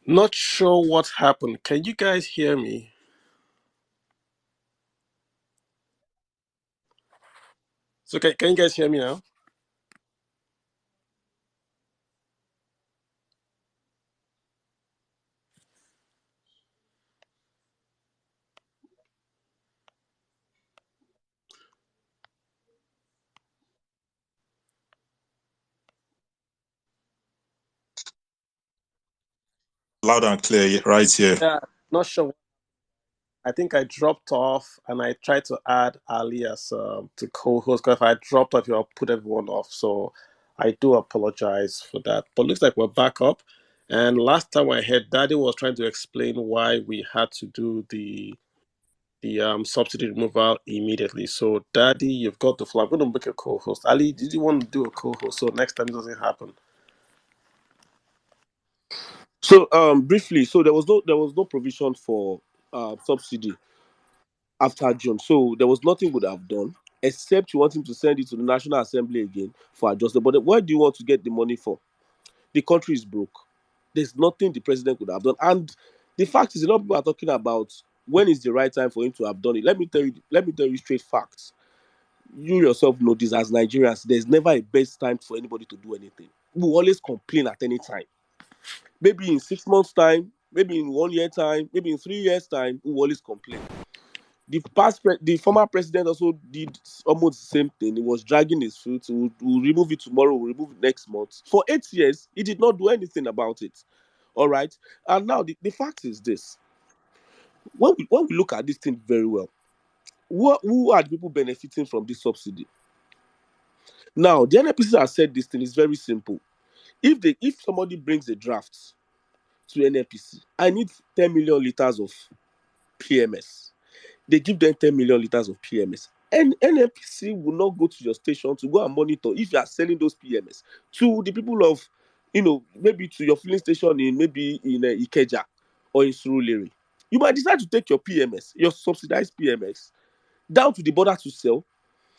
Not sure what happened. Can you guys hear me? So can you guys hear me now? Loud and clear right here. Yeah, not sure. I think I dropped off and I tried to add Ali as to co-host because if I dropped off, I'll put everyone off. So I do apologize for that. But looks like we're back up. And last time I heard, Daddy was trying to explain why we had to do the subsidy removal immediately. So Daddy, you've got the floor. I'm going to make a co-host. Ali, did you want to do a co-host so next time it doesn't happen? So briefly, so there was no provision for subsidy after June. So there was nothing would have done except you want him to send it to the National Assembly again for adjustment. But where do you want to get the money for? The country is broke. There's nothing the president could have done. And the fact is, a lot of people are talking about when is the right time for him to have done it. Let me tell you straight facts. You yourself know this as Nigerians. There's never a best time for anybody to do anything. We always complain at any time. Maybe in 6 months' time, maybe in 1 year time, maybe in 3 years' time, we always complain. The former president also did almost the same thing. He was dragging his foot. We'll remove it tomorrow. We'll remove it next month. For 8 years, he did not do anything about it. All right. And now the fact is this: when we look at this thing very well, who are the people benefiting from this subsidy? Now, the NNPC has said this thing is very simple. If somebody brings a draft to NNPC, I need 10 million liters of PMS. They give them 10 million liters of PMS. And NNPC will not go to your station to go and monitor if you are selling those PMS to the people of, maybe to your filling station in maybe in Ikeja or in Surulere. You might decide to take your PMS, your subsidized PMS, down to the border to sell.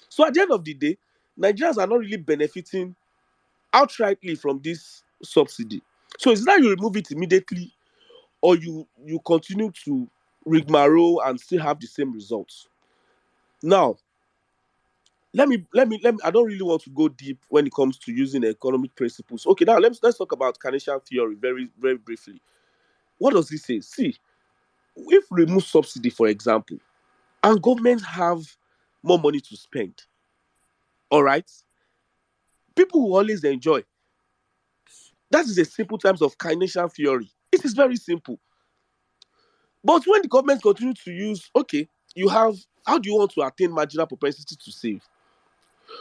So at the end of the day, Nigerians are not really benefiting outrightly from this subsidy. So it's either you remove it immediately or you continue to rigmarole and still have the same results. Now, let me. I don't really want to go deep when it comes to using economic principles. Okay, now let's talk about Keynesian theory very very briefly. What does it say? See, if we remove subsidy, for example, and governments have more money to spend, all right, people will always enjoy. That is a simple terms of Keynesian theory. It is very simple. But when the government continue to use, okay, you have how do you want to attain marginal propensity to save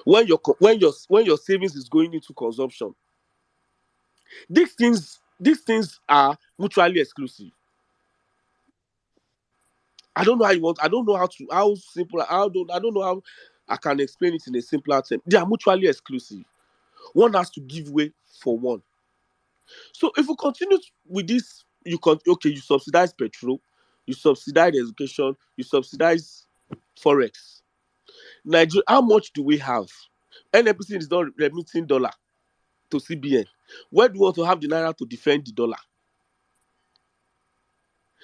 when your savings is going into consumption? These things are mutually exclusive. I don't know how simple I don't know how I can explain it in a simpler term. They are mutually exclusive. One has to give way for one. So if we continue with this, you subsidize petrol, you subsidize education, you subsidize forex. Nigeria, how much do we have? NNPC is not remitting dollar to CBN. Where do we want to have the naira to defend the dollar?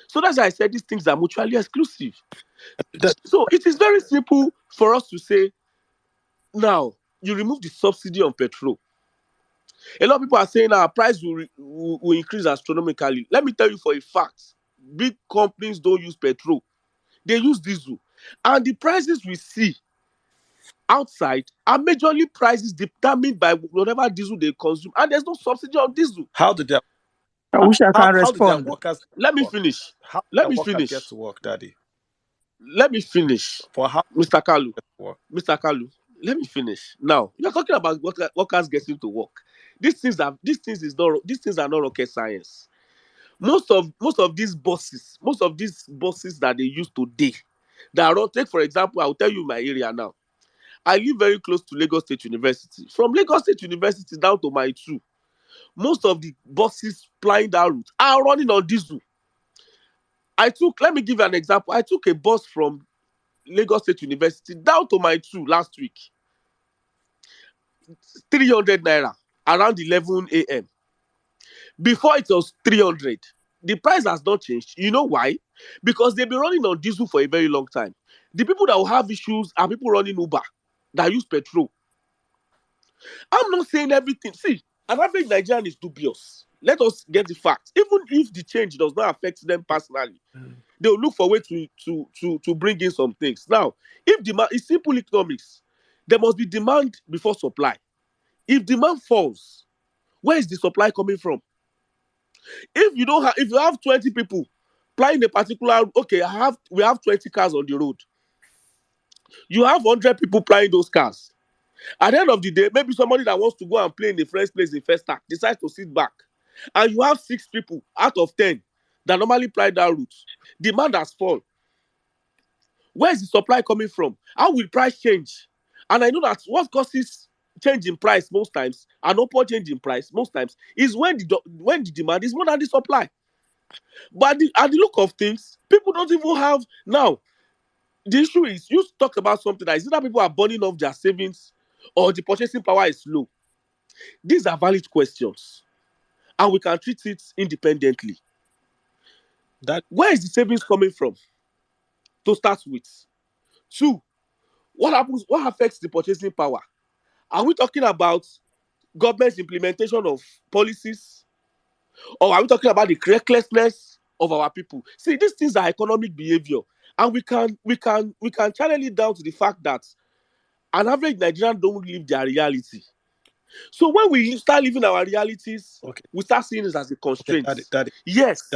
So that's why I said these things are mutually exclusive. That, So it is very simple for us to say, now you remove the subsidy on petrol. A lot of people are saying our price will increase astronomically. Let me tell you for a fact, big companies don't use petrol, they use diesel. And the prices we see outside are majorly prices determined by whatever diesel they consume. And there's no subsidy on diesel. how did their I wish I can how did their respond. workers Let me work? finish. How did Let their me workers get finish. to work, Daddy? Let me finish. For how Mr. Kalu. get to work? Mr. Kalu, let me finish. Now, you're talking about workers getting to work. These things are not rocket science. Most of these bosses that they use today, that run, take for example, I'll tell you my area now. I live very close to Lagos State University. From Lagos State University down to my two, most of the buses plying that route are running on diesel. Let me give you an example. I took a bus from Lagos State University down to my two last week, 300 naira around 11 a.m. Before it was 300. The price has not changed. You know why? Because they've been running on diesel for a very long time. The people that will have issues are people running Uber that use petrol. I'm not saying everything. See, an average Nigerian is dubious. Let us get the facts. Even if the change does not affect them personally, they'll look for a way to bring in some things. Now, if demand is simple economics, there must be demand before supply. If demand falls, where is the supply coming from? If you don't have, if you have 20 people plying a particular, okay, we have 20 cars on the road. You have 100 people plying those cars. At the end of the day, maybe somebody that wants to go and play in the first place in first stack decides to sit back. And you have 6 people out of 10 that normally ply that route. Demand has fallen. Where is the supply coming from? How will price change? And I know that what causes change in price most times, an upward change in price most times, is when the demand is more than the supply. But at the look of things, people don't even have now. The issue is you talk about something that is either people are burning off their savings or the purchasing power is low. These are valid questions, and we can treat it independently. Where is the savings coming from? To start with. 2, what happens? What affects the purchasing power? Are we talking about government's implementation of policies, or are we talking about the recklessness of our people? See, these things are economic behavior, and we can channel it down to the fact that an average Nigerian don't live their reality. So when we start living our realities, Okay. we start seeing it as a constraint. Okay, Daddy. Yes.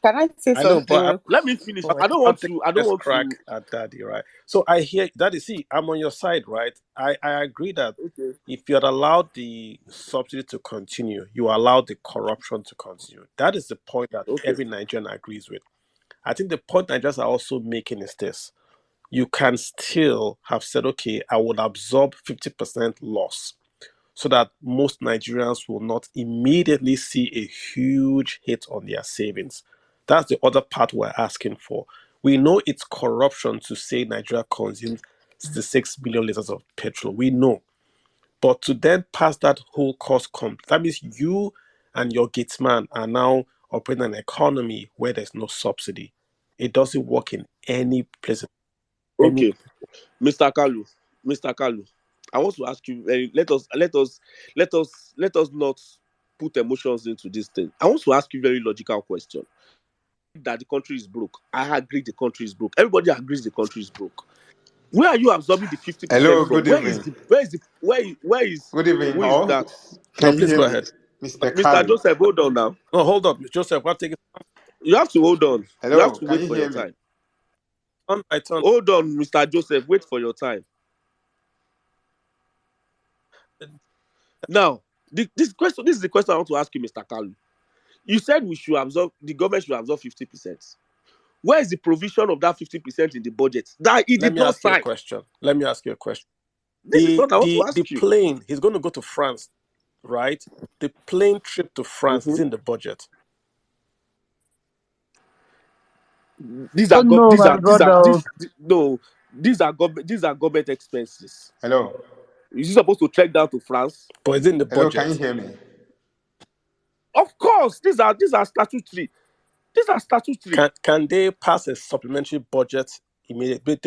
Can I say I know, something but real Let me finish. I I don't can't want take to. the first crack at Daddy, right? So I hear Daddy. See, I'm on your side, right? I agree that Okay. if you had allowed the subsidy to continue, you allowed the corruption to continue. That is the point that Okay. every Nigerian agrees with. I think the point Nigerians are also making is this: you can still have said, okay, I would absorb 50% loss, so that most Nigerians will not immediately see a huge hit on their savings. That's the other part we're asking for. We know it's corruption to say Nigeria consumes 66 million liters of petrol. We know. But to then pass that whole cost, that means you and your gatesman are now operating an economy where there's no subsidy. It doesn't work in any place. Any Okay. Mr. Kalu, I want to ask you. Let us not put emotions into this thing. I want to ask you a very logical question. That the country is broke. I agree the country is broke. Everybody agrees the country is broke. Where are you absorbing the 50% Hello, from? good evening. Where is Good evening, who is all. that? No, Can you please hear go me? ahead. Mr. Mr. Kalu. Joseph, hold on now. No, hold on, Joseph. I'll take it You have to hold on. You have Hello, to can wait you for your hear me? time. turn by turn. Hold on, Mr. Joseph. Wait for your time. Now, this is the question I want to ask you, Mr. Kalu. You said the government should absorb 50%. Where is the provision of that 50% in the budget that he Let did me not ask you a sign? question. Let me ask you a question. This is The what I want to the the ask you. plane, he's going to go to France, right? The plane trip to France is Mhm. in the budget. These Oh are no, my brother. no, these are government expenses. Hello. Is he supposed to trek down to France? But it's in the Hello, can you budget. hear me? Of course, these are statutory. These are statutory. Can they pass a supplementary budget immediately?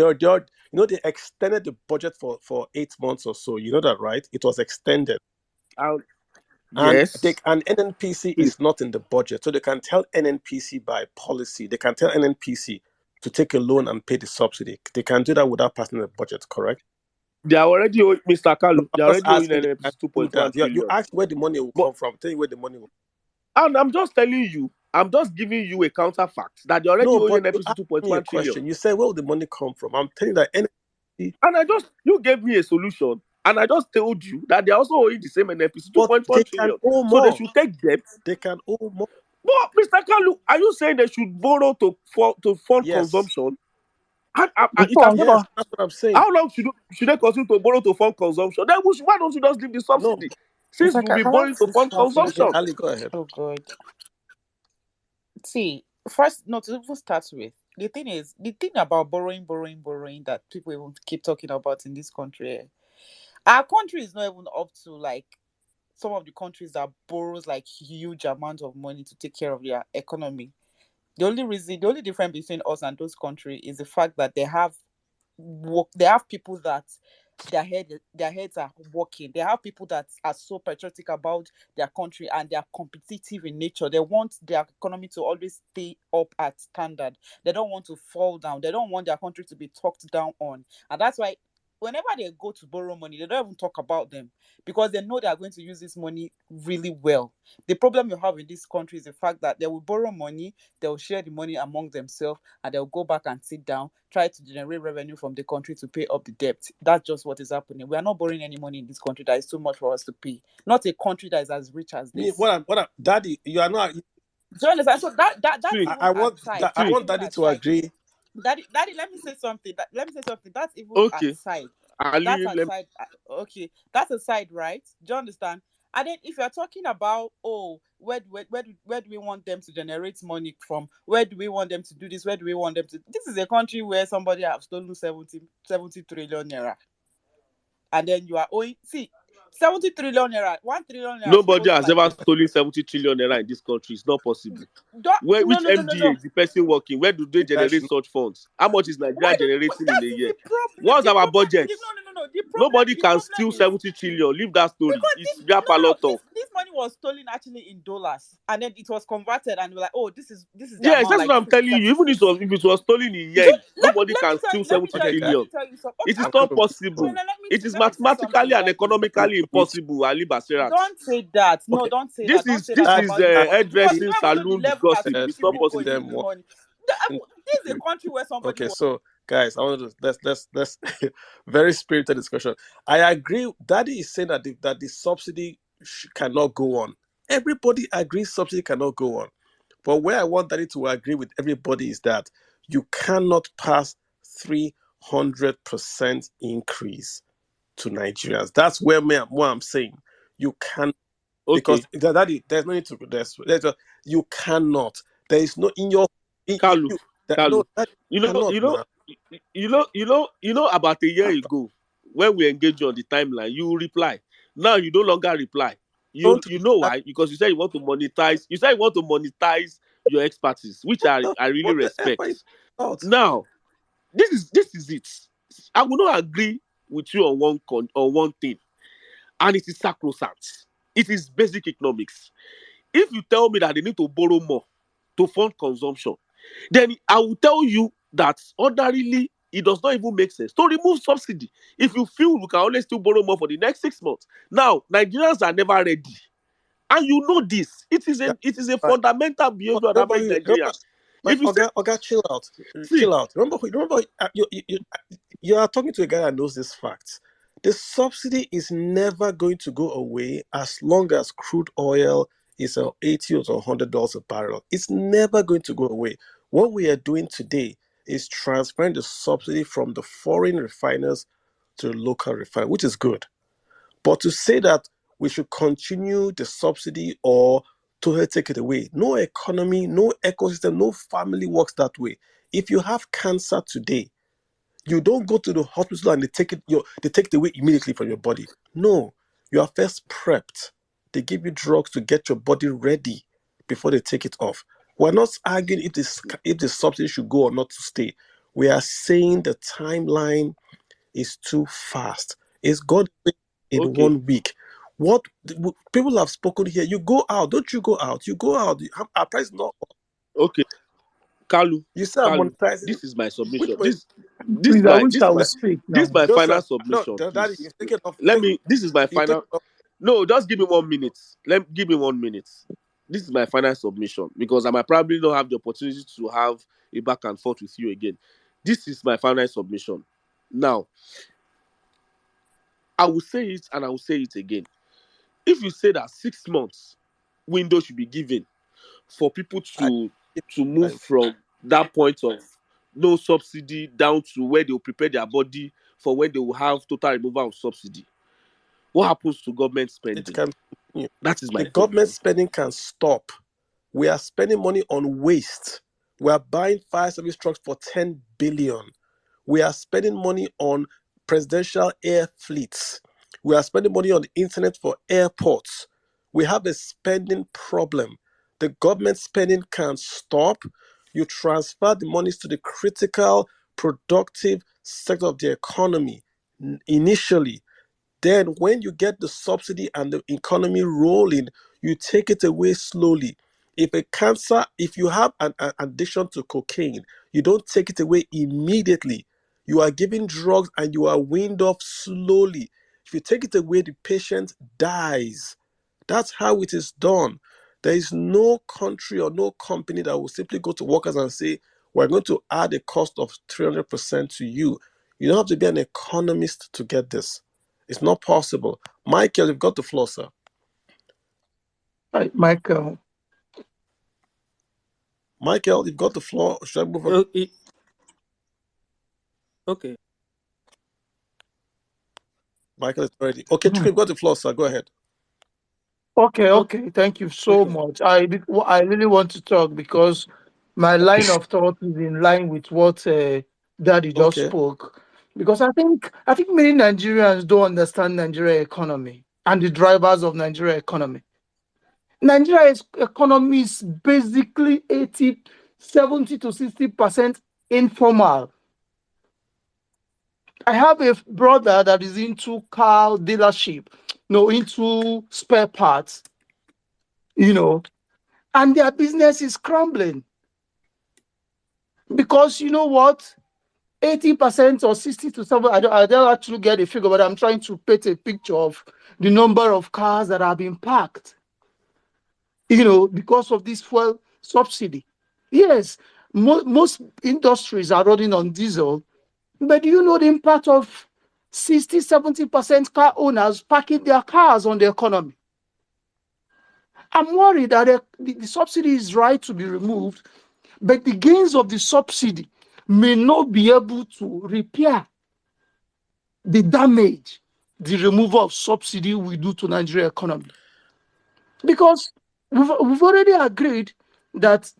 They extended the budget for 8 months or so. You know that, right? It was extended. And And yes, NNPC is not in the budget. So they can tell NNPC by policy. They can tell NNPC to take a loan and pay the subsidy. They can do that without passing the budget, correct? they are already owing Mr. No, Kalu. I'm They are just already owing asking. They can NMPC do 2.1 that. You trillion. asked where the money will But come from. Tell you where the money will. and I'm just telling you, I'm just giving you a counterfact that they're already No, owing but you NMPC asked me a 2.1 trillion. question. You said where will the money come from? I'm telling you that NNPC, And you gave me a solution, and I just told you that they're also owing the same NMPC but 2.1 they can trillion. owe So they more. should take debt. They can owe more. But Mr. Kalu, are you saying they should borrow to fund Yes, consumption? It has Before, not. yes, before. that's what I'm saying. How long should they continue to borrow to fund consumption? Then why don't you just leave the No, subsidy? Since Mr. we'll be Can I borrowing to say fund something okay, consumption. again? Ali, go ahead. Oh God. See, first, no, to even start with, the thing about borrowing that people even keep talking about in this country. Our country is not even up to like some of the countries that borrows like huge amount of money to take care of their economy. The only difference between us and those countries is the fact that they have work. They have people that their heads are working. They have people that are so patriotic about their country and they are competitive in nature. They want their economy to always stay up at standard. They don't want to fall down. They don't want their country to be talked down on. And that's why whenever they go to borrow money, they don't even talk about them because they know they are going to use this money really well. The problem you have in this country is the fact that they will borrow money, they will share the money among themselves, and they'll go back and sit down, try to generate revenue from the country to pay up the debt. That's just what is happening. We are not borrowing any money in this country. That is too much for us to pay. Not a country that is as rich as Me, this. Daddy, you are not. Do you understand? So that's See, even I want aside. I That's see. want even Daddy to aside. agree. Daddy, let me say something. Let me say something. That's even Okay, aside. That's Ali, aside. Okay, that's aside, right? Do you understand? And then if you're talking about, oh, where do we want them to generate money from? Where do we want them to do this? Where do we want them to? This is a country where somebody have stolen 70 trillion naira, and then you are owing. See, 70 trillion naira, 1 trillion naira nobody supposed has like. ever stolen 70 trillion naira in this country. It's not possible. No, Which no, no, no, no. MDA is the person working? Where do they You guys should generate such funds? How much is Why Nigeria do generating in that a is year? the problem? What's our budget? No. Nobody The can problem steal is 70 trillion. Leave that story. because It's their no, talk. this money was stolen actually in dollars, and then it was converted, and we're like, oh, this is the Yes, amount, that's like what this I'm is the telling you. Even statistics. if it was stolen in Do, yen, nobody can steal let me 70 tell okay, you, guys. let trillion. me tell you something. It Okay, is I'm not gonna possible. It is let me say something, mathematically and Daddy. economically with impossible, Ali Basirat. Don't say that. No, okay. don't say that. This Don't is say this that Daddy, is about this money because you hairdressing don't even know the saloon level at gossip. which It's let not me people go give into possible. them this one. money. This is a country where somebody Okay, was. so guys, I want to let's very spirited discussion. I agree. Daddy is saying that the subsidy cannot go on. Everybody agrees subsidy cannot go on. But where I want Daddy to agree with everybody is that you cannot pass 300% increase to Nigerians. That's what I'm saying. You can because Okay, Daddy, there's no need to you cannot. There is no in your Kalu, you that no Kalu. that You know, cannot you know, now. about a year ago when we engaged you on the timeline, you reply. Now you no longer reply. Don't You know reply. why? Because you said you want to monetize. You said you want to monetize your expertise, which I really What the F are you respect. about? Now, this is it. I will not agree with you on on one thing, and it is sacrosanct. It is basic economics. If you tell me that they need to borrow more to fund consumption, then I will tell you that ordinarily it does not even make sense to remove subsidy. If you feel we can always still borrow more for the next 6 months. Now, Nigerians are never ready. And you know this. Guys, It is a right. fundamental behavior of average Remember, Nigerian. my If you say, Oga, chill out, see, chill out. Remember, you are talking to a guy that knows this fact. The subsidy is never going to go away as long as crude oil is $80 or $100 a barrel. It's never going to go away. What we are doing today is transferring the subsidy from the foreign refiners to the local refiner, which is good. But to say that we should continue the subsidy or totally take it away, no economy, no ecosystem, no family works that way. If you have cancer today, you don't go to the hospital and they take it away immediately from your body. No, you are first prepped. They give you drugs to get your body ready before they take it off. We're not arguing if the subsidy should go or not to stay. We are saying the timeline is too fast. It's gone in okay, 1 week. What people have spoken here, you go out, don't you go out? You go out. Our price not. okay, Kalu, You say I'm Kalu, monetizing. this is my Which submission. way? Please, I wish I would speak This is now. my final Joseph, no, submission, Daddy, please. you've taken off. Take. This is my You take final. off. No, just give me 1 minute. Give me 1 minute. This is my final submission because I might probably not have the opportunity to have a back and forth with you again. This is my final submission. Now, I will say it and I will say it again. If you say that 6 months window should be given for people I to move from that point of no subsidy down to where they will prepare their body for when they will have total removal of subsidy, what happens to government it spending? can continue. That is my The government submission. spending can stop. We are spending money on waste. We are buying fire service trucks for 10 billion. We are spending money on presidential air fleets. We are spending money on the internet for airports. We have a spending problem. The government spending can't stop. You transfer the monies to the critical, productive sector of the economy initially. Then, when you get the subsidy and the economy rolling, you take it away slowly. If you have an addiction to cocaine, you don't take it away immediately. You are giving drugs and you are weaned off slowly. If you take it away, the patient dies. That's how it is done. There is no country or no company that will simply go to workers and say, we're going to add a cost of 300% to you. You don't have to be an economist to get this. It's not possible. Michael, you've got the floor, sir. Right, Michael. Michael, you've got the floor. Should I move on? Okay. Michael is ready. Okay, Chike, you've got the floor, sir. Go ahead. Okay. Thank you so much. I really want to talk because my line of thought is in line with what Daddy just Okay. spoke. Because I think many Nigerians don't understand Nigeria economy and the drivers of Nigeria economy. Nigeria's economy is basically 70 to 60% informal. I have a brother that is into car dealership, into spare parts, and their business is crumbling. Because you know what? 80% or 60 to 70, I don't actually get a figure, but I'm trying to paint a picture of the number of cars that have been parked, because of this fuel subsidy. Yes, most industries are running on diesel, but do you know the impact of 60-70% car owners parking their cars on the economy? I'm worried that the subsidy is right to be removed, but the gains of the subsidy may not be able to repair the damage the removal of subsidy will do to Nigeria economy. Because we've already agreed that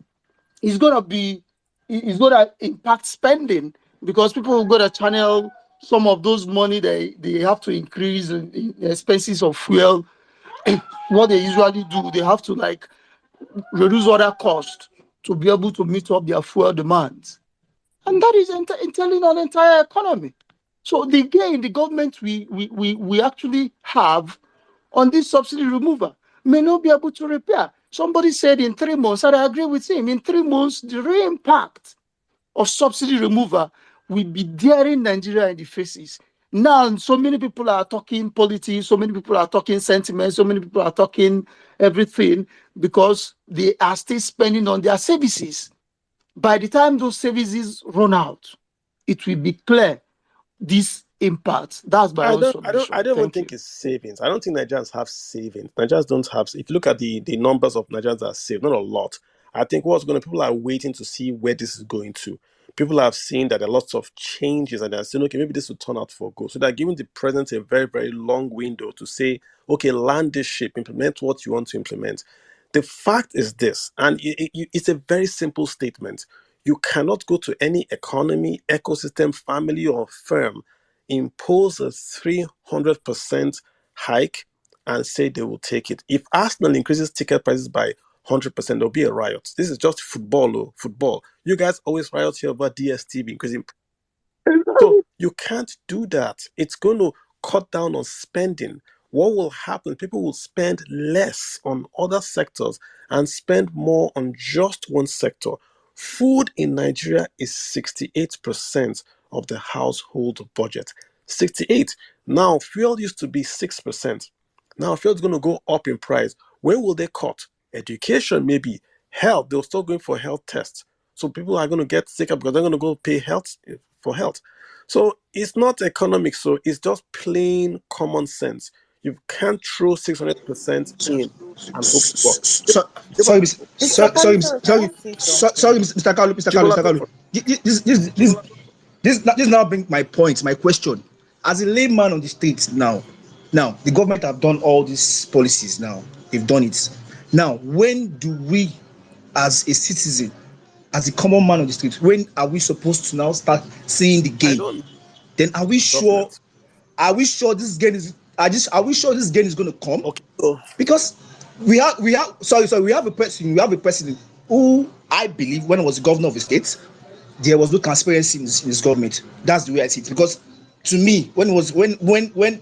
it's going to impact spending, because people will go to channel some of those money they have to increase in expenses of fuel. What they usually do, they have to reduce other costs to be able to meet up their fuel demands. And that is entailing on the entire economy. So the gain the government we actually have on this subsidy removal may not be able to repair. Somebody said in 3 months, and I agree with him, in 3 months, the real impact of subsidy removal will be daring Nigeria in the faces. Now, so many people are talking politics, so many people are talking sentiment, so many people are talking everything because they are still spending on their services. By the time those services run out, it will be clear this impact. That's my own submission. I don't even think it's savings. I don't think Nigerians have savings. Nigerians don't have. If you look at the numbers of Nigerians that are saved, not a lot. I think people are waiting to see where this is going to. People have seen that there are lots of changes and they're saying, okay, maybe this will turn out for good. So they're giving the president a very, very long window to say, okay, land this ship, implement what you want to implement. The fact is this, and it's a very simple statement. You cannot go to any economy, ecosystem, family, or firm, impose a 300% hike and say they will take it. If Arsenal increases ticket prices by 100%, there'll be a riot. This is just football. You guys always riot here about DSTV increasing. So you can't do that. It's going to cut down on spending. What will happen? People will spend less on other sectors and spend more on just one sector. Food in Nigeria is 68% of the household budget. 68. Now, fuel used to be 6%. Now, fuel is going to go up in price. Where will they cut? Education, maybe. Health, they're still going for health tests. So people are going to get sicker because they're going to go pay for health. So it's not economics, so it's just plain common sense. You can't throw 600% in and hope it works. Sorry, Mr. Mr. Kalu. This now brings my point, my question. As a layman on the streets now, the government have done all these policies now. They've done it. Now, when do we, as a citizen, as a common man on the street, when are we supposed to now start seeing the gain? Then are we sure? Are we sure this gain is? Are we sure this gain is going to come? Okay. Because we have sorry, we have a president who I believe when I was governor of the state, there was no transparency in his government. That's the way I see it. Because to me, when it was when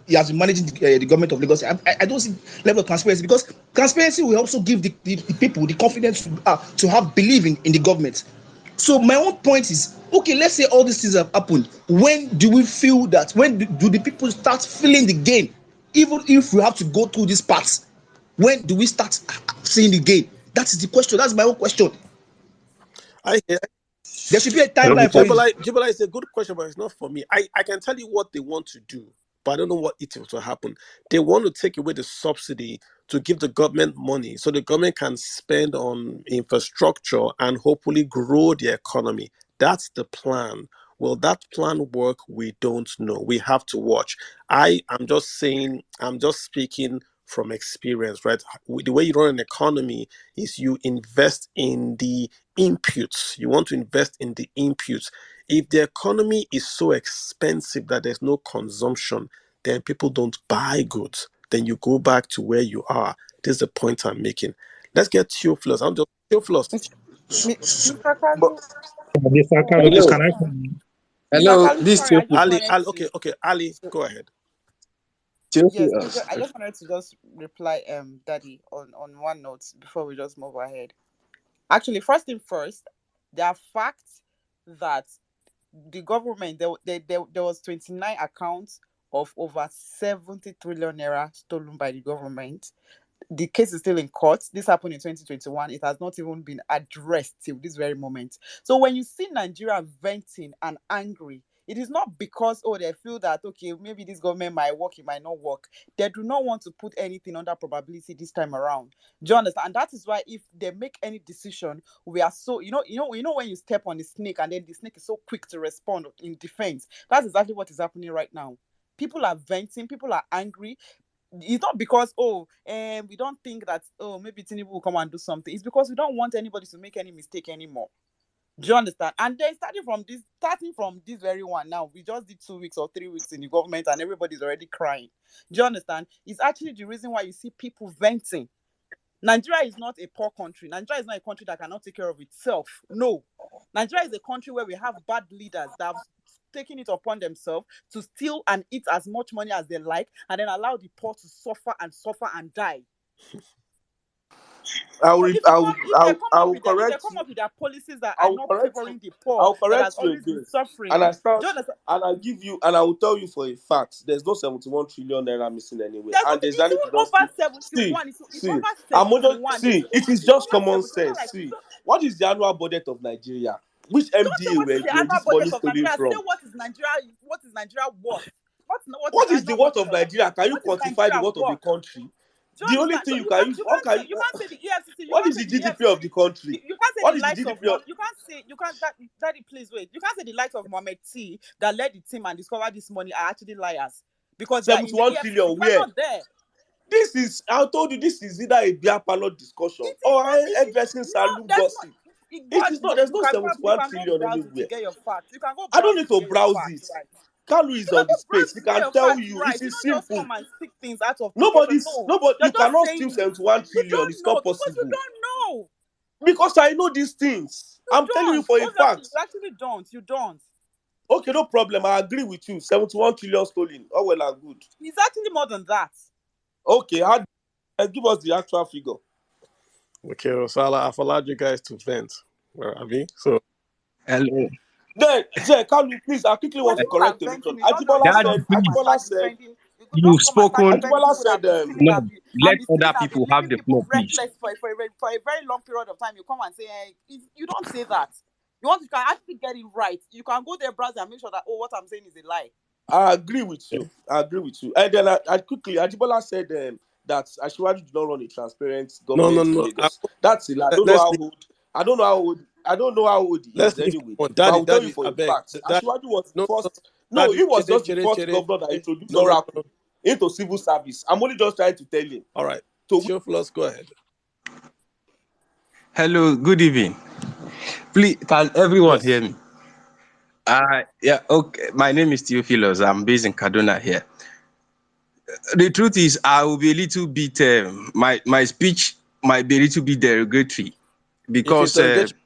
he has been managing the government of Lagos, I don't see level of transparency, because transparency will also give the people the confidence to have belief in the government. So my own point is, okay, let's say all these things have happened. When do we feel that? When do the people start feeling the gain? Even if we have to go through these parts, when do we start seeing the gain? That is the question. That's my own question. I There should be a Hello, timeline for Mr. it. Jibola is a good question, but it's not for me. I can tell you what they want to do, but I don't know what it will happen. They want to take away the subsidy to give the government money so the government can spend on infrastructure and hopefully grow the economy. That's the plan. Will that plan work? We don't know. We have to watch. I am just saying, I'm just speaking from experience, right? The way you run an economy is you invest in the inputs. You want to invest in the inputs. If the economy is so expensive that there's no consumption, then people don't buy goods. Then you go back to where you are. This is the point I'm making. Let's get Theophilus. I'm just Theophilus. Mr. But Kalu, Mr. oh, Carlo, please, Hello, can I come in? Mr. hello. Kalu, This sorry, I just Ali, wanted Ali, to. okay, Ali, go ahead. Yes, please. Theophilus. I just wanted to just reply, Daddy, on one note before we just move ahead. Actually, first thing first, there are facts that the government there was 29 accounts of over 70 trillion naira stolen by the government. The case is still in court. This happened in 2021. It has not even been addressed till this very moment. So when you see Nigeria venting and angry, it is not because, oh, they feel that, okay, maybe this government might work, it might not work. They do not want to put anything under probability this time around. Do you understand? And that is why if they make any decision, we are so, when you step on the snake and then the snake is so quick to respond in defense. That's exactly what is happening right now. People are venting, people are angry. It's not because we don't think that maybe Tinubu will come and do something. It's because we don't want anybody to make any mistake anymore. Do you understand? And then starting from this very one now, we just did 2 weeks or 3 weeks in the government and everybody's already crying. Do you understand? It's actually the reason why you see people venting. Nigeria is not a poor country. Nigeria is not a country that cannot take care of itself. No. Nigeria is a country where we have bad leaders that have taken it upon themselves to steal and eat as much money as they like and then allow the poor to suffer and die. So if they come up with their policies that I are will not correct you. favoring the I poor, will that correct has you always been again. suffering, And I start, do you understand? and I'll give you, and I will tell you for a fact, there's no 71 trillion naira missing anywhere. There's And nothing. there's It's an even industry. over 71. It's See, over I'm just 71. see, it is It's just over common 7. It's not sense. like See, what is the annual budget of Nigeria? Which don't say MDA what is the were annual this money budget of stolen Nigeria. Say from? what is Nigeria worth? What is What the is the annual worth budget of of Nigeria? Nigeria? Can you What is quantify the Nigeria worth of the worth? country? Do you The only understand? thing So you can use, what can you can't say the EFCC. You what can't is say the the GDP of EFCC. the country? You can't say What the is the likes of GDP of you can't daddy please wait. You can't say the likes of Mohammed T that led the team and discovered this money are actually liars because they are in the 71 EFCC. trillion? You are Where? not there. This is, I told you, this is either a beer parlor discussion It is or not. It is dressing no. saloon There's gossip. not. It is not, there's no You 71 can go trillion browse it to anywhere. get your facts. You can go I don't browse need it to to get your browse it. facts right. Kalu is You can on the go browse space. it He to get can your tell facts you. right. It You is don't just simple. come and stick things out of proportion. No, You you're just cannot steal saying it. 71 You trillion. don't It's know not because you possible. don't know. Because I know these things. You I'm telling you don't. for a Obviously, fact. you actually don't. You don't. Okay, no problem. I agree with you. 71 trillion stolen. Oh, well and good. It's actually more than that. Okay, give us the actual figure. Okay, so I've allowed you guys to vent. Well, I mean, so Hello. Then, Kalu, please, I quickly When want to people are correct a venting, little. it's not just you Daddy, just come and please. Ajibola start said, defending. You could You've just come and start spoken. defending Ajibola people that said, have been stealing No, and let be other stealing and be people have leaving the floor, people please. reckless for a very long period of time. You come and say, you don't say that. You can actually get it right. You can go there, browse, and make sure that what I'm saying is a lie. I agree with you. And then I quickly, Ajibola said that Ashwaju did not run a transparent no, government in no. Lagos. That's it. Let's leave. I don't know how old he Let's is leave. anyway. One. But I Daddy, will tell you daddy, for I a beg. fact. Daddy, Ashwaju was the no, no, first. No, daddy, he was chede, just the chede, first chede. governor that introduced No, no, no, Oracle no. into civil service. I'm only just trying to tell him. All right. So Theophilus, go ahead. Hello, good evening. Please, can everyone hear Yes. me? Yeah, okay. My name is Theophilus. I'm based in Kaduna here. The truth is, I will be a little bit, my speech might be a little bit derogatory If it's because derogatory,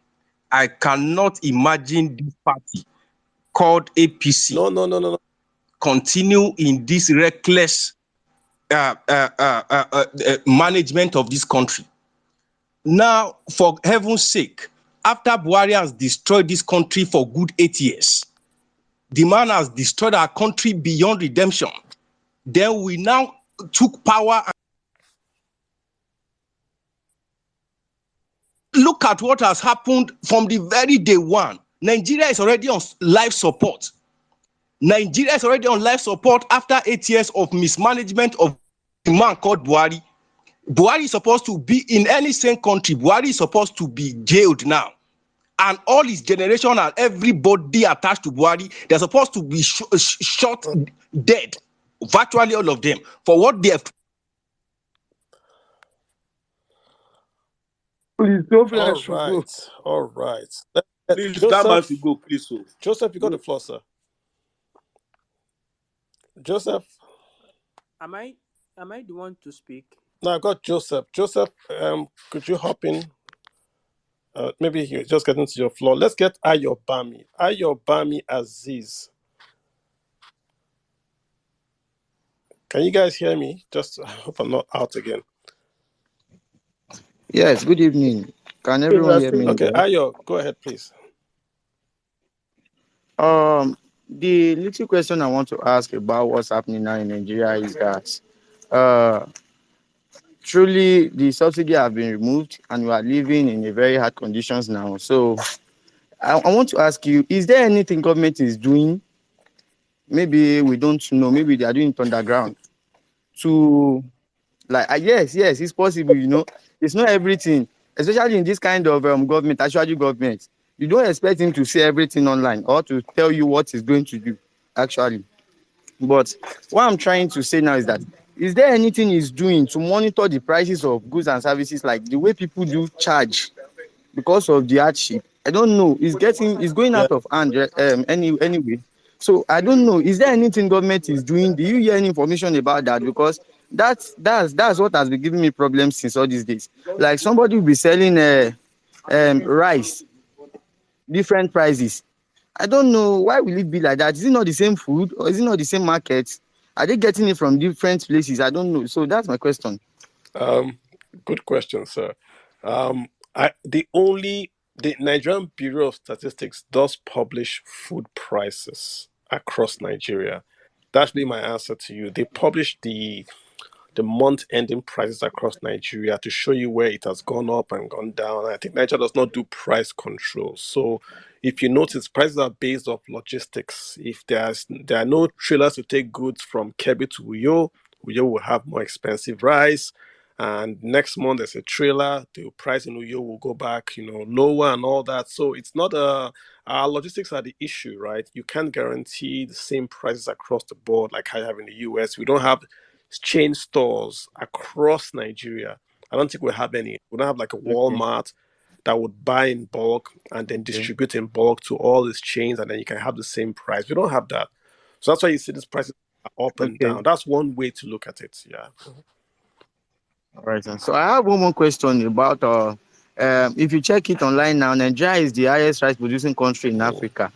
I cannot imagine this party called APC no, no, no, no, no. continue in this reckless management of this country. Now, for heaven's sake, after Buhari has destroyed this country for good 8 years, the man has destroyed our country beyond redemption. Then we now took power. Look at what has happened from the very day one. Nigeria is already on life support. Nigeria is already on life support after 8 years of mismanagement of a man called Buhari. Buhari is supposed to be in any same country. Buhari is supposed to be jailed now. And all his generation and everybody attached to Buhari, they're supposed to be shot dead. Virtually all of them. For what they have. Please go All flash to go. right, all right. Please, that man should Joseph, go, please. So, Joseph, you got the floor, sir. Joseph, Am I the one to speak? no, I got Joseph. Joseph, could you hop in? Maybe you just get into your floor. Let's get Ayobami. Ayobami Aziz. Can you guys hear me? Just I hope I'm not out again. Yes, good evening. Can We everyone are hear me saying Okay, well? Ayo, go ahead, please. The little question I want to ask about what's happening now in Nigeria is that uh, truly the subsidy have been removed and we are living in a very hard conditions now. So I want to ask you, is there anything government is doing? Maybe we don't know, maybe they are doing it underground to like yes, it's possible, it's not everything, especially in this kind of government, actually government. You don't expect him to say everything online or to tell you what he's going to do, actually. But what I'm trying to say now is that is there anything he's doing to monitor the prices of goods and services like the way people do charge because of the hardship? I don't know. It's going Yeah. out of hand anyway. So I don't know. Is there anything government is doing? Do you hear any information about that? Because that's what has been giving me problems since all these days. Like somebody will be selling rice, different prices. I don't know why will it be like that. Is it not the same food or is it not the same market? Are they getting it from different places? I don't know. So that's my question. Um, Good question, sir. The Nigerian Bureau of Statistics does publish food prices across Nigeria. That's really my answer to you. They publish the month ending prices across Nigeria to show you where it has gone up and gone down. I think Nigeria does not do price control. So if you notice, prices are based off logistics. If there are no trailers to take goods from Kebbi to Uyo, Uyo will have more expensive rice. And next month there's a trailer, the price in Uyo will go back, lower and all that. So it's not our logistics are the issue, right? You can't guarantee the same prices across the board like I have in the US. We don't have chain stores across Nigeria. I don't think we have any. We don't have like a Okay, Walmart that would buy in bulk and then okay, distribute in bulk to all these chains, and then you can have the same price. We don't have that. So that's why you see these prices are up and okay. down. That's one way to look at it. Yeah. All right. So I have one more question about if you check it online now, Nigeria is the highest rice producing country in Mm, Africa.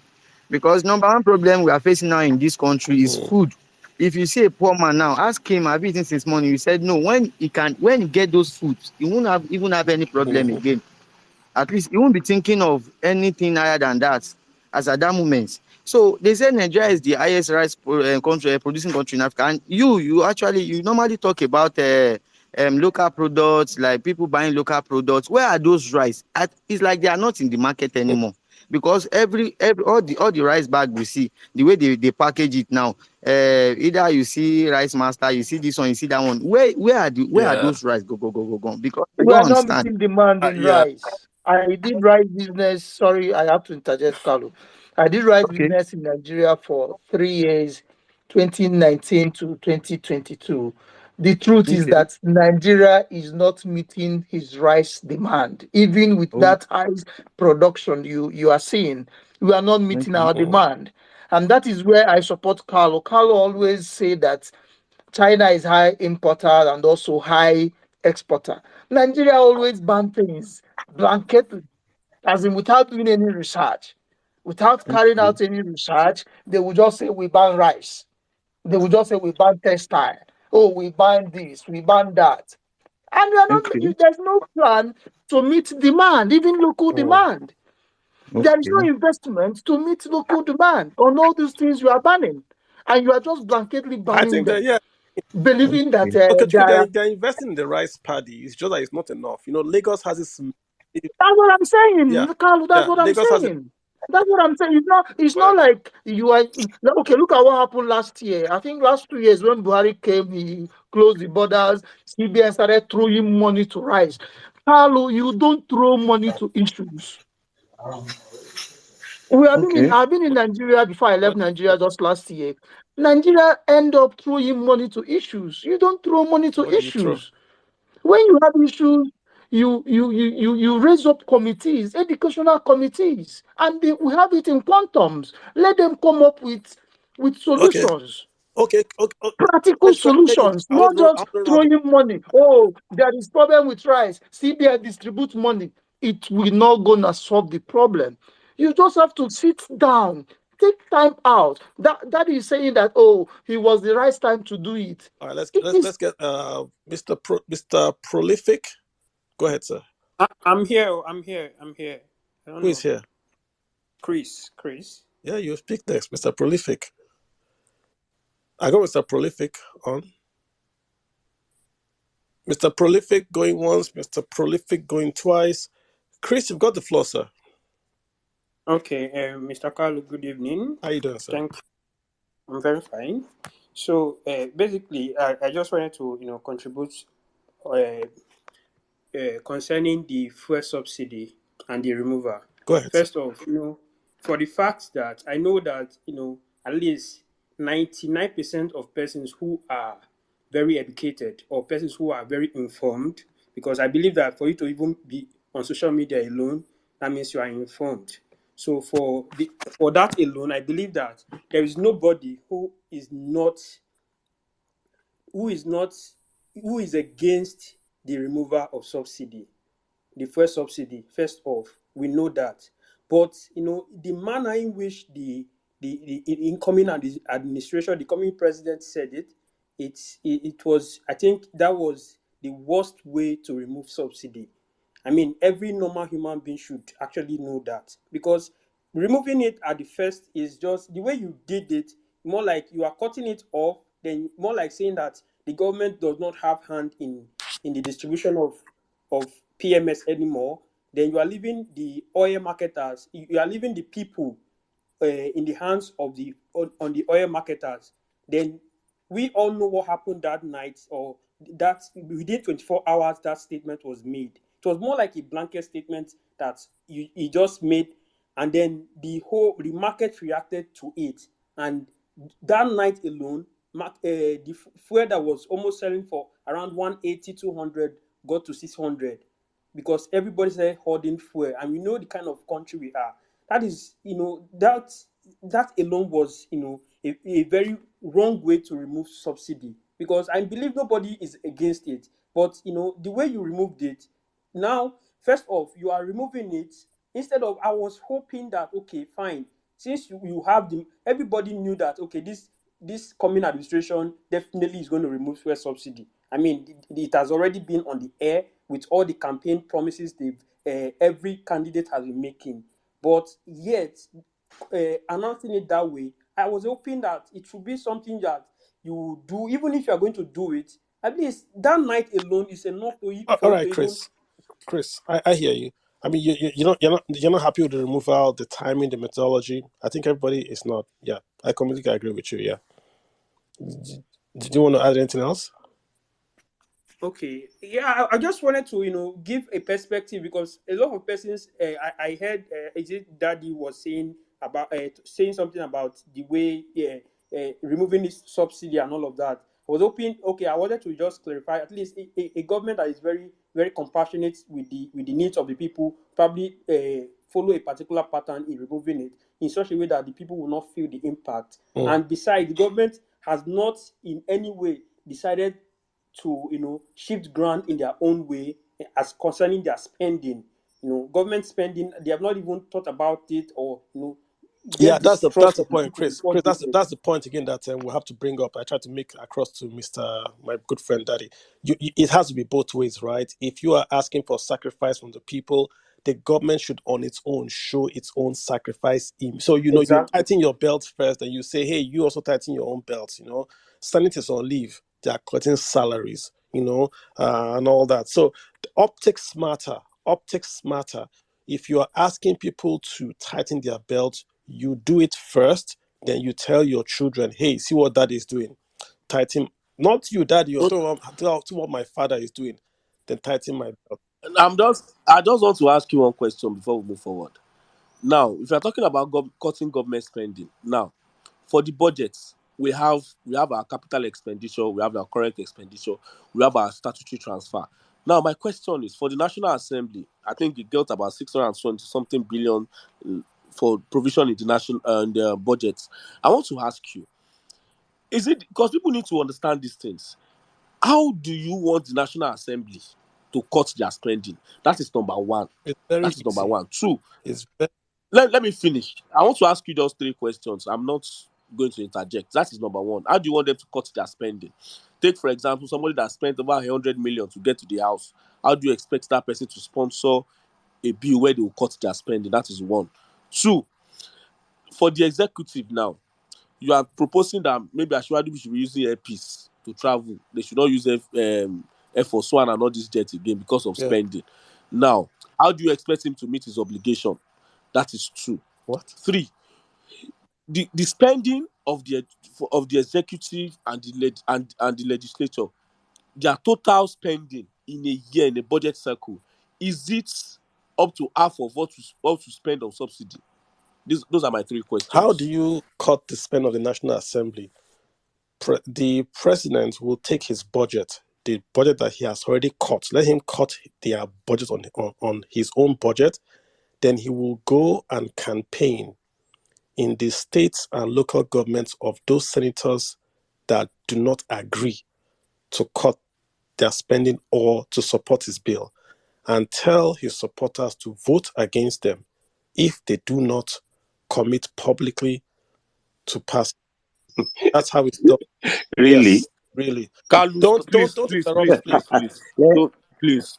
Because number one problem we are facing now in this country is mm, food. If you see a poor man now, ask him, have you eaten since morning? He said no. When he get those foods, he won't even have any problem mhm. again. At least he won't be thinking of anything higher than that as at that moment. So they say Nigeria is the highest rice country producing country in Africa. And you normally talk about local products, like people buying local products. Where are those rice? It's like they are not in the market anymore. Because every all the rice bag we see, the way they package it now, either you see Rice Master, you see this one, you see that one. Where are Yeah. those rice go? Because I we don't are not understand. meeting demand in Yeah. rice. I did rice business. Sorry, I have to interject, Carlo. I did rice Okay. business in Nigeria for 3 years, 2019 to 2022. The truth is Okay. that Nigeria is not meeting his rice demand. Even with Oh, that high production you are seeing, we are not meeting okay. our Mm, demand. And that is where I support Carlo. Carlo always say that China is high importer and also high exporter. Nigeria always ban things blanketly, as in without doing any research. Without carrying Okay. out any research, they will just say we ban rice. They will just say we ban textile. Oh, we ban this, we ban that. And you are not, Okay. there's no plan to meet demand, even local Mm. demand. There is no Okay. investment to meet local demand on all these things you are banning. And you are just blanketly I banning think that, them, yeah. believing that Okay. Okay, they true. are. They're investing in the rice paddy. It's just that it's not enough. Lagos has this. That's what I'm Yeah, saying, Carlo. That's yeah. what I'm Lagos has it. saying. That's what I'm saying. It's not Correct. like you are okay. Look at what happened last year. I think last 2 years when Buhari came, he closed the borders. CBN started throwing money to rice. Carlo, you don't throw money to issues. Okay. I've been in Nigeria before I left But Nigeria just last year. Nigeria end up throwing money to issues. You don't throw money to what do you throw? issues. When you have issues, you raise up committees, educational committees, and we have it in quantums. Let them come up with Okay, solutions, okay, okay. Okay. practical Let's try. Let you. solutions, not I just want to know how the. throwing money. Oh, there is problem with rice. CBN distribute money. It will not gonna solve the problem. You just have to sit down, take time out. That is saying that oh, it was the right time to do it. All right, let's It is. let's get Mr. Prolific. Go ahead, sir. I'm here. I'm here. I'm here. I don't Who is know. here? Chris. Chris. Yeah, you speak next, Mr. Prolific. I got Mr. Prolific on. Mr. Prolific going once, Mr. Prolific going twice. Chris, you've got the floor, sir. Okay, Mr. Carlo, good evening. How you doing, sir? Thank you. I'm very fine. So basically, I just wanted to contribute uh, concerning the fuel subsidy and the removal. Go ahead, sir. First off, for the fact that I know that at least 99% of persons who are very educated or persons who are very informed, because I believe that for you to even be on social media alone, that means you are informed. So for that alone, I believe that there is nobody who is not who is against the removal of subsidy, the first subsidy. First off, we know that, but the manner in which the incoming administration, the coming president said it was, I think that was the worst way to remove subsidy. I mean, every normal human being should actually know that, because removing it at the first is just the way you did it, more like you are cutting it off, then more like saying that the government does not have hand in the distribution of PMS anymore. Then you are leaving the oil marketers, you are leaving the people in the hands of on the oil marketers. Then we all know what happened that night, or that within 24 hours that statement was made. It was more like a blanket statement that you just made, and then the market reacted to it. And that night alone, the fuel that was almost selling for around 180, 200 got to 600, because everybody started hoarding fuel, and we know the kind of country we are. That is, that alone was, a very wrong way to remove subsidy, because I believe nobody is against it. But the way you removed it, now, first off, you are removing it instead of, I was hoping that, okay, fine, since you have everybody knew that, okay, this coming administration definitely is going to remove fuel subsidy. I mean, it has already been on the air with all the campaign promises every candidate has been making. But yet, announcing it that way, I was hoping that it should be something that you do, even if you are going to do it. At least that night alone is enough All for you right, to even. Chris. Chris, I hear you. I mean, you're not happy with the removal, the timing, the methodology. I think everybody is not. Yeah, I completely agree with you. Yeah. Did you want to add anything else? Okay, yeah, I just wanted to give a perspective, because a lot of persons, I heard, is it Daddy was saying about saying something about the way, removing this subsidy and all of that. I was hoping, okay, I wanted to just clarify, at least a government that is very very compassionate with the needs of the people probably follow a particular pattern in removing it in such a way that the people will not feel the impact. Mm. And besides, the government has not in any way decided to, shift ground in their own way as concerning their spending. Government spending, they have not even thought about it, or Yeah, get this that's trust the of the point, people Chris. before Chris, doing it. that's the point again that we have to bring up. I tried to make across to Mister, my good friend Daddy. It has to be both ways, right? If you are asking for sacrifice from the people, the government should on its own show its own sacrifice. So you Exactly. tighten your belt first, and you say, hey, you also tighten your own belt. Senators on leave, they are collecting salaries, and all that. So the optics matter. Optics matter. If you are asking people to tighten their belt, you do it first, then you tell your children, hey, see what dad is doing. Tighten, not you, daddy, you're to what my father is doing, then tighten my belt. I just want to ask you one question before we move forward. Now, if you're talking about cutting government spending, now for the budgets, we have our capital expenditure, we have our current expenditure, we have our statutory transfer. Now, my question is for the National Assembly, I think it got about 620 something billion for provision in the national in the budgets. I want to ask you, is it because people need to understand these things? How do you want the National Assembly to cut their spending? That is number one. It's very That is number easy. one. Two, It's very, let me finish. I want to ask you just three questions. I'm not going to interject. That is number one. How do you want them to cut their spending? Take, for example, somebody that spent over 100 million to get to the house. How do you expect that person to sponsor a bill where they will cut their spending? That is one. Two, for the executive now, you are proposing that maybe Ashwadi should be using airpiece to travel. They should not use Air Force One and all this jet again because of yeah. spending. Now, how do you expect him to meet his obligation? That is two. What? Three, the spending of the executive and the legislature, their total spending in a year in a budget cycle, is it up to half of what to spend on subsidy? Those are my three How do questions. you cut the spend of the National Assembly? The president will take his budget, the budget that he has already cut, let him cut their budget on his own budget. Then he will go and campaign in the states and local governments of those senators that do not agree to cut their spending or to support his bill, and tell his supporters to vote against them if they do not commit publicly to pass. That's how it's done. Really? Yes, really. Carlos, Don't interrupt me, please. Yeah. don't, please.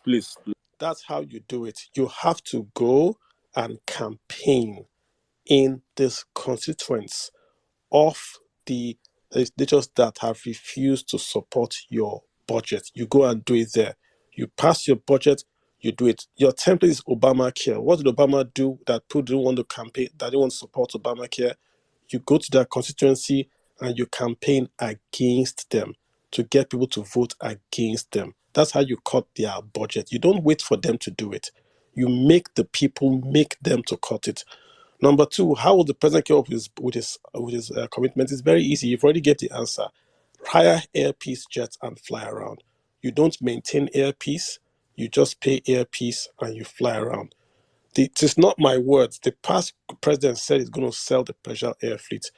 That's how you do it. You have to go and campaign in this constituents of the legislators that have refused to support your budget. You go and do it there. You pass your budget, you do it. Your template is Obamacare. What did Obama do that people didn't want to campaign, that didn't want to support Obamacare? You go to their constituency and you campaign against them to get people to vote against them. That's how you cut their budget. You don't wait for them to do it. You make the people make them to cut it. Number two, how will the president keep up with his commitment? It's very easy. You've already get the answer. Hire Air Peace jets and fly around. You don't maintain Air Peace. You just pay Air Peace and you fly around. It is not my words. The past president said he's going to sell the Persian Air Fleet.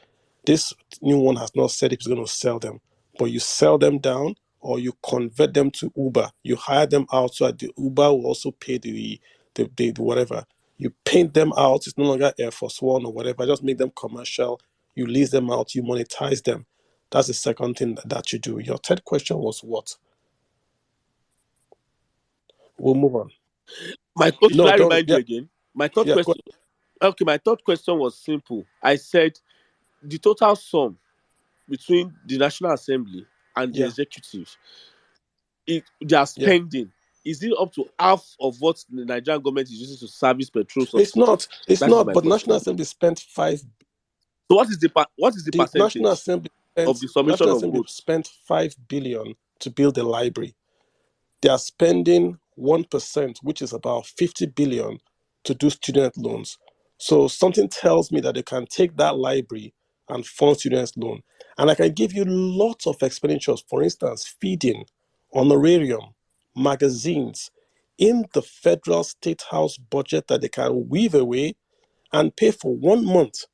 This new one has not said if he's going to sell them, but you sell them down or you convert them to Uber. You hire them out so that the Uber will also pay the whatever. You paint them out. It's no longer Air Force One or whatever. Just make them commercial. You lease them out. You monetize them. That's the second thing that you do. Your third question was what? We'll move on. Should No, I don't. remind you Yeah, again? My third yeah. question. Okay, my third question was simple. I said the total sum between the National Assembly and the Yeah, executive, their yeah. spending, is it up to half of what the Nigerian government is using to service petrol It's subsidy? not. It's That is not. my But National question. Assembly spent five. So what is the The National percentage Assembly of spent. the summation National of Assembly both? spent 5 billion to build a library. They are spending 1%, which is about 50 billion, to do student loans. So something tells me that they can take that library and fund students loan. And I can give you lots of expenditures. For instance, feeding, honorarium, magazines in the federal state house budget that they can weave away and pay for 1 month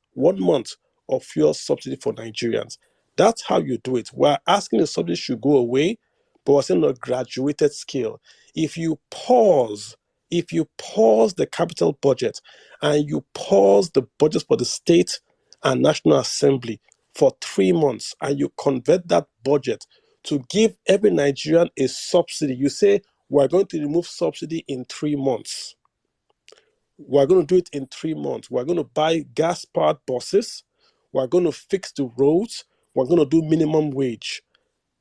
of fuel subsidy for Nigerians. That's how you do it. We're asking if subsidy should go away, but we're saying on a graduated scale. If you pause, if you pause the capital budget and you pause the budget for the state and national assembly for 3 months and you convert that budget to give every Nigerian a subsidy, you say we're going to remove subsidy in 3 months. We're going to do it in 3 months. We're going to buy gas powered buses. We're going to fix the roads. We're going to do minimum wage.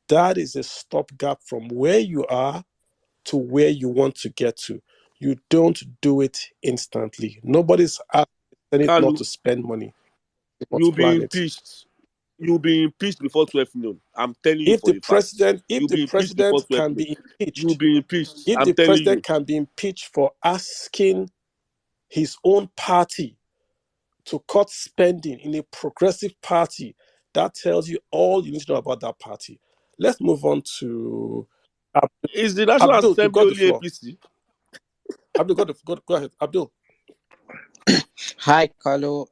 That is a stopgap from where you are to where you want to get to. You don't do it instantly. Nobody's asking the Senate not Kalu, to spend money. They you'll must be plan it. impeached. You'll be impeached before 12 noon. I'm telling you If for the a fact. president, if You'll the be impeached before president 12 can noon. be You'll impeached, be impeached. if I'm the telling you. president can be impeached for asking his own party to cut spending in a progressive party, that tells you all you need to know about that party. Let's move on to Abdul. Is the National Abdul, you've Assembly got the only floor. APC? Abdul, go ahead. Abdul. Hi, Carlo.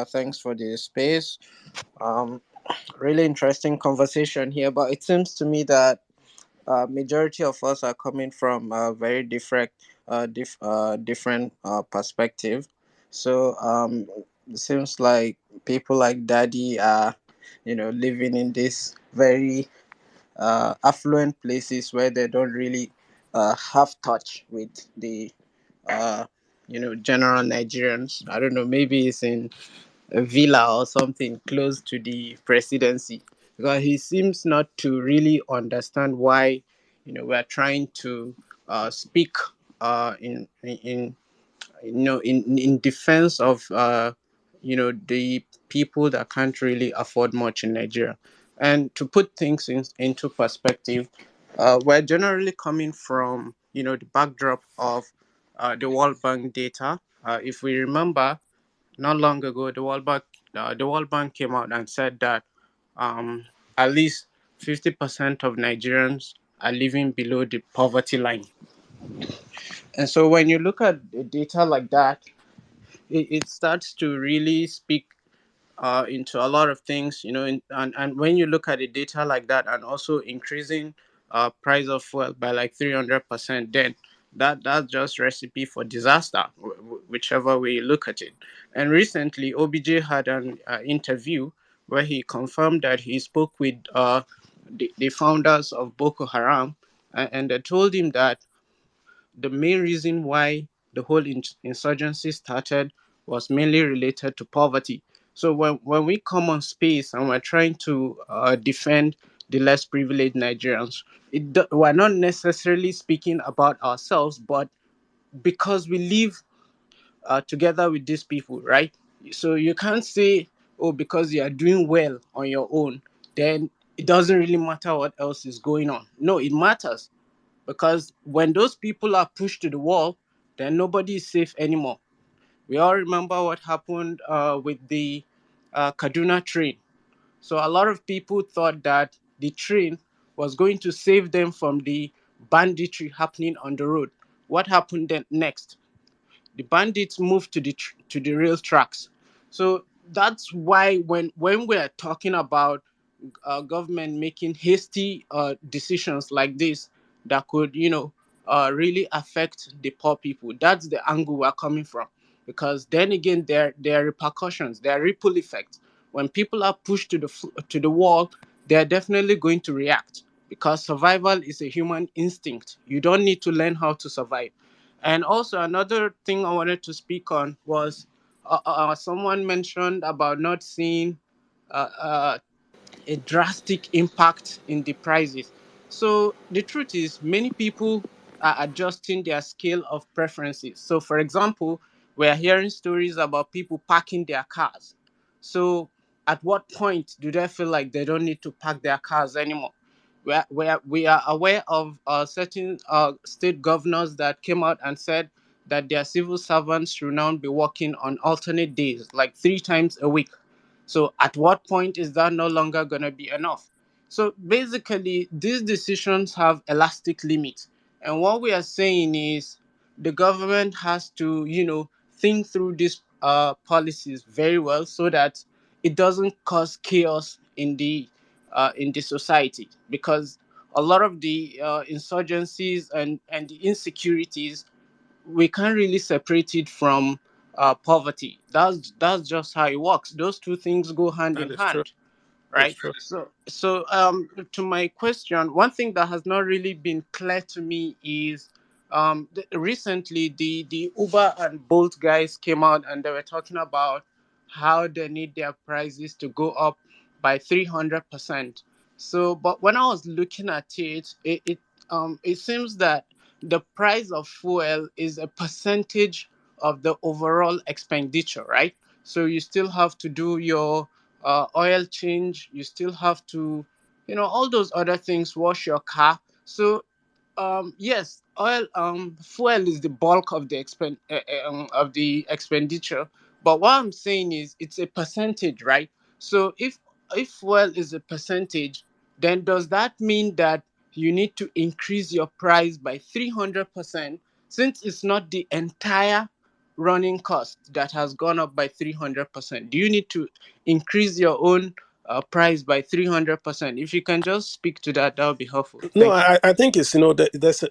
Thanks for the space. Um, really interesting conversation here, but it seems to me that majority of us are coming from a very different perspective. So it seems like people like Daddy are, living in this very affluent places where they don't really have touch with the general Nigerians. I don't know, maybe it's in a villa or something close to the presidency, because he seems not to really understand why we're trying to speak in defense of the people that can't really afford much in Nigeria. And to put things into perspective, we're generally coming from the backdrop of the World Bank data. If we remember, not long ago, the World Bank came out and said that um, at least 50% of Nigerians are living below the poverty line. And so when you look at the data like that, it starts to really speak into a lot of things, and when you look at the data like that, and also increasing price of fuel by like 300%, then that's just recipe for disaster, whichever way you look at it. And recently, OBJ had an interview where he confirmed that he spoke with the founders of Boko Haram, and they told him that the main reason why the whole insurgency started was mainly related to poverty. So when we come on space and we're trying to defend the less privileged Nigerians, we're not necessarily speaking about ourselves, but because we live together with these people, right? So you can't say, oh, because you are doing well on your own, then it doesn't really matter what else is going on. No, it matters, because when those people are pushed to the wall, then nobody is safe anymore. We all remember what happened with the Kaduna train. So a lot of people thought that the train was going to save them from the banditry happening on the road. What happened then next? The bandits moved to the rail tracks. So that's why when we're talking about government making hasty decisions like this that could, really affect the poor people. That's the angle we're coming from. Because then again, there are repercussions, there are ripple effects. When people are pushed to the wall, they're definitely going to react, because survival is a human instinct. You don't need to learn how to survive. And also another thing I wanted to speak on was someone mentioned about not seeing uh, uh, a drastic impact in the prices. So the truth is, many people are adjusting their scale of preferences. So, for example, we are hearing stories about people parking their cars. So, at what point do they feel like they don't need to park their cars anymore? We are aware of certain state governors that came out and said that their civil servants should now be working on alternate days, like 3 times a week. So at what point is that no longer going to be enough? So basically, these decisions have elastic limits. And what we are saying is the government has to, think through these policies very well, so that it doesn't cause chaos in the in the society, because a lot of the insurgencies and the insecurities, we can't really separate it from poverty. That's just how it works. Those two things go hand in That is true. hand, It's right? true. So to my question, one thing that has not really been clear to me is recently the Uber and Bolt guys came out and they were talking about how they need their prices to go up by 300%. So, but when I was looking at it seems that the price of fuel is a percentage of the overall expenditure, right? So you still have to do your oil change, you still have to, all those other things, wash your car. So yes, fuel is the bulk of of the expenditure, but what I'm saying is it's a percentage, right? So if fuel is a percentage, then does that mean that you need to increase your price by 300%, since it's not the entire running cost that has gone up by 300%? Do you need to increase your own price by 300%? If you can just speak to that, that would be helpful. No, Thank you. I think it's,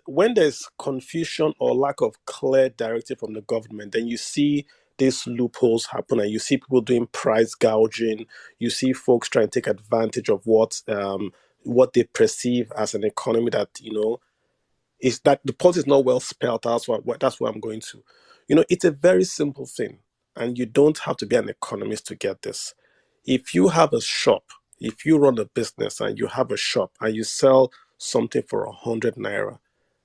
when there's confusion or lack of clear directive from the government, then you see these loopholes happen and you see people doing price gouging. You see folks trying to take advantage of what they perceive as an economy that, is that the policy is not well spelled. That's what I'm going to. It's a very simple thing, and you don't have to be an economist to get this. If you have a shop, if you run a business and you have a shop and you sell something for 100 naira,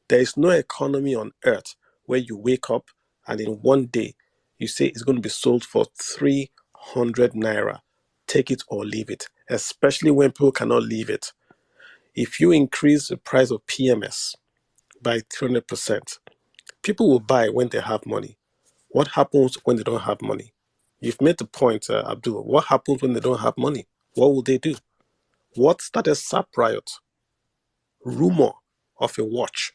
there is no economy on earth where you wake up and in one day you say it's going to be sold for 300 naira. Take it or leave it, especially when people cannot leave it. If you increase the price of PMS by 300%, people will buy when they have money. What happens when they don't have money? You've made the point, Abdul. What happens when they don't have money? What will they do? What started SAP riot? Rumor of a watch.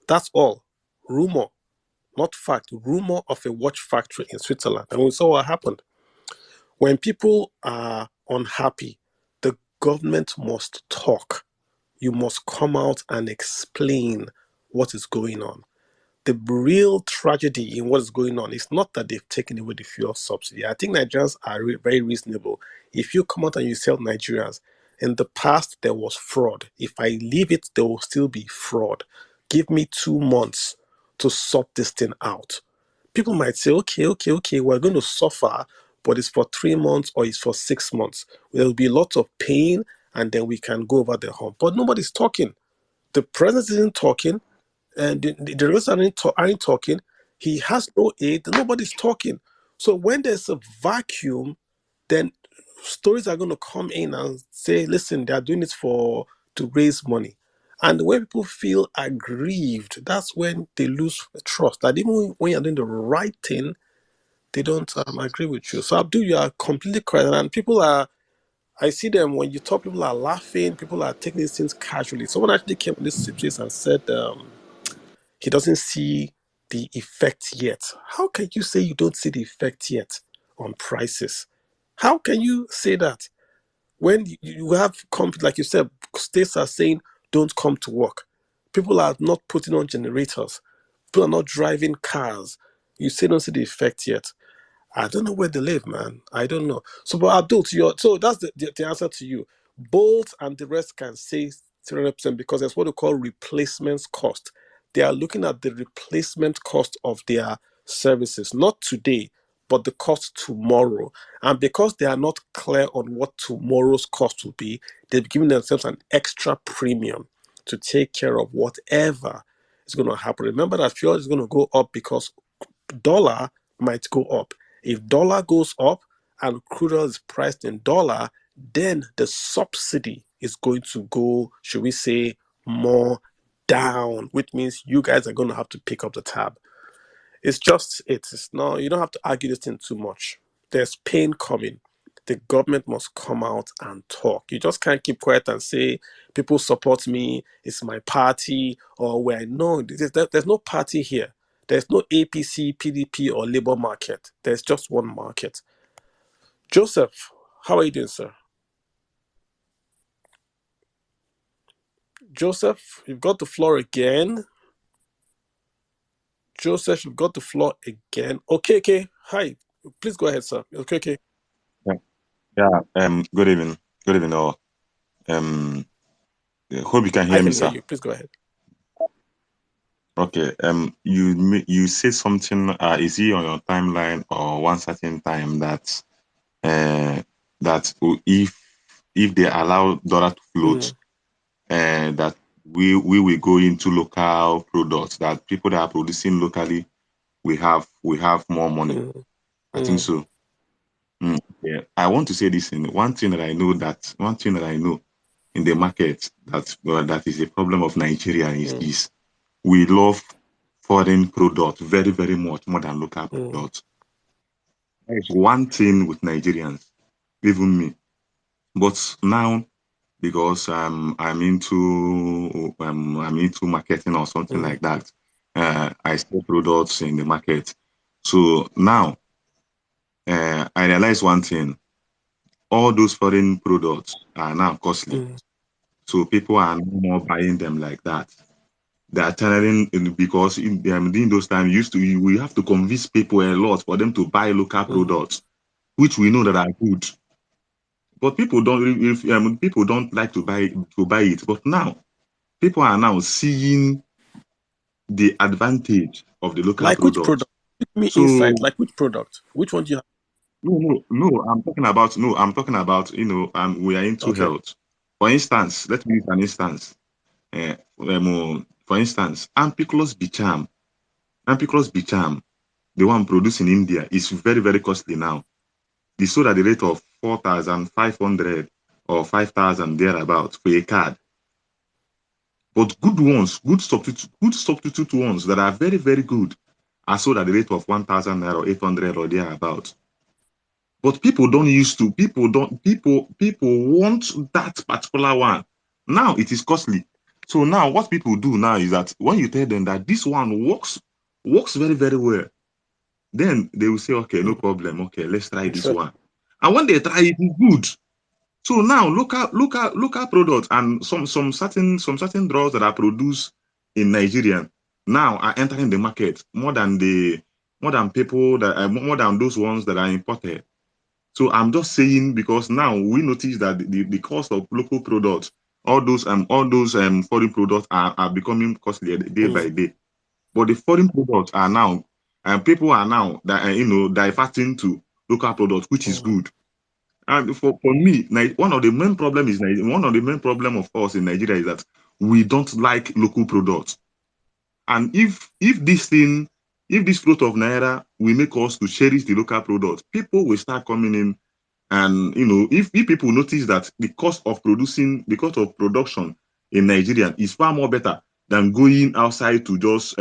That's all. Rumor, not fact. Rumor of a watch factory in Switzerland. And we saw what happened. When people are unhappy, the government must talk. You must come out and explain what is going on. The real tragedy in what is going on is not that they've taken away the fuel subsidy. I think Nigerians are very reasonable. If you come out and you tell Nigerians, in the past there was fraud. If I leave it, there will still be fraud. Give me 2 months to sort this thing out. People might say, okay, we're going to suffer, but it's for 3 months or it's for 6 months. There will be lots of pain and then we can go over the hump. But nobody's talking. The president isn't talking and the rest aren't talking. He has no aid. Nobody's talking. So when there's a vacuum, then stories are going to come in and say, listen, they are doing it to raise money. And when people feel aggrieved, that's when they lose trust. That even when you're doing the right thing, they don't agree with you. So Abdul, you are completely correct. And I see them when you talk, people are laughing, people are taking these things casually. Someone actually came on this place and said, he doesn't see the effect yet. How can you say you don't see the effect yet on prices? How can you say that when you have like you said, states are saying don't come to work. People are not putting on generators. People are not driving cars. You say don't see the effect yet. I don't know where they live, man. I don't know. So, but Abdul, so that's the answer to you. Bolt and the rest can say 300% because that's what we call replacement cost. They are looking at the replacement cost of their services, not today, but the cost tomorrow. And because they are not clear on what tomorrow's cost will be, they've given themselves an extra premium to take care of whatever is going to happen. Remember that fuel is going to go up because dollar might go up. If dollar goes up and crude oil is priced in dollar, then the subsidy is going to go, should we say, more down, which means you guys are going to have to pick up the tab. It's not, you don't have to argue this thing too much. There's pain coming. The government must come out and talk. You just can't keep quiet and say, people support me, it's my party, or where. No, there's no party here. There's no APC, PDP, or Labour market. There's just one market. Joseph, how are you doing, sir? Joseph, you've got the floor again. Joseph, you've got the floor again. Okay, okay. Hi. Please go ahead, sir. Okay, okay. Yeah, yeah. Good evening. Good evening, all. Um, hope you can I hear me, can hear sir. you. Please go ahead. Okay. You said something. Is he on your timeline or one certain time that uh that if they allow dollar to float, Mm, that we will go into local products, that people that are producing locally we have more money. mm, I think mm, so. Yeah. I want to say this in one thing that I know in the market that is a problem of Nigeria is mm, this: we love foreign products very, very much more than local mm, products. That is one thing with Nigerians, even me. But now, because I'm into marketing or something mm, like that, I sell products in the market. So now, I realize one thing: all those foreign products are now costly. mm, So people are no more buying them like that. They are telling because in those times we have to convince people a lot for them to buy local mm. products, which we know that are good. But people don't if people don't like to buy it. But now people are now seeing the advantage of the local Like which products. product? Give me So insight. Like which product? Which one do you have? no, I'm talking about we are into Okay. health. For instance, let me use an instance. For instance, Ampiclox Bicham, the one produced in India, is very, very costly now. It's sold at the rate of 4,500 or 5,000 thereabouts for a card. But good ones, good substitute ones that are very, very good are sold at the rate of 1,000 naira or 800 or thereabouts. But people want that particular one. Now it is costly. So now what people do now is that when you tell them that this one works very, very well, then they will say, okay, no Mm, problem. Okay, let's try this interesting. one. And when they try it, it's good. So now local products and some certain drugs that are produced in Nigeria now are entering the market more than people that more than those ones that are imported. So I'm just saying because now we notice that the cost of local products, all those foreign products are becoming costlier day by Mm, day. But the foreign products are now, and people are now that diverting to local products, which is mm, good. And for me, one of the main problem of us in Nigeria is that we don't like local products. And if this growth of naira will make us to cherish the local products, people will start coming in. And if people notice that the cost of production in Nigeria is far more better than going outside to just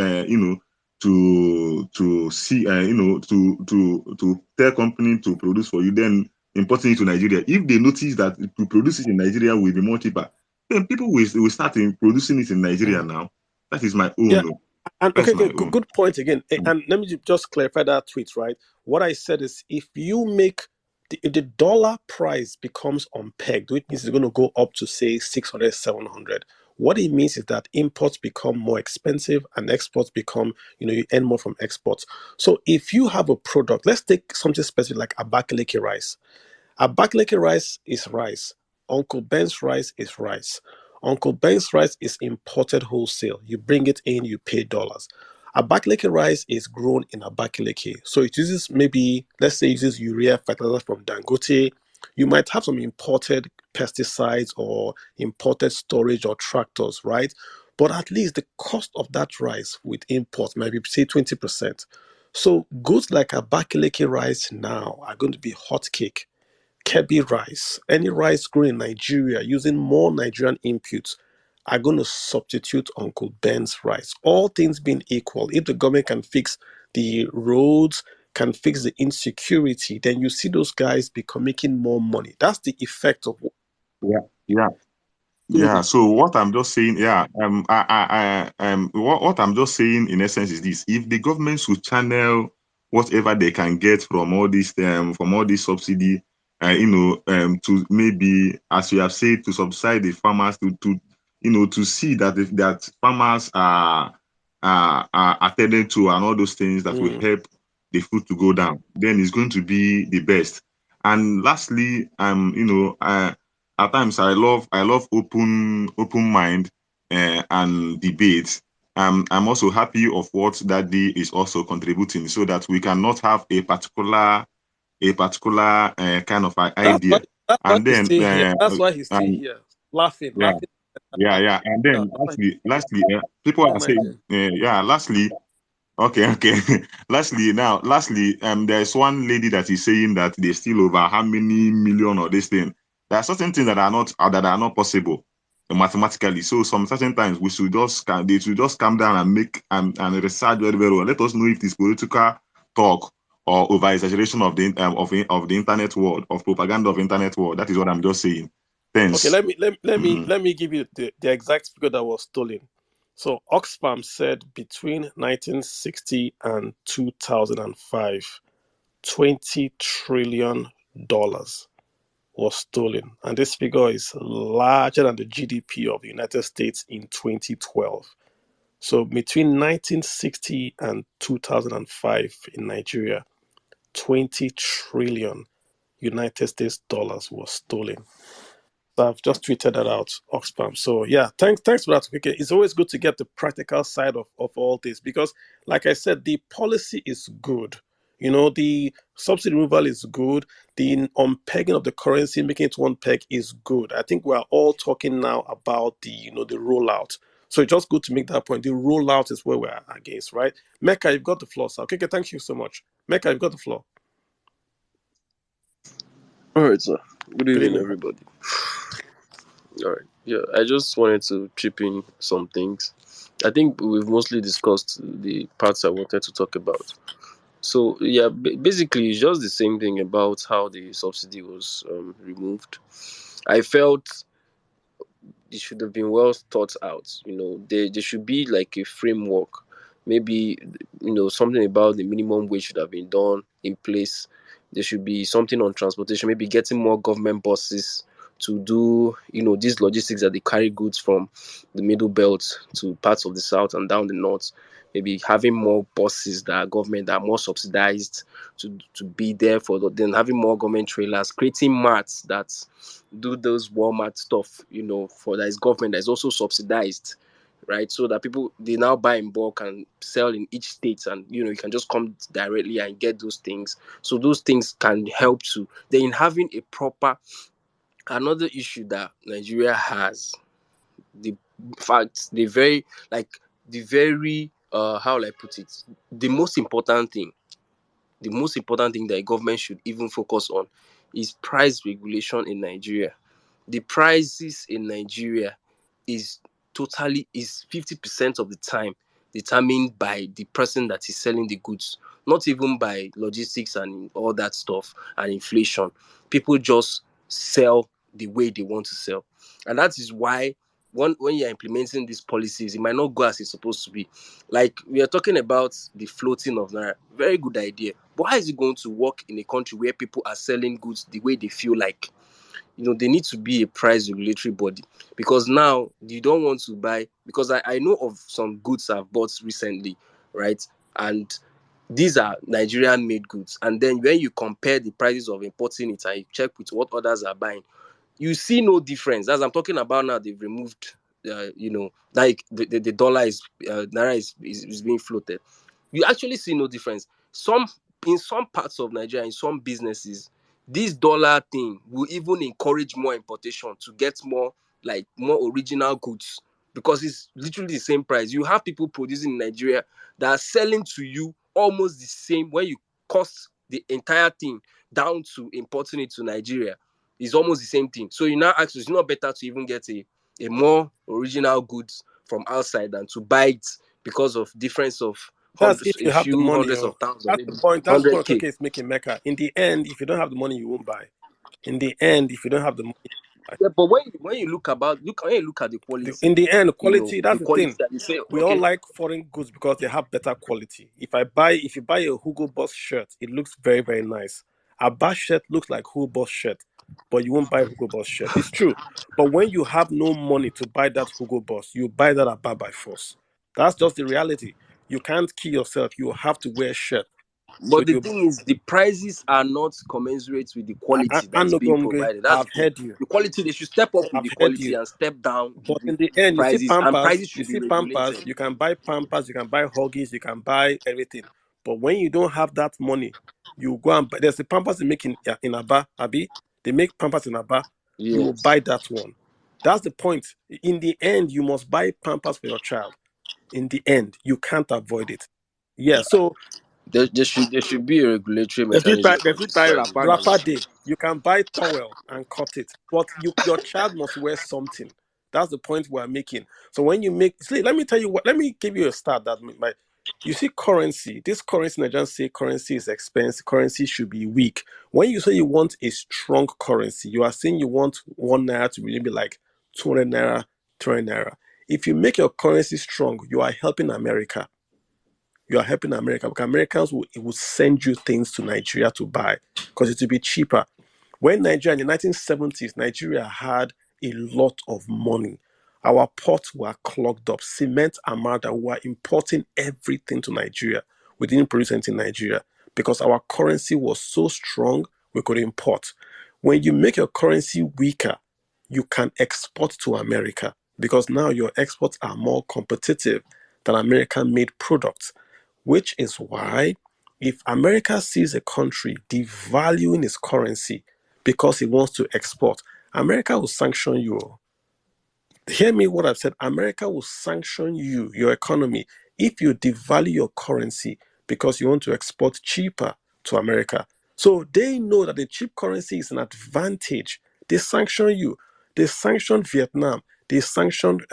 to see to tell company to produce for you, then importing it to Nigeria. If they notice that to produce it in Nigeria will be more cheaper, then people will start in producing it in Nigeria mm. now. That is my Yeah. own. And okay, That's okay, my good, own. good point again. Mm. And let me just clarify that tweet, right? What I said is if you make if the dollar price becomes unpegged, which means it's going to go up to say 600, 700. What it means is that imports become more expensive and exports become, you earn more from exports. So if you have a product, let's take something specific like Abakaliki rice. Abakaliki rice is rice. Uncle Ben's rice is rice. Uncle Ben's rice is imported wholesale. You bring it in, you pay dollars. Abakaliki rice is grown in Abakaliki. So it uses maybe, let's say, it uses urea fertilizer from Dangote. You might have some imported pesticides or imported storage or tractors, right? But at least the cost of that rice with imports might be, say, 20%. So goods like Abakaliki rice now are going to be hot cake. Kebi rice, any rice grown in Nigeria using more Nigerian inputs are going to substitute Uncle Ben's rice. All things being equal, if the government can fix the roads, can fix the insecurity, then you see those guys become making more money. That's the effect of Yeah, yeah. mm, Yeah, so what I'm just saying, what I'm just saying in essence is this: if the government should channel whatever they can get from all this subsidy, to maybe, as you have said, to subside the farmers, to see that that farmers are attended to and all those things that will help the food to go down, then it's going to be the best. And lastly, at times I love open mind and debate. I'm also happy of what Daddy is also contributing, so that we cannot have a particular kind of That's why idea. that's why And he's then still here. That's why he's still um, here. Laughing, yeah, laughing. yeah. And Yeah, then that's why lastly, people can you are saying, imagine. yeah, lastly, okay. Lastly, there's one lady that is saying that they steal over how many million or this thing. There are certain things that are not possible mathematically. So some certain times they should just calm down and make and research very very well. Let us know if this political talk or over exaggeration of the internet world, of propaganda of internet world. That is what I'm just saying. Okay, Thanks. let me give you the exact figure that was stolen. So Oxfam said between 1960 and 2005, $20 trillion was stolen, and this figure is larger than the GDP of the United States in 2012. So between 1960 and 2005 in Nigeria, 20 trillion United States dollars was stolen. So I've just tweeted that out, Oxfam. So yeah, thanks for that. Okay, it's always good to get the practical side of all this because, like I said, the policy is good. The subsidy removal is good. The unpegging of the currency, making it one peg, is good. I think we are all talking now about the rollout. So it's just good to make that point. The rollout is where we're against, right? Mecca, you've got the floor, sir. Okay, thank you so much. Mecca, you've got the floor. All right, sir. Good Good evening, evening. everybody. All right. Yeah, I just wanted to chip in some things. I think we've mostly discussed the parts I wanted to talk about. So, yeah, basically, it's just the same thing about how the subsidy was removed. I felt it should have been well thought out. There should be like a framework. Maybe, something about the minimum wage should have been done in place. There should be something on transportation, maybe getting more government buses to do, these logistics that they carry goods from the middle belt to parts of the south and down the north. Maybe having more buses that are government, that are more subsidized to be there then having more government trailers, creating mats that do those Walmart stuff, for that is government that is also subsidized, right? So that people they now buy in bulk and sell in each state, and you can just come directly and get those things. So those things can help to then having a proper another issue that Nigeria has, the fact the very how will I put it, the most important thing that a government should even focus on is price regulation in Nigeria. The prices in Nigeria is is 50% of the time determined by the person that is selling the goods, not even by logistics and all that stuff and inflation. People just sell the way they want to sell. And that is why when you're implementing these policies, it might not go as it's supposed to be. Like we are talking about the floating of Naira. Very good idea. But how is it going to work in a country where people are selling goods the way they feel like? There need to be a price regulatory body, because now you don't want to buy, because I know of some goods I've bought recently, right? And these are Nigerian made goods, and then when you compare the prices of importing it and you check with what others are buying, you see no difference. As I'm talking about now, they've removed like the dollar is naira is being floated. You actually see no difference. In some parts of Nigeria, in some businesses, this dollar thing will even encourage more importation to get more original goods, because it's literally the same price. You have people producing in Nigeria that are selling to you almost the same when you cost the entire thing down to importing it to Nigeria. It's almost the same thing. So you now ask, it's not better to even get a more original goods from outside than to buy it because of difference of That's hundreds, if a you have the few money. hundreds Oh. of thousands, That's maybe the point. That's the point 100K. okay is making Mecca. In the end, if you don't have the money, you won't buy. In the end, if you don't have the money, you won't buy. Yeah, but when you look at the quality, In the end, quality, that's the the quality thing. that you say, We all okay, like foreign goods because they have better quality. If you buy a Hugo Boss shirt, it looks very, very nice. A Bass shirt looks like Hugo Boss shirt. but you won't buy Hugo Boss shirt. It's true. But when you have no money to buy that Hugo Boss, you buy that Abba by force. That's just the reality. You can't kill yourself. You have to wear shirt. So But the you thing is, the prices are not commensurate with the quality that's being Anogomge, provided. That's the I've thing. heard you. The quality, they should step up with I've the heard quality you. and step down But with in the end, prices, and prices You should be see Pampers, regulated. you can buy Pampers, you can buy Huggies, you can buy everything. But when you don't have that money, you go and buy. There's the Pampers they make in Aba, Abi. They make Pampers in Aba. You will Yes. buy that one. That's the point. In the end, you must buy Pampers for your child. In the end, you can't avoid it. Yeah. So There should be a regulatory mechanism They for fit this tie price wrapper now. Rapper regulation. day, you can buy towel and cut it, but your child must wear something. That's the point we're making. So when you make, see, let me tell you what. Let me give you a start that my, you see, currency. This currency, Nigerians say currency is expensive. Currency should be weak. When you say you want a strong currency, you are saying you want 1 naira to really be like 200 naira, 300 naira. If you make your currency strong, you are helping America. You are helping America because Americans will send you things to Nigeria to buy because it will be cheaper. When Nigeria in the 1970s, Nigeria had a lot of money. Our ports were clogged up. Cement and Amada were importing everything to Nigeria. We didn't produce anything in Nigeria because our currency was so strong we could import. When you make your currency weaker, you can export to America because now your exports are more competitive than American made products, which is why if America sees a country devaluing its currency because it wants to export, America will sanction you. Hear me what I've said. America will sanction you, your economy, if you devalue your currency because you want to export cheaper to America. So they know that the cheap currency is an advantage. They sanction you. They sanctioned Vietnam. They sanctioned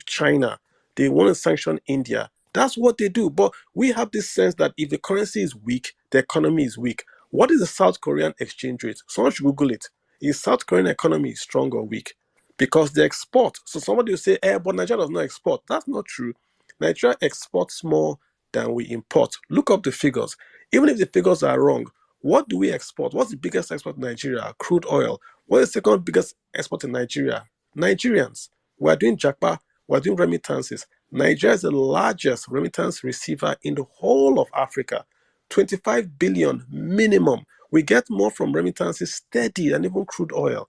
China. They want to sanction India. That's what they do. But we have this sense that if the currency is weak, the economy is weak. What is the South Korean exchange rate? Someone should Google it. Is South Korean economy strong or weak? Because they export. So somebody will say, but Nigeria does not export. That's not true. Nigeria exports more than we import. Look up the figures. Even if the figures are wrong, what do we export? What's the biggest export in Nigeria? Crude oil. What is the second biggest export in Nigeria? Nigerians. We're doing Japa, we're doing remittances. Nigeria is the largest remittance receiver in the whole of Africa. 25 billion minimum. We get more from remittances steady than even crude oil.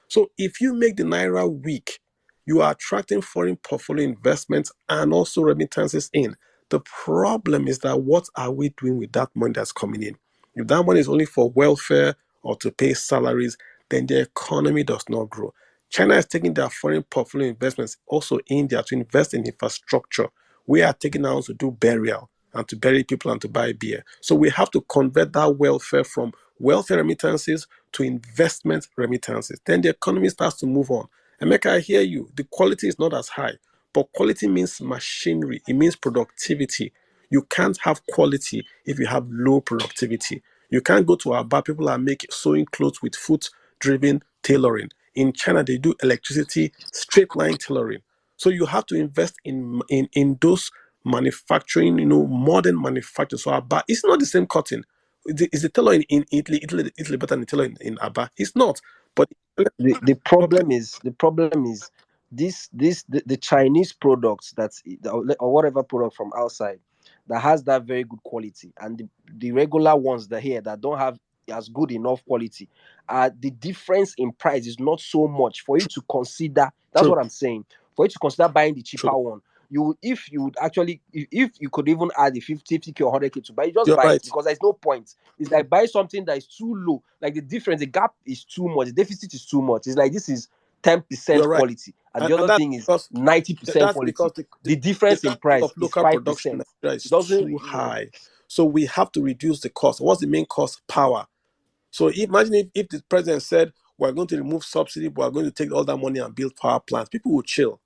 So if you make the naira weak, you are attracting foreign portfolio investments and also remittances in. The problem is that what are we doing with that money that's coming in? If that money is only for welfare or to pay salaries, then the economy does not grow. China is taking their foreign portfolio investments, also India, to invest in infrastructure. We are taking ours to do burial and to bury people and to buy beer. So we have to convert that welfare from welfare remittances to investment remittances. Then the economy starts to move on. Emeka, I hear you. The quality is not as high, but quality means machinery, it means productivity. You can't have quality if you have low productivity. You can't go to our bar, people are making sewing clothes with foot driven tailoring. In China, they do electricity, straight line tailoring. So you have to invest in those manufacturing, modern manufacturing. So our bar, it's not the same cotton. Is the tailor in Italy better than the tailor in Aba? It's not. But The problem is the Chinese products or whatever product from outside that has that very good quality, and the regular ones that here that don't have as good enough quality, the difference in price is not so much for you to consider. That's true, what I'm saying. For you to consider buying the true. cheaper one, if you would actually, if you could even add the 50k or 100k to buy it, just You're buy it, right. because there's no point. It's like buy something that is too low, like the difference, the gap is too much, the deficit is too much. It's like this is 10% You're right. quality and the And other that's thing is because 90% that's because quality. The the difference in cost of price is local production in 5%. Nigeria It is doesn't, too high. So we have to reduce the cost. What's the main cost? Power. So imagine if the president said, we're going to remove subsidy, but we're going to take all that money and build power plants. People would chill.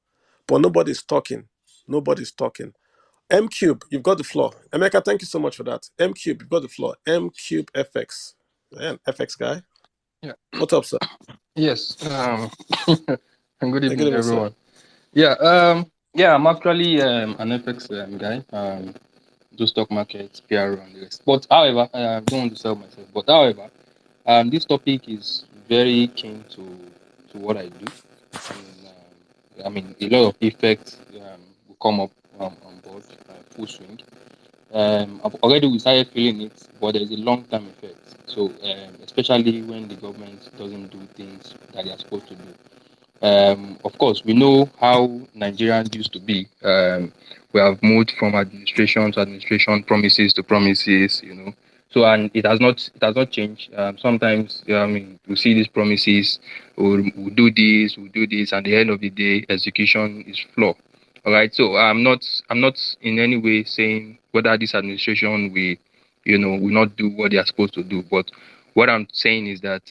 But nobody's talking. Nobody's talking. M Cube, you've got the floor. Emeka, thank you so much for that. M Cube, you've got the floor. M Cube FX. Man, FX guy. Yeah. What's up, sir? Yes. And good Good evening, evening, sir. everyone. Yeah. Yeah. I'm actually an FX guy. Do stock markets, PR, and the rest. But however, I don't want to sell myself. But however, this topic is very keen to what I do. I mean, a lot of effects will come up on board, full swing. Already we started feeling it, but there's a long-term effect. So, especially when the government doesn't do things that they are supposed to do. Of course, we know how Nigerians used to be. We have moved from administration to administration, promises to promises, you know. So, and it has not changed. Sometimes, I mean, we see these promises, we'll do this, and at the end of the day, execution is flawed. All right. So, I'm not in any way saying whether this administration will not do what they are supposed to do. But what I'm saying is that.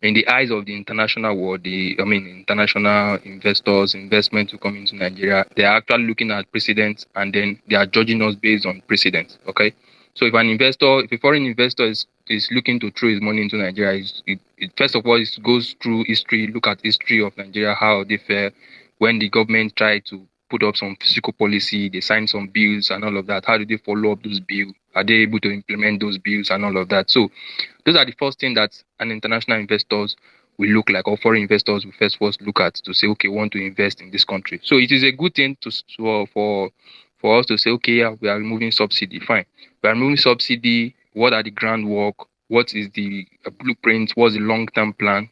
In the eyes of the international world, international investors, investment to come into Nigeria, they are actually looking at precedents and then they are judging us based on precedents. Okay. So if a foreign investor is looking to throw his money into Nigeria, first of all, it goes through history, look at history of Nigeria, how they fare when the government tried to put up some fiscal policy, they signed some bills and all of that. How do they follow up those bills? Are they able to implement those bills and all of that? So those are the first thing that an international investors will look like, or foreign investors will first look at to say, okay, we want to invest in this country. So it is a good thing for us to say, okay, yeah, we are removing subsidy. Fine, we are removing subsidy. What are the groundwork? What is the blueprint? What's the long-term plan?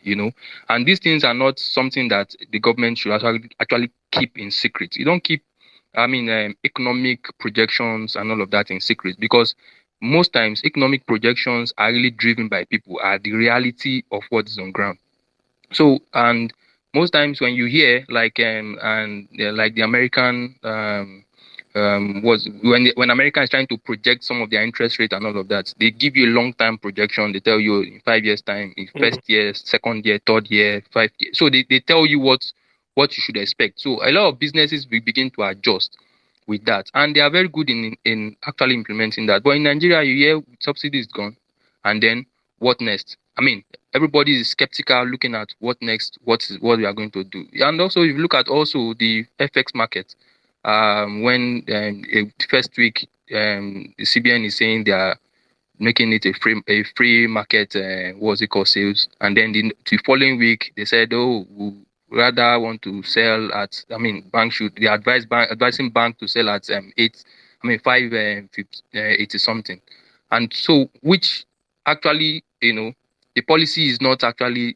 And these things are not something that the government should actually keep in secret. You don't keep, economic projections and all of that in secret, because most times economic projections are really driven by people, are the reality of what is on ground. So, and most times when you hear like the American was when America is trying to project some of their interest rate and all of that, they give you a long time projection. They tell you in 5 years time, in first year, second year, third year, 5 years. So they tell you what you should expect. So a lot of businesses will begin to adjust with that, and they are very good in actually implementing that. But in Nigeria, you hear subsidy is gone, and then what next? I mean, everybody is skeptical, looking at what next, what we are going to do. And also, if you look at also the FX market, when the first week the CBN is saying they are making it a free market, what's it called, sales, and then the following week they said, oh, we rather want to sell at, bank should, they advising bank to sell at 80 something. And so, which actually, the policy is not actually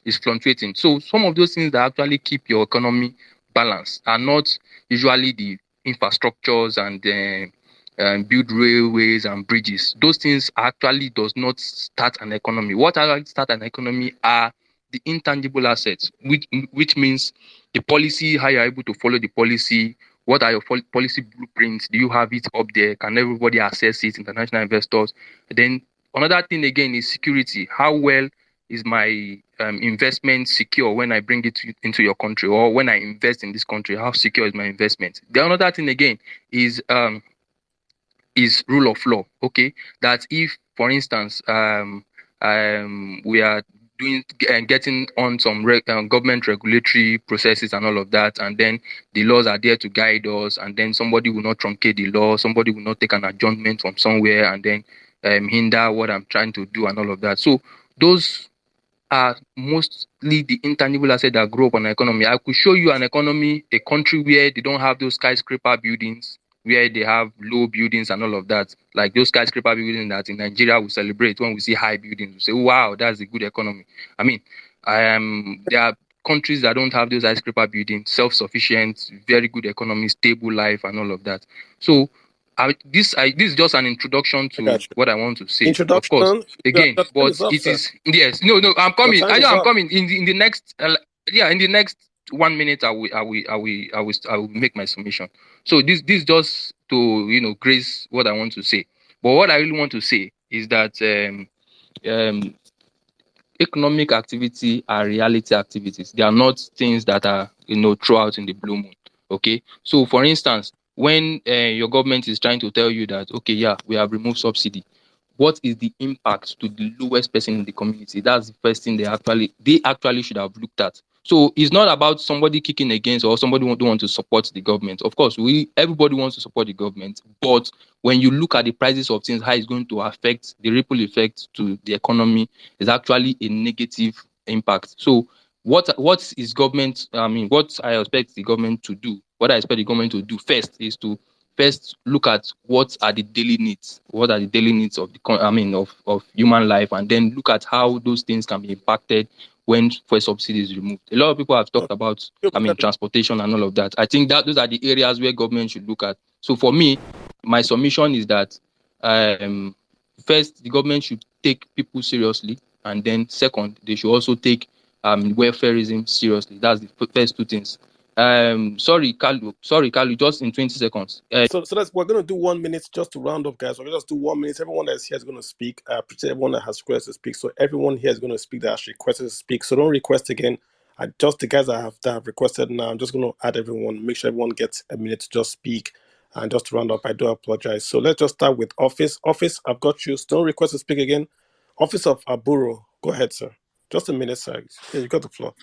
is fluctuating. So some of those things that actually keep your economy balanced are not usually the infrastructures and build railways and bridges. Those things actually does not start an economy. What actually start an economy are the intangible assets, which means the policy, how you're able to follow the policy, what are your policy blueprints, do you have it up there, can everybody access it, international investors. Then another thing again is security. How well is my investment secure when I bring it into your country, or when I invest in this country, how secure is my investment? The another thing again is rule of law. Okay, that if, for instance, we are doing and getting on some government regulatory processes and all of that, and then the laws are there to guide us, and then somebody will not truncate the law, somebody will not take an adjournment from somewhere and then hinder what I'm trying to do and all of that. So those are mostly the intangible assets that grow up on an economy. I could show you an economy, a country where they don't have those skyscraper buildings, where they have low buildings and all of that. Like those skyscraper buildings that in Nigeria we celebrate when we see high buildings. We say, wow, that's a good economy. I mean, there are countries that don't have those skyscraper buildings, self-sufficient, very good economy, stable life and all of that. So this is just an introduction I to got you. what I want to say. Of course, Introduction. again, Your time but is up, it sir. is, yes, no, I'm Your coming. time is I'm up. coming in the next in the next 1 minute. I will make my submission. So this just to grace what I want to say. But what I really want to say is that um economic activity are reality activities. They are not things that are throughout in the blue moon. Okay, so for instance, when your government is trying to tell you that, okay, yeah, we have removed subsidy, what is the impact to the lowest person in the community? That's the first thing they actually should have looked at So it's not about somebody kicking against or somebody don't want to support the government. Of course, everybody wants to support the government, but when you look at the prices of things, how it's going to affect the ripple effect to the economy is actually a negative impact. So what is government? I mean, what I expect the government to do, what I expect the government to do first is to first look at what are the daily needs, what are the daily needs of of human life, and then look at how those things can be impacted when fuel subsidy is removed. A lot of people have talked about, transportation and all of that. I think that those are the areas where government should look at. So for me, my submission is that first, the government should take people seriously, and then second, they should also take welfareism seriously. That's the first two things. Sorry, Kalu, just in 20 seconds. So we're going to do 1 minute just to round up, guys. We're going to just do 1 minute. Everyone that's here is going to speak. I appreciate everyone that has requested to speak. So everyone here is going to speak that has requested to speak. So don't request again. Just the guys that have requested now, I'm just going to add everyone, make sure everyone gets a minute to just speak. And just to round up, I do apologize. So let's just start with Office. Office, I've got you. So don't request to speak again. Office of Aburo. Go ahead, sir. Just a minute, sir. Yeah, you got the floor.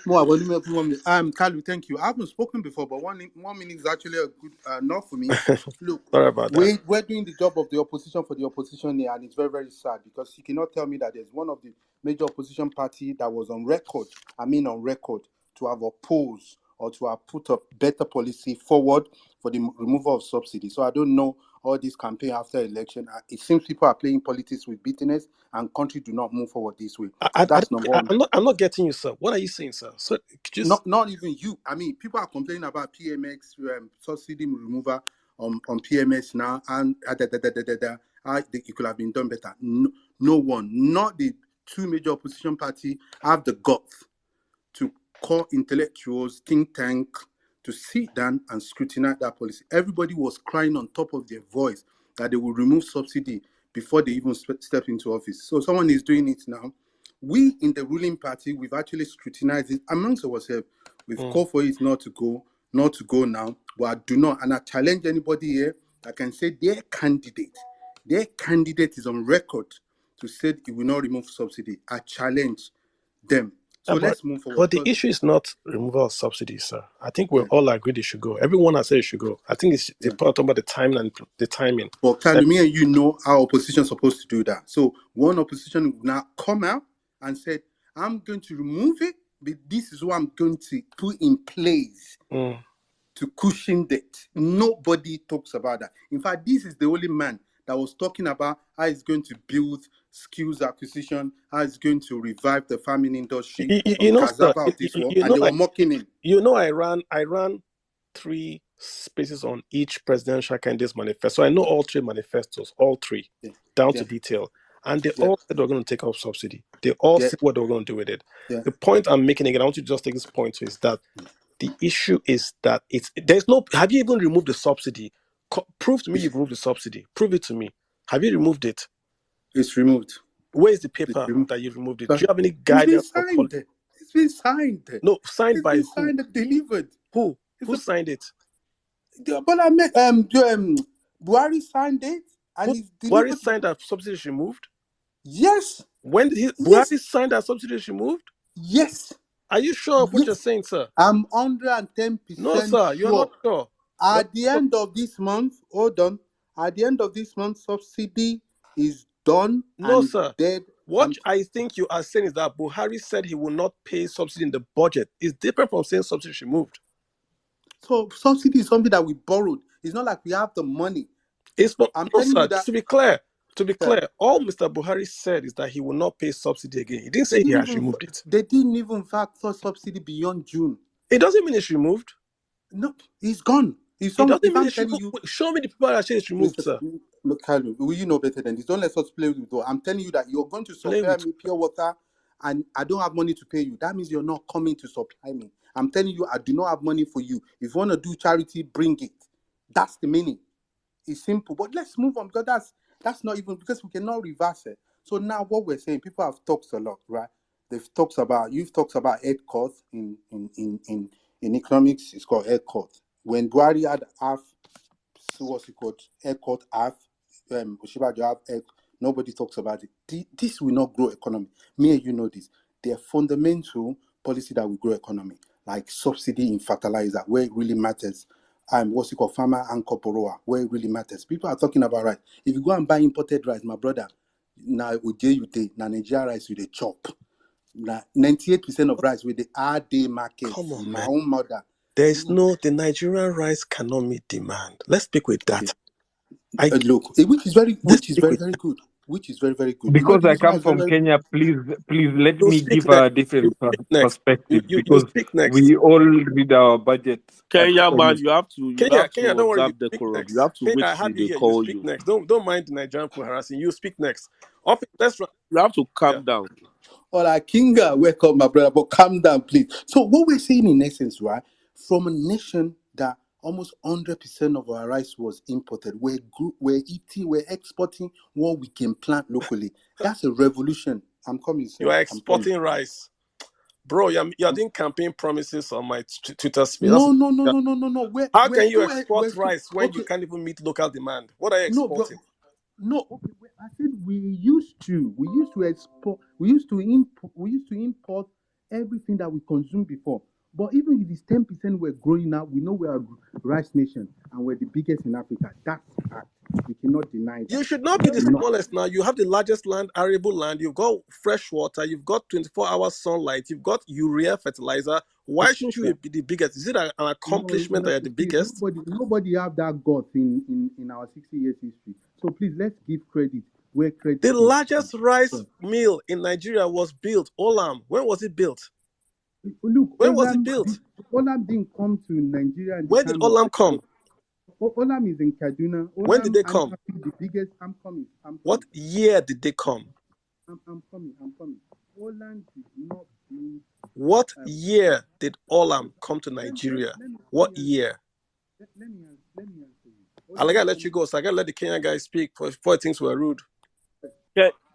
Kalu, thank you. I haven't spoken before, but 1 minute is actually a good enough for me. Look, Sorry about that. we're doing the job of the opposition for the opposition here, and it's very, very sad because you cannot tell me that there's one of the major opposition party that was on record, to have opposed or to have put a better policy forward for the removal of subsidy. So I don't know all this campaign after election. It seems people are playing politics with bitterness, and country do not move forward this way. That's number one. I'm not getting you, sir. What are you saying, sir? So just not even you. I mean, people are complaining about PMX subsidy removal on PMS now, and it could have been done better. No one, not the two major opposition party, have the guts to call intellectuals, think tank, to sit down and scrutinize that policy. Everybody was crying on top of their voice that they will remove subsidy before they even step into office. So someone is doing it now. We in the ruling party, we've actually scrutinized it amongst ourselves. We've called for it not to go now. But I do not, and I challenge anybody here that can say their candidate is on record to say it will not remove subsidy. I challenge them. So let's move forward. But the issue is not removal of subsidies, sir. I think we're all agreed it should go. Everyone has said it should go. I think it's important about the time and the timing. But Kalumi and you know how opposition is supposed to do that. So one opposition will now come out and said, I'm going to remove it, but this is what I'm going to put in place to cushion it. Nobody talks about that. In fact, this is the only man that was talking about how he's going to build skills acquisition, how he's going to revive the farming industry, You know, sir, and they were mocking him. You know, I ran 3 spaces on each presidential candidate's manifesto. I know all 3 manifestos, all 3, down to detail. And they all said they're going to take off subsidy. They all said what they were going to do with it. The point I'm making again, I want you to just take this point, is that the issue is that have you even removed the subsidy? Prove to me you've removed the subsidy. Prove it to me. Have you removed it? It's removed. Where is the paper that you've removed it? Do you have any guidance? It's been signed. No, signed by who? Signed and delivered. Who signed it? But I met Buhari signed it and it's delivered. Buhari signed that subsidy is removed? Yes. When did Buhari sign that subsidy is removed? Yes. Are you sure of what you're saying, sir? I'm 110% No, sir, you're not sure. At the end of this month, hold on. At the end of this month, subsidy is done. No, and sir. Dead. What I think you are saying is that Buhari said he will not pay subsidy in the budget. It's different from saying subsidy is removed. So subsidy is something that we borrowed. It's not like we have the money. It's not. I'm telling you you that. To be clear, all Mr. Buhari said is that he will not pay subsidy again. He didn't say he has removed it. They didn't even factor subsidy beyond June. It doesn't mean it's removed. No, it's gone. It doesn't mean it's removed. Show me the people that say it's removed, sir. Look, Kalu, will you know better than this? Don't let us play with it. I'm telling you that you're going to supply me pure water and I don't have money to pay you. That means you're not coming to supply me. I'm telling you, I do not have money for you. If you want to do charity, bring it. That's the meaning. It's simple. But let's move on, because that's not even, because we cannot reverse it. So now what we're saying, people have talked a lot, right? You've talked about head cost in economics. It's called head cost. When Buhari had half, so what's it called? Head cost half. Oshibajo have head. Nobody talks about it. This will not grow economy. Me and you know this. They're fundamental policy that will grow economy, like subsidy in fertilizer, where it really matters. What's it called, farmer and corporoa, where it really matters. People are talking about rice. If you go and buy imported rice, my brother, now Nigeria rice with a chop. Now 98% of rice with the RD market Come on, in my man. own mother. There's no, the Nigerian rice cannot meet demand. Let's speak with Okay. that. Look, which is very, Let's which is speak very, with very good. Which is very, very good. You know Because the I reason why come it's very, from very Kenya, please let you me speak give next. a You different speak next. perspective You because speak next. we all read our budgets at Kenya man, almost. Kenya, to don't worry. You observe speak decorum. You next. have to Kenya, wait I till have you they here. You call speak you. next. Don't mind the Nigerian people harassing you. Speak next. Up, let's run. You have to Yeah. calm down. all right, Kinga, welcome, my brother, but calm down, please. So what we're saying in essence, right, from a nation that almost 100% of our rice was imported, we're eating, we're exporting what we can plant locally. That's a revolution. I'm coming, You sir. are I'm coming. exporting rice, bro. You're doing campaign promises on my Twitter space. No, no, no, no, no, no, no. How can you export We're still rice when you okay. can't even meet local demand? What are you No, bro. exporting? No, okay. I said we used to export, we used to import everything that we consumed before. But even if it's 10% we're growing now, we know we're a rice nation and we're the biggest in Africa. That's fact. We cannot deny that. You should not We be the cannot. smallest now. You have the largest land, arable land. You've got fresh water. You've got 24-hour sunlight. You've got urea fertilizer. Why shouldn't you be the biggest? Is it an accomplishment that you're the Please, biggest? nobody have that guts in our 60 years history. So please, let's give credit where credit The is largest due. rice mill in Nigeria was built. Olam. When was it built? Look, When was it built? Olam didn't come to Nigeria in the When did time of. Olam come? Olam is in Kaduna. When did Olam they and come? the biggest. I'm coming. What year did they come? I'm coming. Olam did not build. What year did Olam come to Let, Nigeria? let me What answer. year? Let me answer you. I gotta Olam let you go, so I gotta let the Kenyan guy speak before things were rude.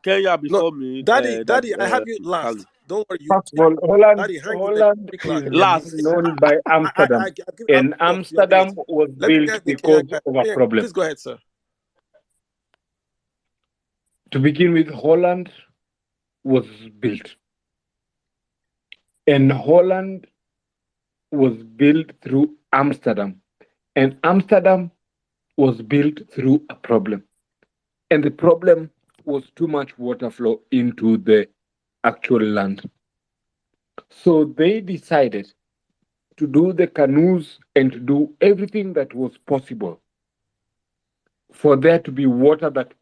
Kenya No, before me. Daddy, I have you last. Don't worry, you. First of all, Holland, Daddy, hang in there. Holland Speak last. is last. known by Amsterdam, I'll and give you your Amsterdam minute. was Let me built get the Kenyan because guy. of a Kenyan, problem. please go ahead, sir. To begin with, Holland was built, and Holland was built through Amsterdam, and Amsterdam was built through a problem, and the problem was too much water flow into the actual land. So they decided to do the canoes and to do everything that was possible for there to be water that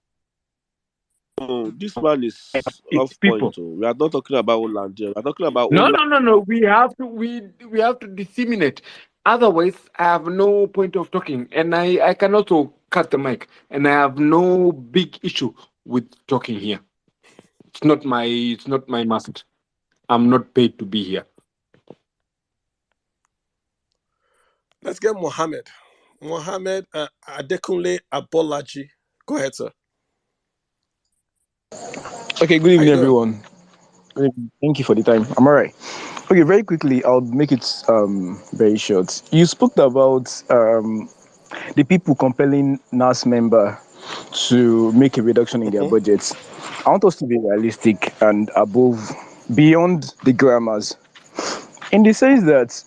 Oh, this man is its off point. people. Oh. We are not talking about Oland here. We are talking about No, Oland. no, no, no. We have to disseminate. Otherwise, I have no point of talking, and I can also cut the mic, and I have no big issue with talking here. It's not my must. I'm not paid to be here. Let's get Mohammed. Mohammed Adekunle Abolaji. Go ahead, sir. Okay, good How evening, you doing? everyone. Good evening. Thank you for the time. I'm all right. Okay, very quickly, I'll make it very short. You spoke about the people compelling NAS member to make a reduction in their Mm-hmm. budgets. I want us to be realistic and beyond the grammars, in the sense that,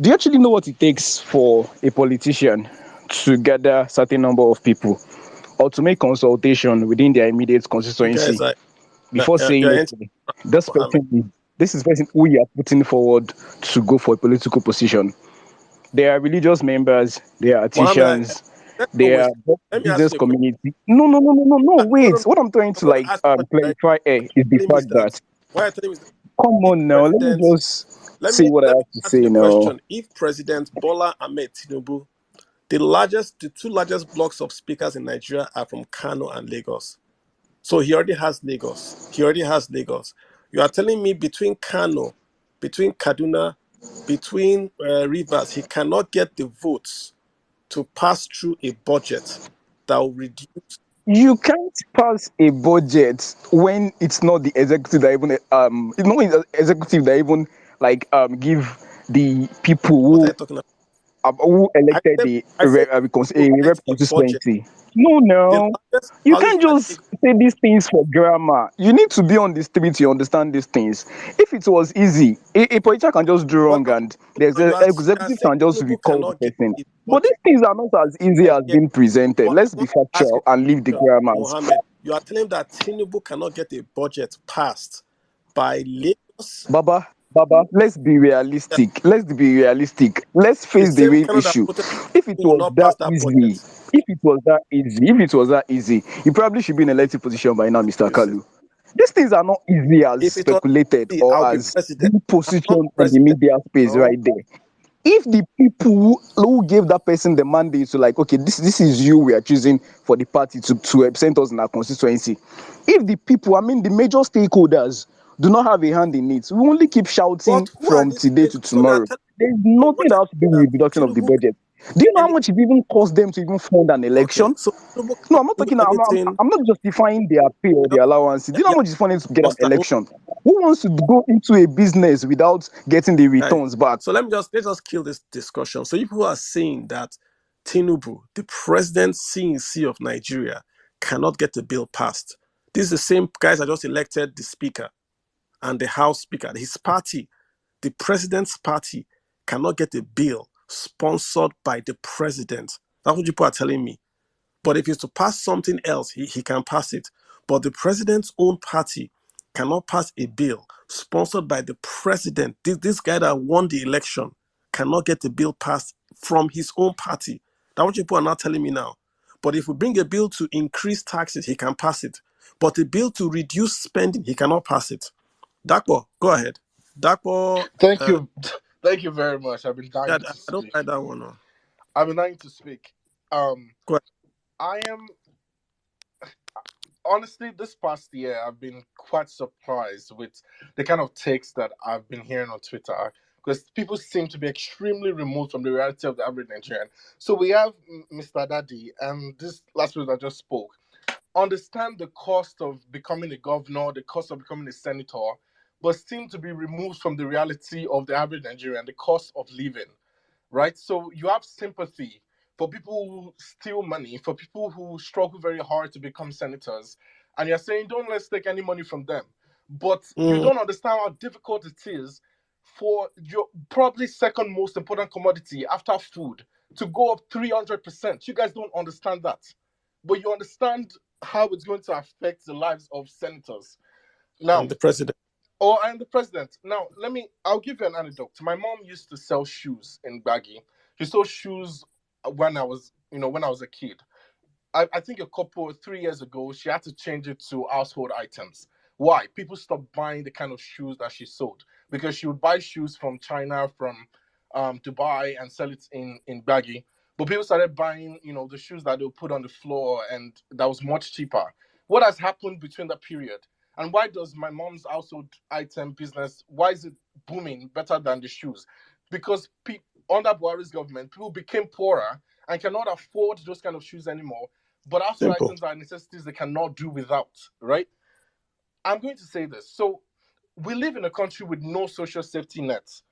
do you actually know what it takes for a politician to gather a certain number of people or to make consultation within their immediate You guys constituency are before saying, you're into okay, this Mohammed. this is person who you are putting forward to go for a political position? They are religious members, they are Mohammed, artisans, let's not they are waste. Let me ask business you a question. community. No, no, no, no, no, no. No, no, Wait. no. What I'm trying I'm to gonna ask you a question, right? clarify here is the Telling me is fact that that, why I tell you is that come if on now, let me President just say what I let me have to ask you say the now. question. If President Bola Ahmed Tinubu, the two largest blocks of speakers in Nigeria are from Kano and Lagos. So he already has Lagos. You are telling me between Kano, between Kaduna, between Rivers, he cannot get the votes to pass through a budget that will reduce. You can't pass a budget when it's not the executive that even it's not the executive that even give the people What are who you talking about? who I elected said, I said to a write rep a budget. consistency. No, The no. largest You values can't I just think say these things for grammar. You need to be on the street to understand these things. If it was easy, a politician can just do but wrong no, and the no, you are executive saying can just Tinubu recall the cannot get person. a But these budget. things are not as easy I as hear, being presented. but I Let's be want to ask you factual and leave the a question, grammars. Mohammed. You are telling that Tinubu cannot get a budget passed by Lagos, Baba, let's be realistic. Let's be realistic. Let's the face the same real Kano that issue. voted If it will was not that pass that budget. easy, you probably should be in elected position by now, Mr. You see, Kalu. These things are not easy as if it was speculated easy, or I'll be as president. being I'm not positioned on the president. media space No, right there. If the people who gave that person the mandate to like, okay, this is you we are choosing for the party to represent us in our constituency. If the people, I mean the major stakeholders, do not have a hand in it, we only keep shouting but who are from these today states? to So you are tomorrow. telling, There's so nothing what that you're has to do saying is with reduction of the that Tinubu budget. Do you know how any much it even cost them to even fund an okay, election? so Tinubu No, cannot I'm not do talking. anything. I'm not justifying their pay or their allowance. Do you know Yeah, how much it's funding to get an Buster, election? Who wants to go into a business without getting the guys. returns back? So let's just kill this discussion. So people are saying that Tinubu, the president CNC of Nigeria, cannot get a bill passed. This is the same guys that just elected the speaker and the house speaker. His party, the president's party, cannot get a bill sponsored by the president. That's what people are telling me. But if he's to pass something else, he can pass it. But the president's own party cannot pass a bill sponsored by the president. This guy that won the election cannot get a bill passed from his own party. That's what people are not telling me now. But if we bring a bill to increase taxes, he can pass it. But a bill to reduce spending, he cannot pass it. Dakpo, go ahead. Dakpo, Thank you. Thank you very much. I've been yeah, dying to I don't speak. like that one. No. I've been dying to speak. Go ahead. I am honestly this past year I've been quite surprised with the kind of takes that I've been hearing on Twitter because people seem to be extremely removed from the reality of the average Nigerian. So we have Mr. Daddy and this last week I just spoke. Understand the cost of becoming a governor, the cost of becoming a senator, but seem to be removed from the reality of the average Nigerian, the cost of living, right? So you have sympathy for people who steal money, for people who struggle very hard to become senators, and you're saying, don't let's take any money from them. But you Mm, don't understand how difficult it is for your probably second most important commodity after food to go up 300%. You guys don't understand that. But you understand how it's going to affect the lives of senators. Now, and the president. or I'm the president. Now, I'll give you an anecdote. My mom used to sell shoes in Baggy. She sold shoes when when I was a kid. I think 3 years ago, she had to change it to household items. Why? People stopped buying the kind of shoes that she sold because she would buy shoes from China, from Dubai, and sell it in Baggy. But people started buying, the shoes that they would put on the floor, and that was much cheaper. What has happened between that period? And why does my mom's household item business, why is it booming better than the shoes? Because under Buhari's government, people became poorer and cannot afford those kind of shoes anymore. But household Simple. items are necessities they cannot do without, right? I'm going to say this. So we live in a country with no social safety nets.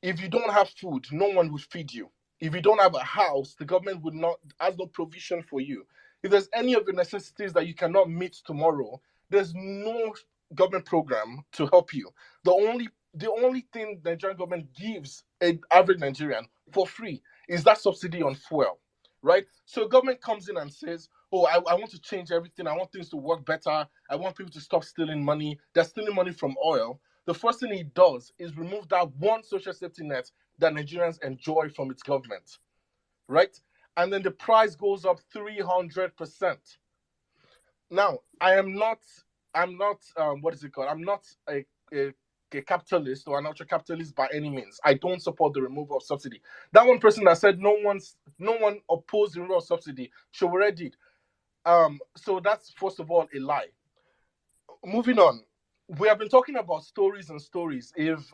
If you don't have food, no one will feed you. If you don't have a house, the government would not has no provision for you. If there's any of your necessities that you cannot meet tomorrow, there's no government program to help you. The only thing the Nigerian government gives an average Nigerian for free is that subsidy on fuel, right? So government comes in and says, "Oh, I want to change everything. I want things to work better. I want people to stop stealing money. They're stealing money from oil." The first thing he does is remove that one social safety net that Nigerians enjoy from its government, right? And then the price goes up 300%. Now, what is it called? I'm not a capitalist or an ultra capitalist by any means. I don't support the removal of subsidy. That one person that said no one opposed the removal of subsidy, Showore did. So that's first of all a lie. Moving on, we have been talking about stories and stories. If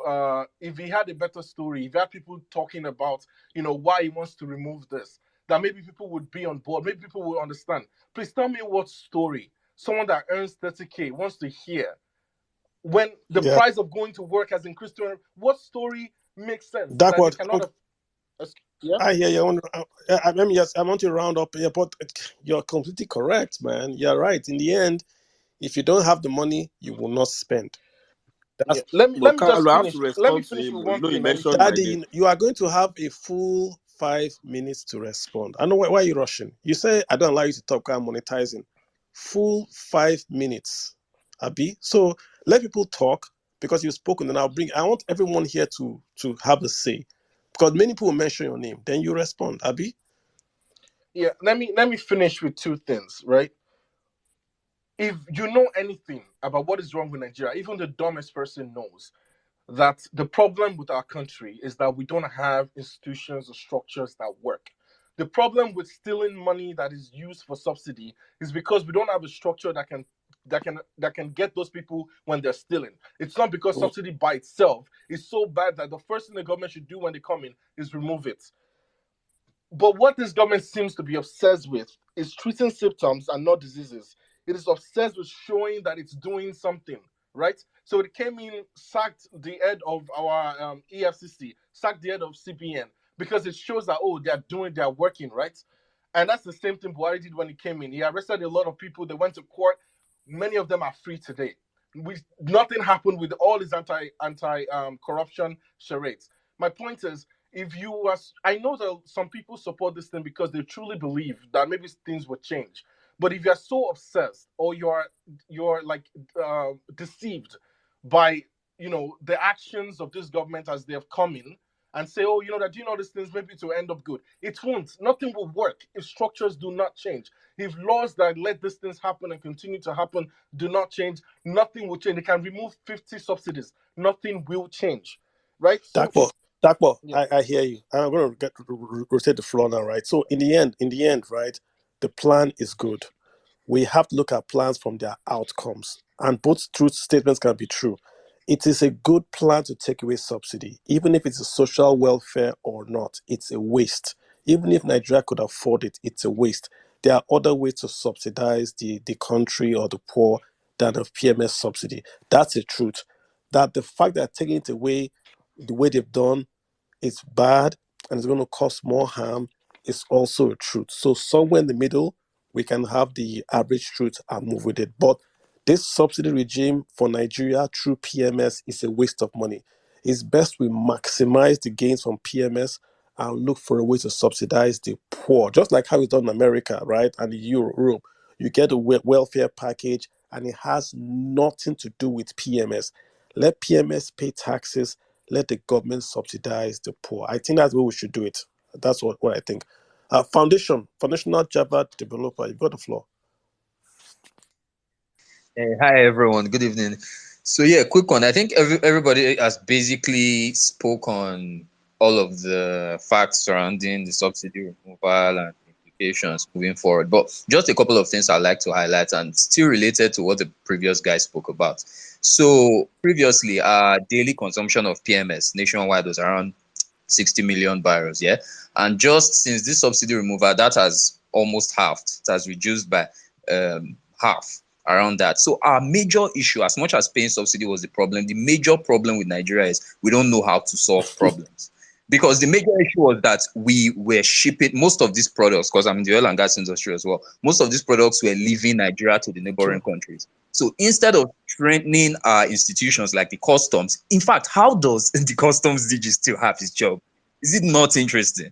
he had a better story, if he had people talking about why he wants to remove this, that maybe people would be on board, maybe people would understand. Please tell me what story someone that earns 30K wants to hear when the Yeah. price of going to work has increased. What story makes sense Dark that they what? cannot Yeah. I hear you. I mean, yes, I want to round up here, but you're completely correct, man. You're right. In the end, if you don't have the money, you will not spend. Yeah. That's Let But me just Carlo, I have to finish. Let me respond to finish him. with You one know, he thing. Let me mentioned my Daddy. name. You are going to have a full 5 minutes to respond. I know why are you rushing. You say I don't allow you to talk. I'm monetizing. Full 5 minutes, Abby. So let people talk because you've spoken, and I'll bring. I want everyone here to have a say because many people mention your name. Then you respond, Abby. Yeah. Let me finish with two things. Right. If you know anything about what is wrong with Nigeria, even the dumbest person knows that the problem with our country is that we don't have institutions or structures that work. The problem with stealing money that is used for subsidy is because we don't have a structure that can get those people when they're stealing. It's not because Mm. subsidy by itself is so bad that the first thing the government should do when they come in is remove it. But what this government seems to be obsessed with is treating symptoms and not diseases. It is obsessed with showing that it's doing something, right? So it came in, sacked the head of our EFCC, sacked the head of CBN because it shows that, oh, they're working, right? And that's the same thing Buhari did when he came in. He arrested a lot of people. They went to court. Many of them are free today. Nothing happened with all these anti corruption charades. My point is, if you are, I know that some people support this thing because they truly believe that maybe things will change. But if you're so obsessed or you're like deceived by the actions of this government as they have come in and say, oh, that doing all these things maybe to end up good, it won't. Nothing will work if structures do not change. If laws that let these things happen and continue to happen do not change, nothing will change. They can remove 50 subsidies, nothing will change, right? So Dakpo, Dakpo, yeah. I hear you. I'm going to rotate the floor now, right? So in the end, right, the plan is good. We have to look at plans from their outcomes, and both truth statements can be true. It is a good plan to take away subsidy, even if it's a social welfare or not. It's a waste. Even if Nigeria could afford it, it's a waste. There are other ways to subsidize the country or the poor than a PMS subsidy. That's the truth. That the fact that taking it away the way they've done it's bad and it's going to cause more harm is also a truth. So somewhere in the middle, we can have the average truth and move with it. But this subsidy regime for Nigeria through PMS is a waste of money. It's best we maximize the gains from PMS and look for a way to subsidize the poor, just like how it's done in America, right? And Europe. You get a welfare package and it has nothing to do with PMS. Let PMS pay taxes, let the government subsidize the poor. I think that's the way we should do it. That's what I think. Foundational Java developer, you've got the floor. Hi everyone, good evening. So yeah, quick one. I think everybody has basically spoke on all of the facts surrounding the subsidy removal and implications moving forward. But just a couple of things I'd like to highlight and still related to what the previous guy spoke about. So previously, our daily consumption of PMS nationwide was around 60 million barrels, yeah. And just since this subsidy removal, that has almost halved. It has reduced by half around that. So our major issue, as much as paying subsidy was the problem, the major problem with Nigeria is we don't know how to solve problems. Because the major issue was that we were shipping most of these products, because I'm in the oil and gas industry as well. Most of these products were leaving Nigeria to the neighboring True. countries. So instead of strengthening our institutions like the customs, in fact, how does the customs DG still have his job? Is it not interesting?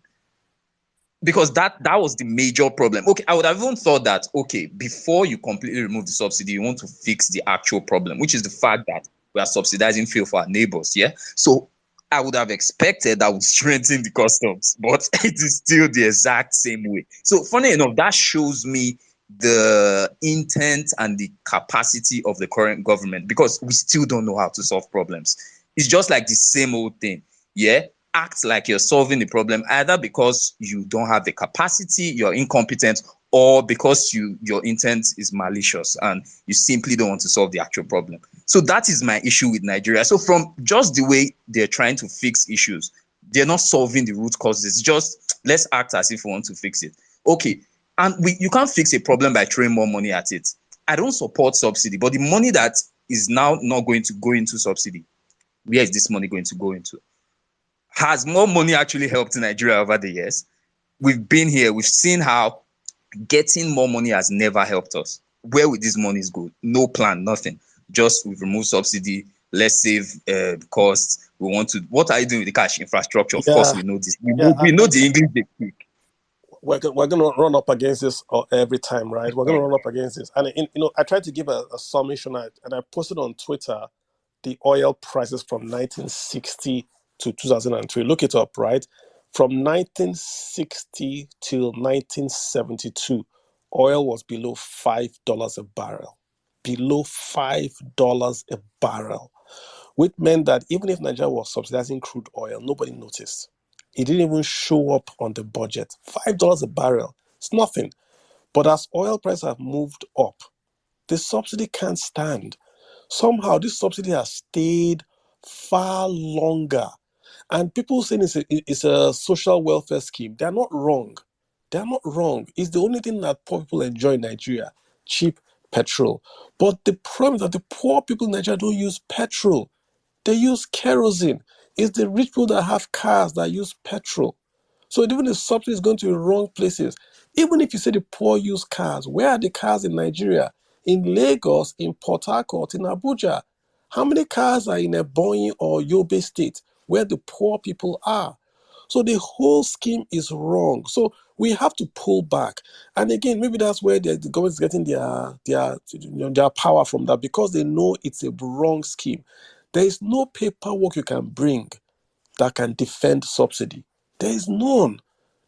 Because that was the major problem. Okay, I would have even thought that, okay, before you completely remove the subsidy, you want to fix the actual problem, which is the fact that we are subsidizing fuel for our neighbors. Yeah. So I would have expected that would strengthen the customs, but it is still the exact same way. So funny enough, that shows me the intent and the capacity of the current government because we still don't know how to solve problems. It's just like the same old thing. Yeah, act like you're solving the problem either because you don't have the capacity, you're incompetent, or because your intent is malicious and you simply don't want to solve the actual problem. So that is my issue with Nigeria. So from just the way they're trying to fix issues, they're not solving the root causes. Just let's act as if we want to fix it. Okay. And you can't fix a problem by throwing more money at it. I don't support subsidy, but the money that is now not going to go into subsidy, where is this money going to go into? Has more money actually helped Nigeria over the years? We've been here, we've seen how getting more money has never helped us. Where would these monies go? No plan, nothing. Just we've removed subsidy, let's save costs. We want to. What are you doing with the cash infrastructure? Of course, Yeah, we know this. yeah. We know the English they speak. We're going to run up against this every time, right? We're going to run up against this. And, I tried to give a summation and I posted on Twitter the oil prices from 1960 to 2003. Look it up, right? From 1960 till 1972, oil was below $5 a barrel. Below $5 a barrel. Which meant that even if Nigeria was subsidizing crude oil, nobody noticed. It didn't even show up on the budget. $5 a barrel. It's nothing. But as oil prices have moved up, the subsidy can't stand. Somehow this subsidy has stayed far longer. And people saying it's a social welfare scheme, they're not wrong. They're not wrong. It's the only thing that poor people enjoy in Nigeria, cheap petrol. But the problem is that the poor people in Nigeria don't use petrol. They use kerosene. It's the rich people that have cars that use petrol. So even the subsidy is going to the wrong places. Even if you say the poor use cars, where are the cars in Nigeria? In Lagos, in Port Harcourt, in Abuja. How many cars are in Ebonyi or Yobe State where the poor people are? So the whole scheme is wrong. So we have to pull back. And again, maybe that's where the government is getting their power from, that because they know it's a wrong scheme. There is no paperwork you can bring that can defend subsidy. There is none.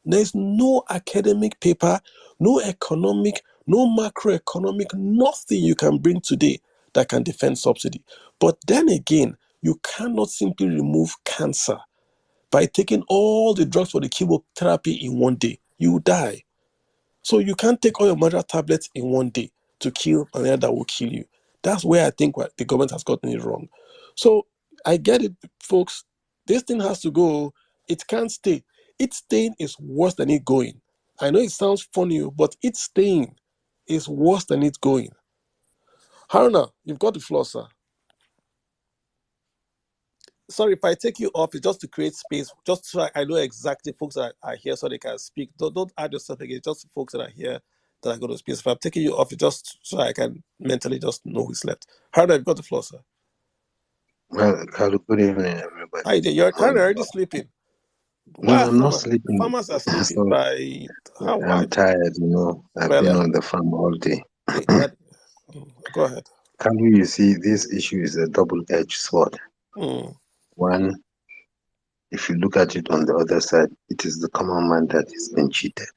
There is no academic paper, no economic, no macroeconomic, nothing you can bring today that can defend subsidy. But then again, you cannot simply remove cancer by taking all the drugs for the chemotherapy in one day. You will die. So you can't take all your murder tablets in one day to kill another that will kill you. That's where I think the government has gotten it wrong. So I get it, folks. This thing has to go. It can't stay. Its staying is worse than it going. I know it sounds funny, but its staying is worse than it going. Haruna, you've got the floor, sir. Sorry, if I take you off, it's just to create space, just so I know exactly folks that are here so they can speak. Don't add yourself again, just folks that are here that are going to speak. If I'm taking you off, it's just so I can mentally just know who's left. Haruna, you've got the floor, sir. Well, Carlo, good evening, everybody. Hi there. Haruna already sleeping. No, Why are I'm not farmers? sleeping. Farmers are sleeping. So By how? Why? I'm tired, I've Well, been on the farm all day. that, go ahead. Carlo, you see, this issue is a double-edged sword. Mm, One, if you look at it on the other side, it is the common man that is being cheated.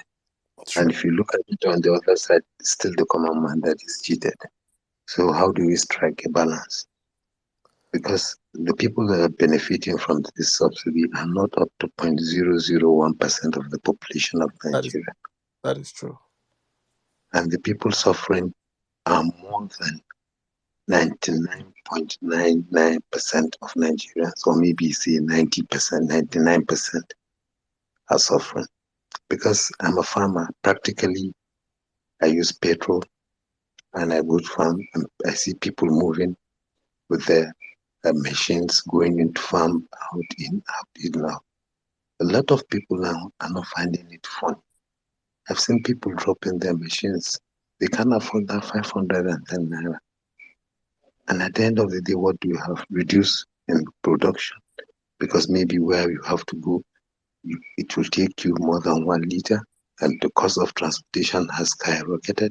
And true. if you look at it on the other side, it's still the common man that is cheated. So how do we strike a balance? Because the people that are benefiting from this subsidy are not up to 0.001% of the population of Nigeria. That is true. And the people suffering are more than 99.99% of Nigerians, or maybe say 90%, 99% are suffering. Because I'm a farmer, practically I use petrol and I go to farm and I see people moving with their machines going into farm, out, in, out. A lot of people now are not finding it fun. I've seen people dropping their machines. They can't afford that 510 naira. And at the end of the day, what do you have? Reduce in production. Because maybe where you have to go, it will take you more than 1 liter. And the cost of transportation has skyrocketed.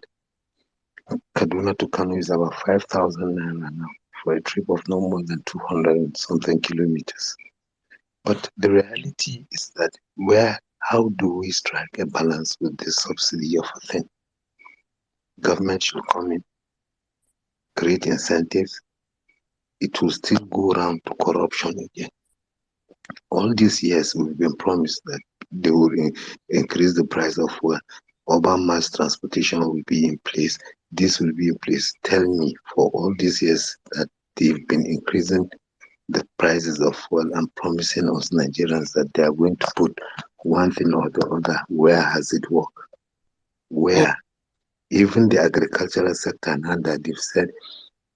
Kaduna to Kano is about 5,000 naira now for a trip of no more than 200 and something kilometers. But the reality is that how do we strike a balance with this subsidy of a thing? Government should come in, create incentives. It will still go around to corruption again. All these years we've been promised that they will increase the price of fuel. Urban mass transportation will be in place. This will be in place. Tell me, for all these years that they've been increasing the prices of fuel and promising us Nigerians that they are going to put one thing or the other, where has it worked? Where? Even the agricultural sector now that they've said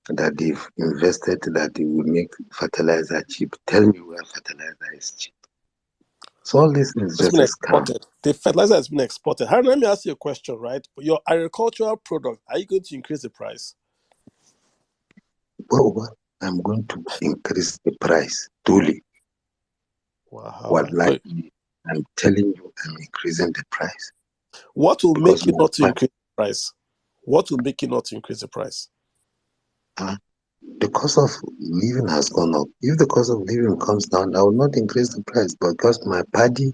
that they've invested, that they will make fertilizer cheap. Tell me where fertilizer is cheap. So all this is It's just been a scam. exported. The fertilizer has been exported. Haruna, let me ask you a question, right? Your agricultural product, are you going to increase the price? Well, I'm going to increase the price truly. Wow. So Wallahi, I'm telling you, I'm increasing the price what will because make you my not to increase the price? What will make you not to increase the price? the cost of living has gone up. If the cost of living comes down, I will not increase the price because my paddy,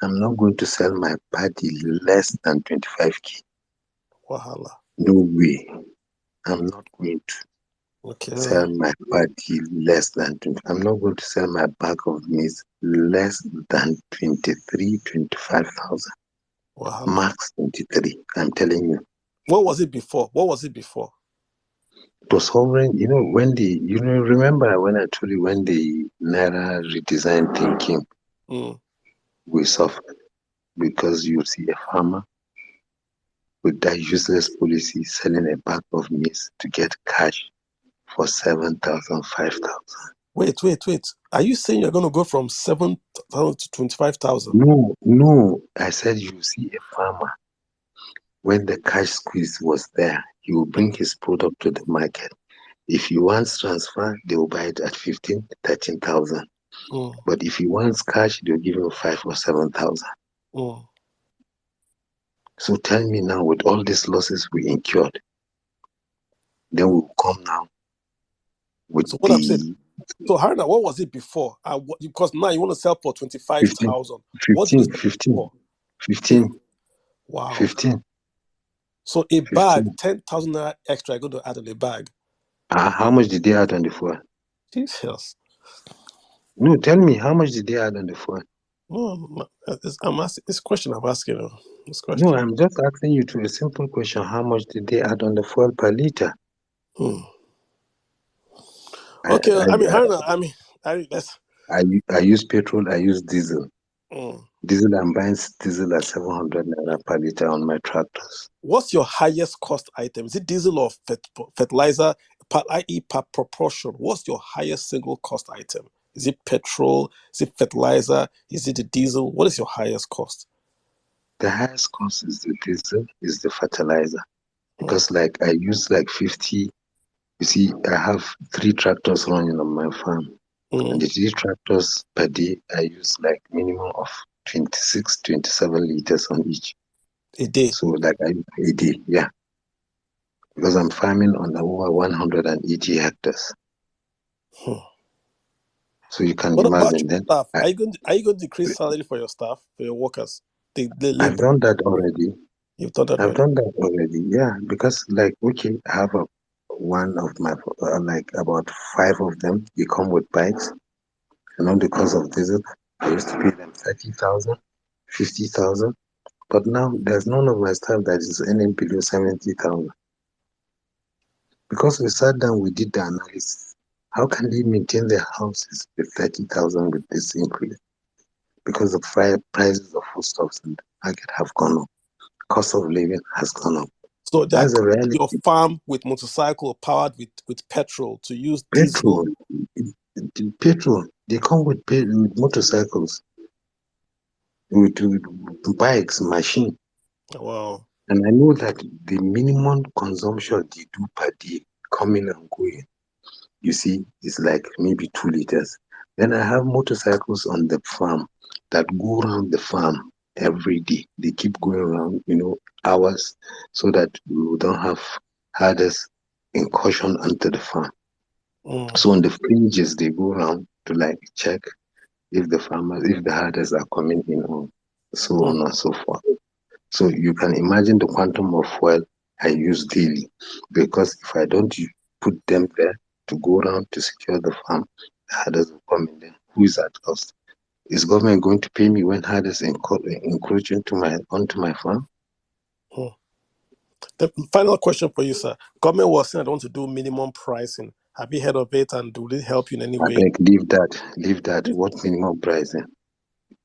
I'm not going to sell my paddy less than 25k. Wahala. No way. I'm not going to Okay. sell my paddy less than 20. I'm not going to sell my bag of maize less than 23, 25,000. Wahala. Max 23. I'm telling you. What was it before? What was it before? It was hovering, remember when I told you when the Naira redesign thing came, we suffered because you see a farmer with that useless policy selling a bag of maize to get cash for 7,000, 5,000. Wait. Are you saying you're going to go from 7,000 to 25,000? No. I said you see a farmer when the cash squeeze was there, he will bring his product to the market. If he wants transfer, they will buy it at 15, 13,000. But if he wants cash, they'll give him 5 or 7,000. So tell me now, with all these losses we incurred, then we will come now with So what I'm saying, so Haruna, what was it before? Because now you want to sell for 25,000. What did you sell before? 15. Wow. 15. So a bag, 15. 10,000 naira extra, you're going to add in a bag. How much did they add on the fuel? Jesus. No, tell me, how much did they add on the fuel? No, I'm asking this question. I'm asking you. This question. No, I'm just asking you to a simple question. How much did they add on the fuel per liter? Okay, Haruna, I use petrol, I use diesel. Mm. Diesel, I'm buying diesel at 700 naira per liter on my tractors. What's your highest cost item? Is it diesel or fertilizer, i.e. per proportion? What's your highest single cost item? Is it petrol? Is it fertilizer? Is it the diesel? What is your highest cost? The highest cost is the diesel, is the fertilizer. Because like I use like 50, you see, I have 3 tractors running on my farm. And the 3 tractors per day, I use like minimum of 26, 27 liters on each. A day? So like a day, yeah. Because I'm farming on over 180 hectares. So you can What about imagine your then. staff? Are you going to decrease salary for your staff, for your workers? The I've labor. done that already. You've done that I've already? done that already, yeah. Because like, okay, I have one of my, like about 5 of them, they come with bikes. And all because of diesel, I used to pay them 30,000, 50,000. But now there's none of my staff that is earning below 70,000. Because we sat down, we did the analysis. How can they maintain their houses with 30,000 with this increase? Because the prices of foodstuffs in the market have gone up. Cost of living has gone up. So they are That's a coming to reality. your farm with motorcycle powered with petrol to use Petrol, diesel. petrol. They come with motorcycles, with bikes, machine. Wow. And I know that the minimum consumption they do per day, coming and going, you see, is like maybe 2 liters. Then I have motorcycles on the farm that go around the farm every day. They keep going around, hours, so that we don't have herders incursion onto the farm. So on the fringes, they go around to like check if the herders are coming in, or so on and so forth. So you can imagine the quantum of fuel I use daily, because if I don't put them there to go around to secure the farm, the herders will come in there. Who is at cost? Is government going to pay me when herders encroach onto my farm? The final question for you, sir. Government was saying I want to do minimum pricing. Have you heard of it, and do it help you in any I way? beg, leave that. What minimum pricing?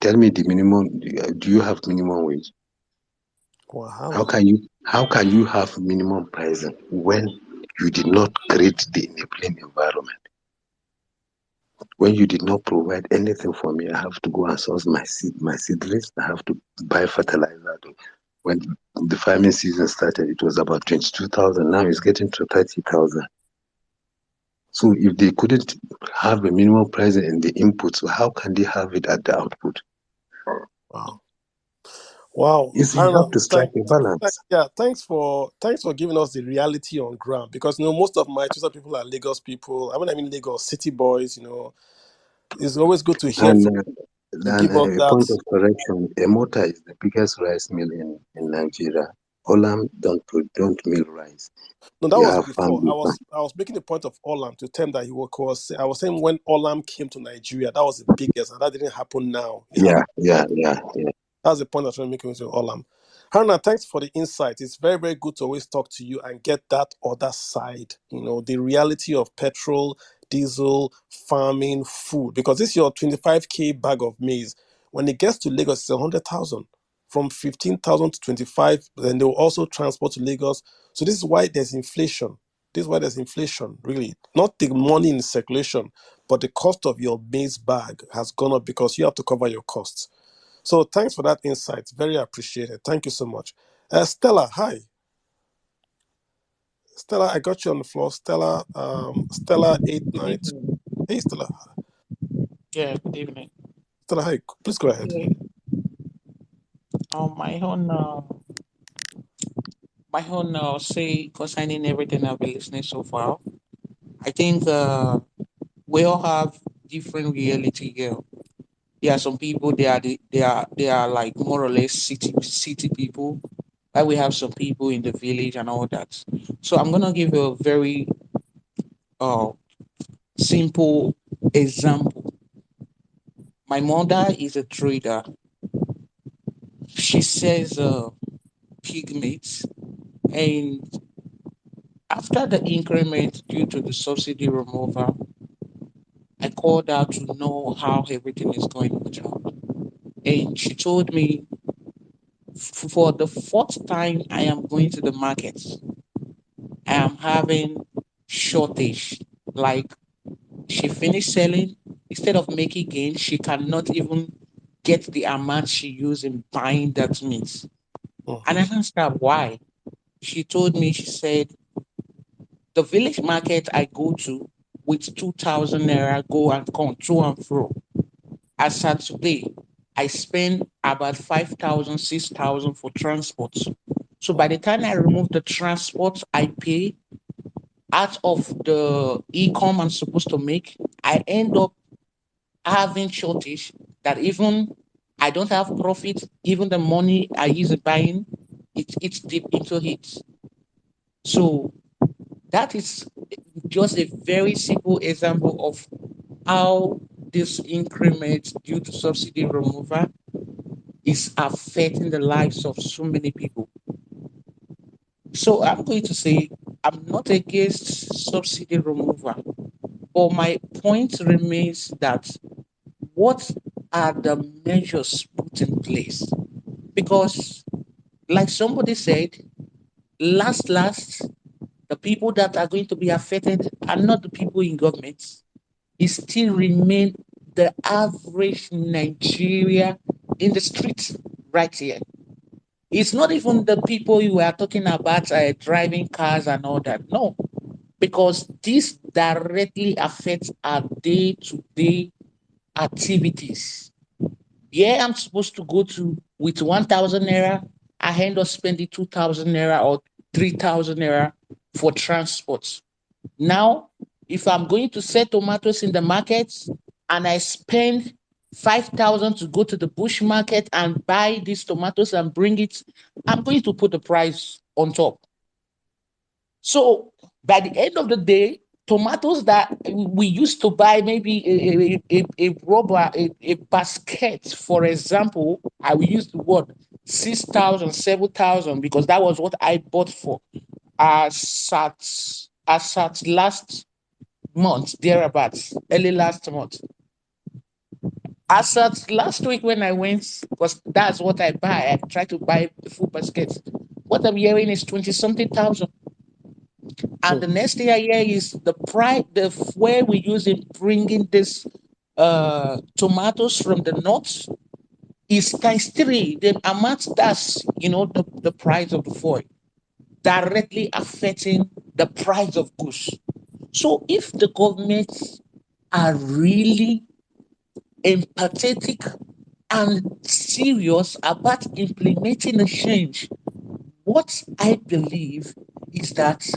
Tell me the minimum. Do you have minimum wage? How Wow. can you have minimum pricing when you did not create the enabling environment? When you did not provide anything for me, I have to go and source my seedlings. I have to buy fertilizer. When the farming season started, it was about 22,000. Now it's getting to 30,000. So if they couldn't have a minimum price in the inputs, how can they have it at the output? Wow. Wow, You Hannah, have to strike a balance. yeah, thanks for giving us the reality on ground because most of my Twitter people are Lagos people. I mean Lagos city boys. It's always good to hear And from to and give us a that. point of correction, Emota is the biggest rice mill in Nigeria. Olam don't mill rice. No, that They was have before. family farm. I was making the point of Olam to tell him that I was saying when Olam came to Nigeria, that was the biggest, and that didn't happen now. It happened. Yeah. That's the point I'm trying to make with Olam. Haruna, thanks for the insight. It's very, very good to always talk to you and get that other side, the reality of petrol, diesel, farming, food. Because this is your 25K bag of maize. When it gets to Lagos, it's 100,000. From 15,000 to 25, then they will also transport to Lagos. So this is why there's inflation. This is why there's inflation, really. Not the money in circulation, but the cost of your maize bag has gone up because you have to cover your costs. So thanks for that insight. Very appreciated. Thank you so much. Stella, hi. Stella, I got you on the floor. Stella Good 892. evening. Hey, Stella. Yeah, good evening. Stella, hi. Please go ahead. Yeah, my own, say concerning everything I've been listening so far. I think we all have different reality here. There are some people they are like more or less city people. Like we have some people in the village and all that. So I'm gonna give you a very uh simple example. My mother is a trader. She sells pig meat, and after the increment due to the subsidy removal, I called her to know how everything is going with her. And she told me for the fourth time I am going to the market, I am having shortage. Like she finished selling, instead of making gain, she cannot even get the amount she used in buying that meat. And I Mhm. asked her why. She told me, she said, the village market I go to with 2,000 naira go and come to and fro. As at today, I spend about 5,000, 6,000 for transport. So by the time I remove the transport I pay out of the e-com I'm supposed to make, I end up having shortage that even I don't have profit, even the money I use in buying, it's deep into it. So that is just a very simple example of how this increment due to subsidy removal is affecting the lives of so many people. So I'm going to say I'm not against subsidy removal, but my point remains that what are the measures put in place? Because, like somebody said, last, the people that are going to be affected are not the people in government. It still remain the average Nigeria in the streets right here. It's not even the people you are talking about driving cars and all that. No, because this directly affects our day-to-day activities. Yeah, I'm supposed to go to with 1,000 naira. I end up spending 2,000 naira or 3,000 naira for transport. Now, if I'm going to sell tomatoes in the market and I spend 5,000 to go to the bush market and buy these tomatoes and bring it, I'm going to put the price on top. So by the end of the day, tomatoes that we used to buy maybe a rubber, a basket, for example, I will use the word 6,000, 7,000 because that was what I bought for as at last month, thereabouts, early last month. As at last week when I went, because that's what I buy, I try to buy the full basket. What I'm hearing is 20 something thousand. And the next thing I hear is the price, the fuel we use in bringing this tomatoes from the north is times three. The amount that's the price of the fuel directly affecting the price of goods. So if the governments are really empathetic and serious about implementing a change, what I believe is that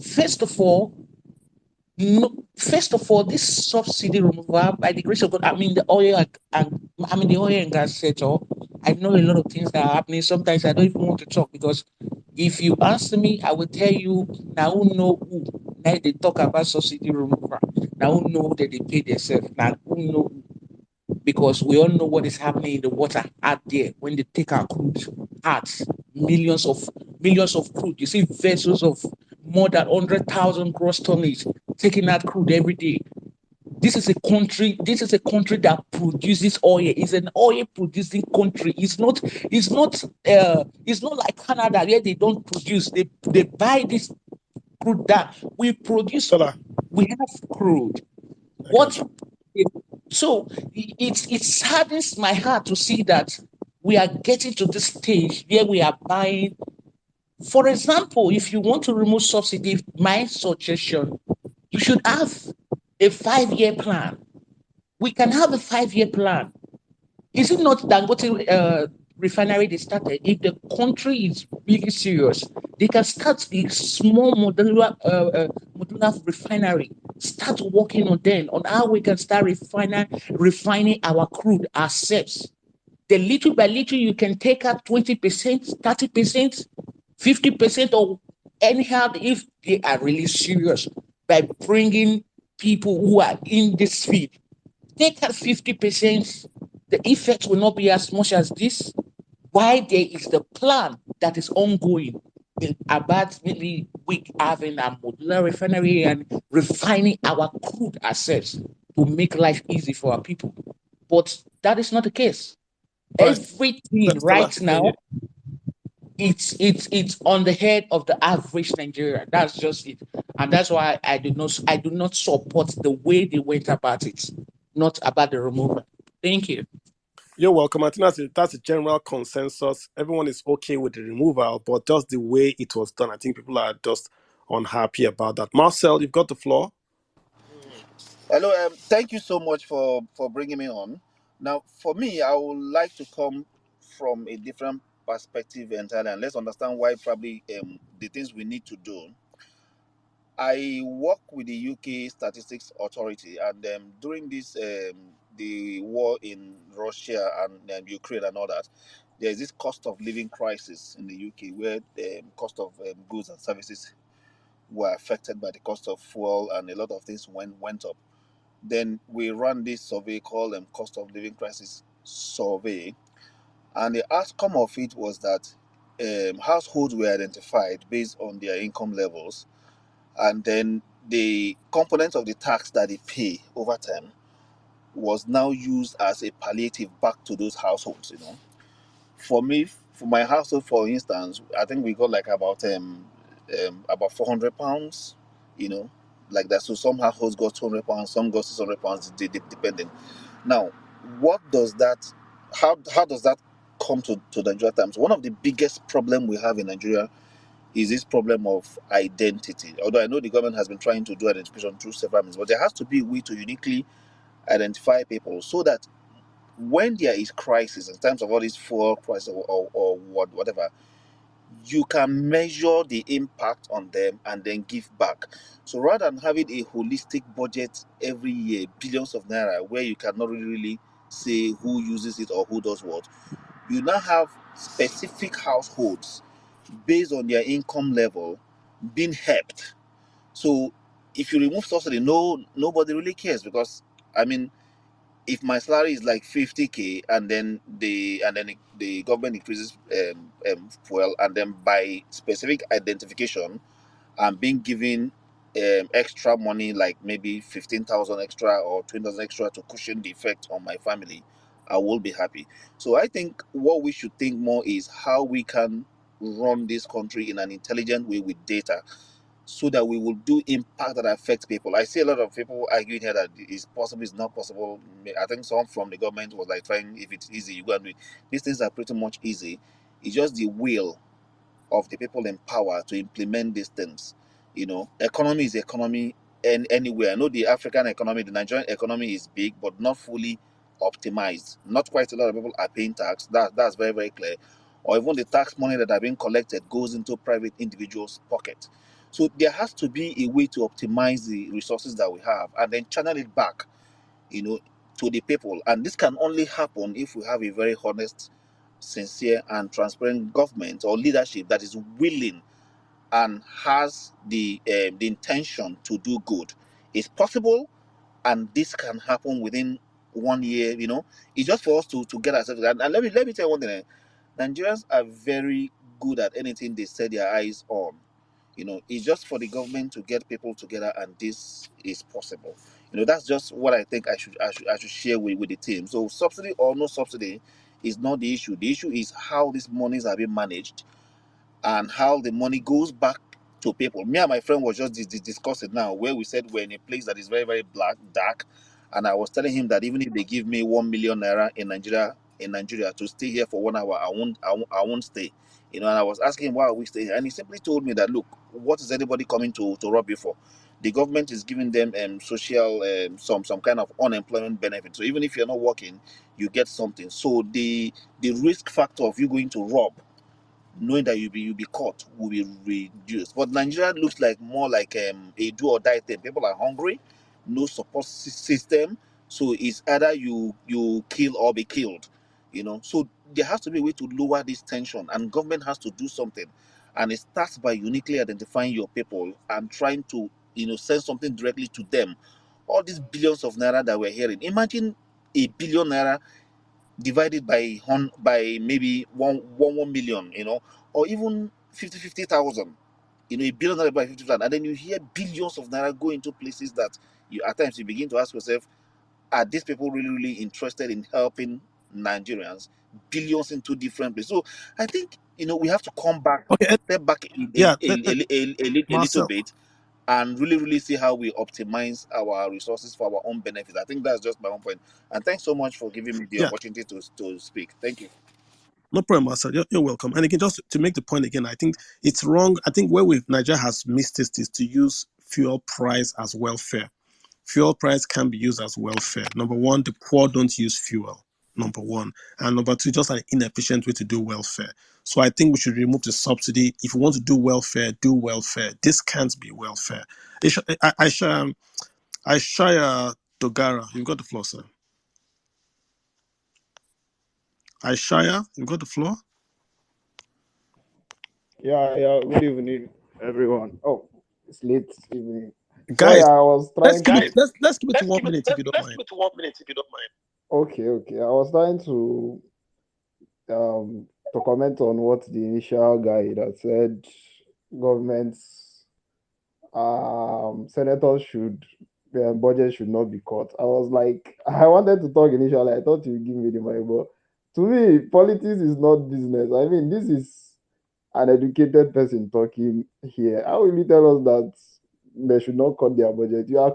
first of all, no, first of all, this subsidy removal by the grace of God, I mean the oil and the oil and gas sector. I know a lot of things that are happening. Sometimes I don't even want to talk because if you ask me, I will tell you now who know who. Now they talk about subsidy removal. Now who know that they pay themselves. Now who know because we all know what is happening in the water out there when they take our crude out, millions of crude. You see vessels of more than 100,000 gross tonnage taking out crude every day. This is a country that produces oil. It's an oil producing country. It's not like Canada where they don't produce. They buy this crude that we produce. Tola, We have crude. I got What you. so it saddens my heart to see that we are getting to this stage where we are buying. For example, if you want to remove subsidy, my suggestion, you should have a 5-year plan. We can have a 5-year plan. Is it not Dangote refinery they started? If the country is really serious, they can start a small modular refinery. Start working on them on how we can start refining our crude ourselves. Then little by little, you can take out 20%, 30%, 50%, or anyhow if they are really serious by bringing people who are in this field. Take out 50%, the effect will not be as much as this. Why there is the plan that is ongoing about maybe we having a modular refinery and refining our crude ourselves to make life easy for our people. But that is not the case. All right, Everything Tola, right now, it's on the head of the average Nigerian. That's just it, and that's why I do not support the way they went about it, not about the removal. Thank you. you're welcome. I think that's a general consensus. Everyone is okay with the removal, but just the way it was done, I think people are just unhappy about that. Marcel, you've got the floor. Hello, thank you so much for bringing me on. Now, for me, I would like to come from a different perspective entirely, and let's understand why probably the things we need to do. I work with the UK Statistics Authority, and during this the war in Russia and Ukraine and all that, there is this cost of living crisis in the UK where the cost of goods and services were affected by the cost of fuel, and a lot of things went up. Then we ran this survey called Cost of Living Crisis Survey, and the outcome of it was that households were identified based on their income levels, and then the component of the tax that they pay over time was now used as a palliative back to those households. For me, for my household, for instance, I think we got like about £400, you know, like that. So some households got £200, some got £600, depending. Now, what does that? How does that come to Nigeria times? One of the biggest problem we have in Nigeria is this problem of identity. Although I know the government has been trying to do identification through several means, but there has to be a way to uniquely identify people so that when there is crisis in terms of all these fuel crisis or whatever, you can measure the impact on them and then give back. So rather than having a holistic budget every year, billions of naira, where you cannot really say who uses it or who does what, you now have specific households based on their income level being helped. So if you remove subsidy, nobody really cares because I mean if my salary is like 50k and then the government increases fuel and then by specific identification I'm being given extra money like maybe 15,000 extra or 20,000 extra to cushion the effect on my family, I will be happy. So I think what we should think more is how we can run this country in an intelligent way with data so that we will do impact that affects people. I see a lot of people arguing here that it's possible, it's not possible. I think some from the government was like trying, if it's easy, you go and do it. These things are pretty much easy. It's just the will of the people in power to implement these things. Economy is economy, and anywhere. I know the African economy, the Nigerian economy is big, but not fully optimized. Not quite a lot of people are paying tax. That's very, very clear. Or even the tax money that are being collected goes into private individuals' pocket. So there has to be a way to optimize the resources that we have and then channel it back, you know, to the people. And this can only happen if we have a very honest, sincere, and transparent government or leadership that is willing and has the intention to do good. It's possible, and this can happen within 1 year. It's just for us to get ourselves. And let me tell you one thing. Nigerians are very good at anything they set their eyes on. It's just for the government to get people together, and this is possible. That's just what I think I should share with the team. So subsidy or no subsidy is not the issue. The issue is how these monies are being managed and how the money goes back to people. Me and my friend was just discussing now, where we said we're in a place that is very, very black, dark, and I was telling him that even if they give me 1 million naira in Nigeria to stay here for 1 hour, I won't stay. And I was asking him why are we staying here, and he simply told me that look, what is anybody coming to rob you for? The government is giving them social some kind of unemployment benefit. So even if you're not working, you get something. So the risk factor of you going to rob, knowing that you'll be caught, will be reduced. But Nigeria looks like more like a do or die thing. People are hungry, no support system, so it's either you kill or be killed. So there has to be a way to lower this tension, and government has to do something. And it starts by uniquely identifying your people and trying to send something directly to them. All these billions of naira that we're hearing, imagine a billion naira divided by maybe 1 million, or even 50,000. A billion naira by 50,000, and then you hear billions of naira go into places that you at times you begin to ask yourself, are these people really, really interested in helping Nigerians? Billions into different places. So I think we have to come back, Okay, step back yeah, a little Marcel. bit, and really, really see how we optimize our resources for our own benefit. I think that's just my own point. And thanks so much for giving me the Yeah, opportunity to speak. Thank you. no problem, Marcel. You're welcome. And again, just to make the point again, I think it's wrong. I think where Nigeria has missed it is to use fuel price as welfare. Fuel price can be used as welfare. Number one, the poor don't use fuel. Number one. And number two, just an inefficient way to do welfare. So I think we should remove the subsidy. If you want to do welfare, do welfare. This can't be welfare. Aishaya Dogara, you've got the floor, sir. Aishaya, you've got the floor. Yeah. Good evening, everyone. Oh, it's late evening. Sorry, Guys, I was let's trying keep it to. let's keep it to 1 minute if you don't mind. Okay. I was trying to comment on what the initial guy that said governments, senators should, their budget should not be cut. I was like, I wanted to talk initially. I thought you'd give me the money, but to me, politics is not business. I mean, this is an educated person talking here. How will you tell us that they should not cut their budget? They are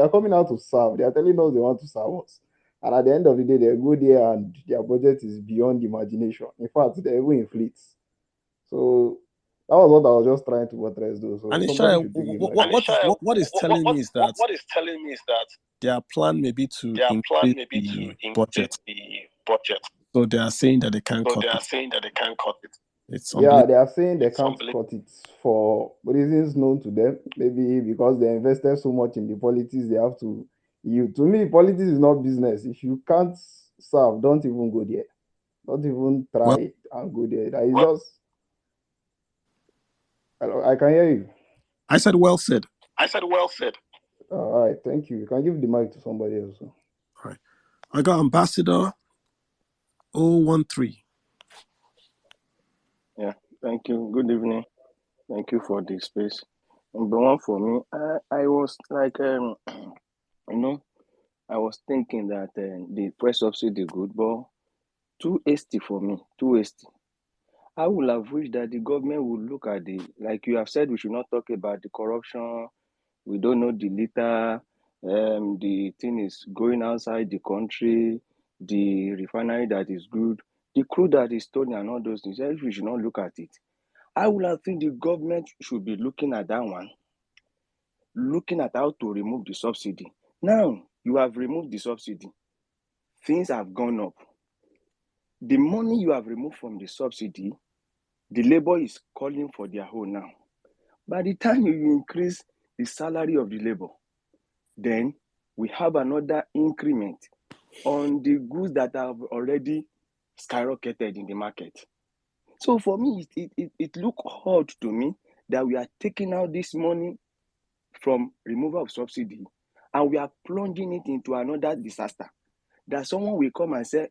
coming out to serve. They are telling us they want to serve us. And at the end of the day, they go there and their budget is beyond imagination. In fact, they even inflate. So that was what I was just trying to buttress though. So And somebody Aishaya, should take it back. what is telling me is that their plan may be to increase the budget. So they are saying that they can't cut it. It's Yeah, unbelievable. they are saying they can't cut it for reasons known to them. Maybe because they invested so much in the politics, they have to. You to me, politics is not business. If you can't serve, don't even go there. Don't even try Well, it and go there. That is just. Hello, I can hear you. I said well said. All right, thank you. You can give the mic to somebody else. All right. I got Ambassador 013. Yeah, thank you. Good evening. Thank you for the space. Number one for me, I was like, you know, I was thinking that the first subsidy good, but too hasty for me, too hasty. I would have wished that the government would look at like you have said, we should not talk about the corruption. We don't know the liter. The thing is going outside the country. The refinery that is good, the crude that is stolen, and all those things. We should not look at it. I would have think the government should be looking at that one, looking at how to remove the subsidy. Now you have removed the subsidy. Things have gone up. The money you have removed from the subsidy, the labor is calling for their own now. By the time you increase the salary of the labor, then we have another increment on the goods that have already skyrocketed in the market. So for me, it look odd to me that we are taking out this money from removal of subsidy and we are plunging it into another disaster. That someone will come and say,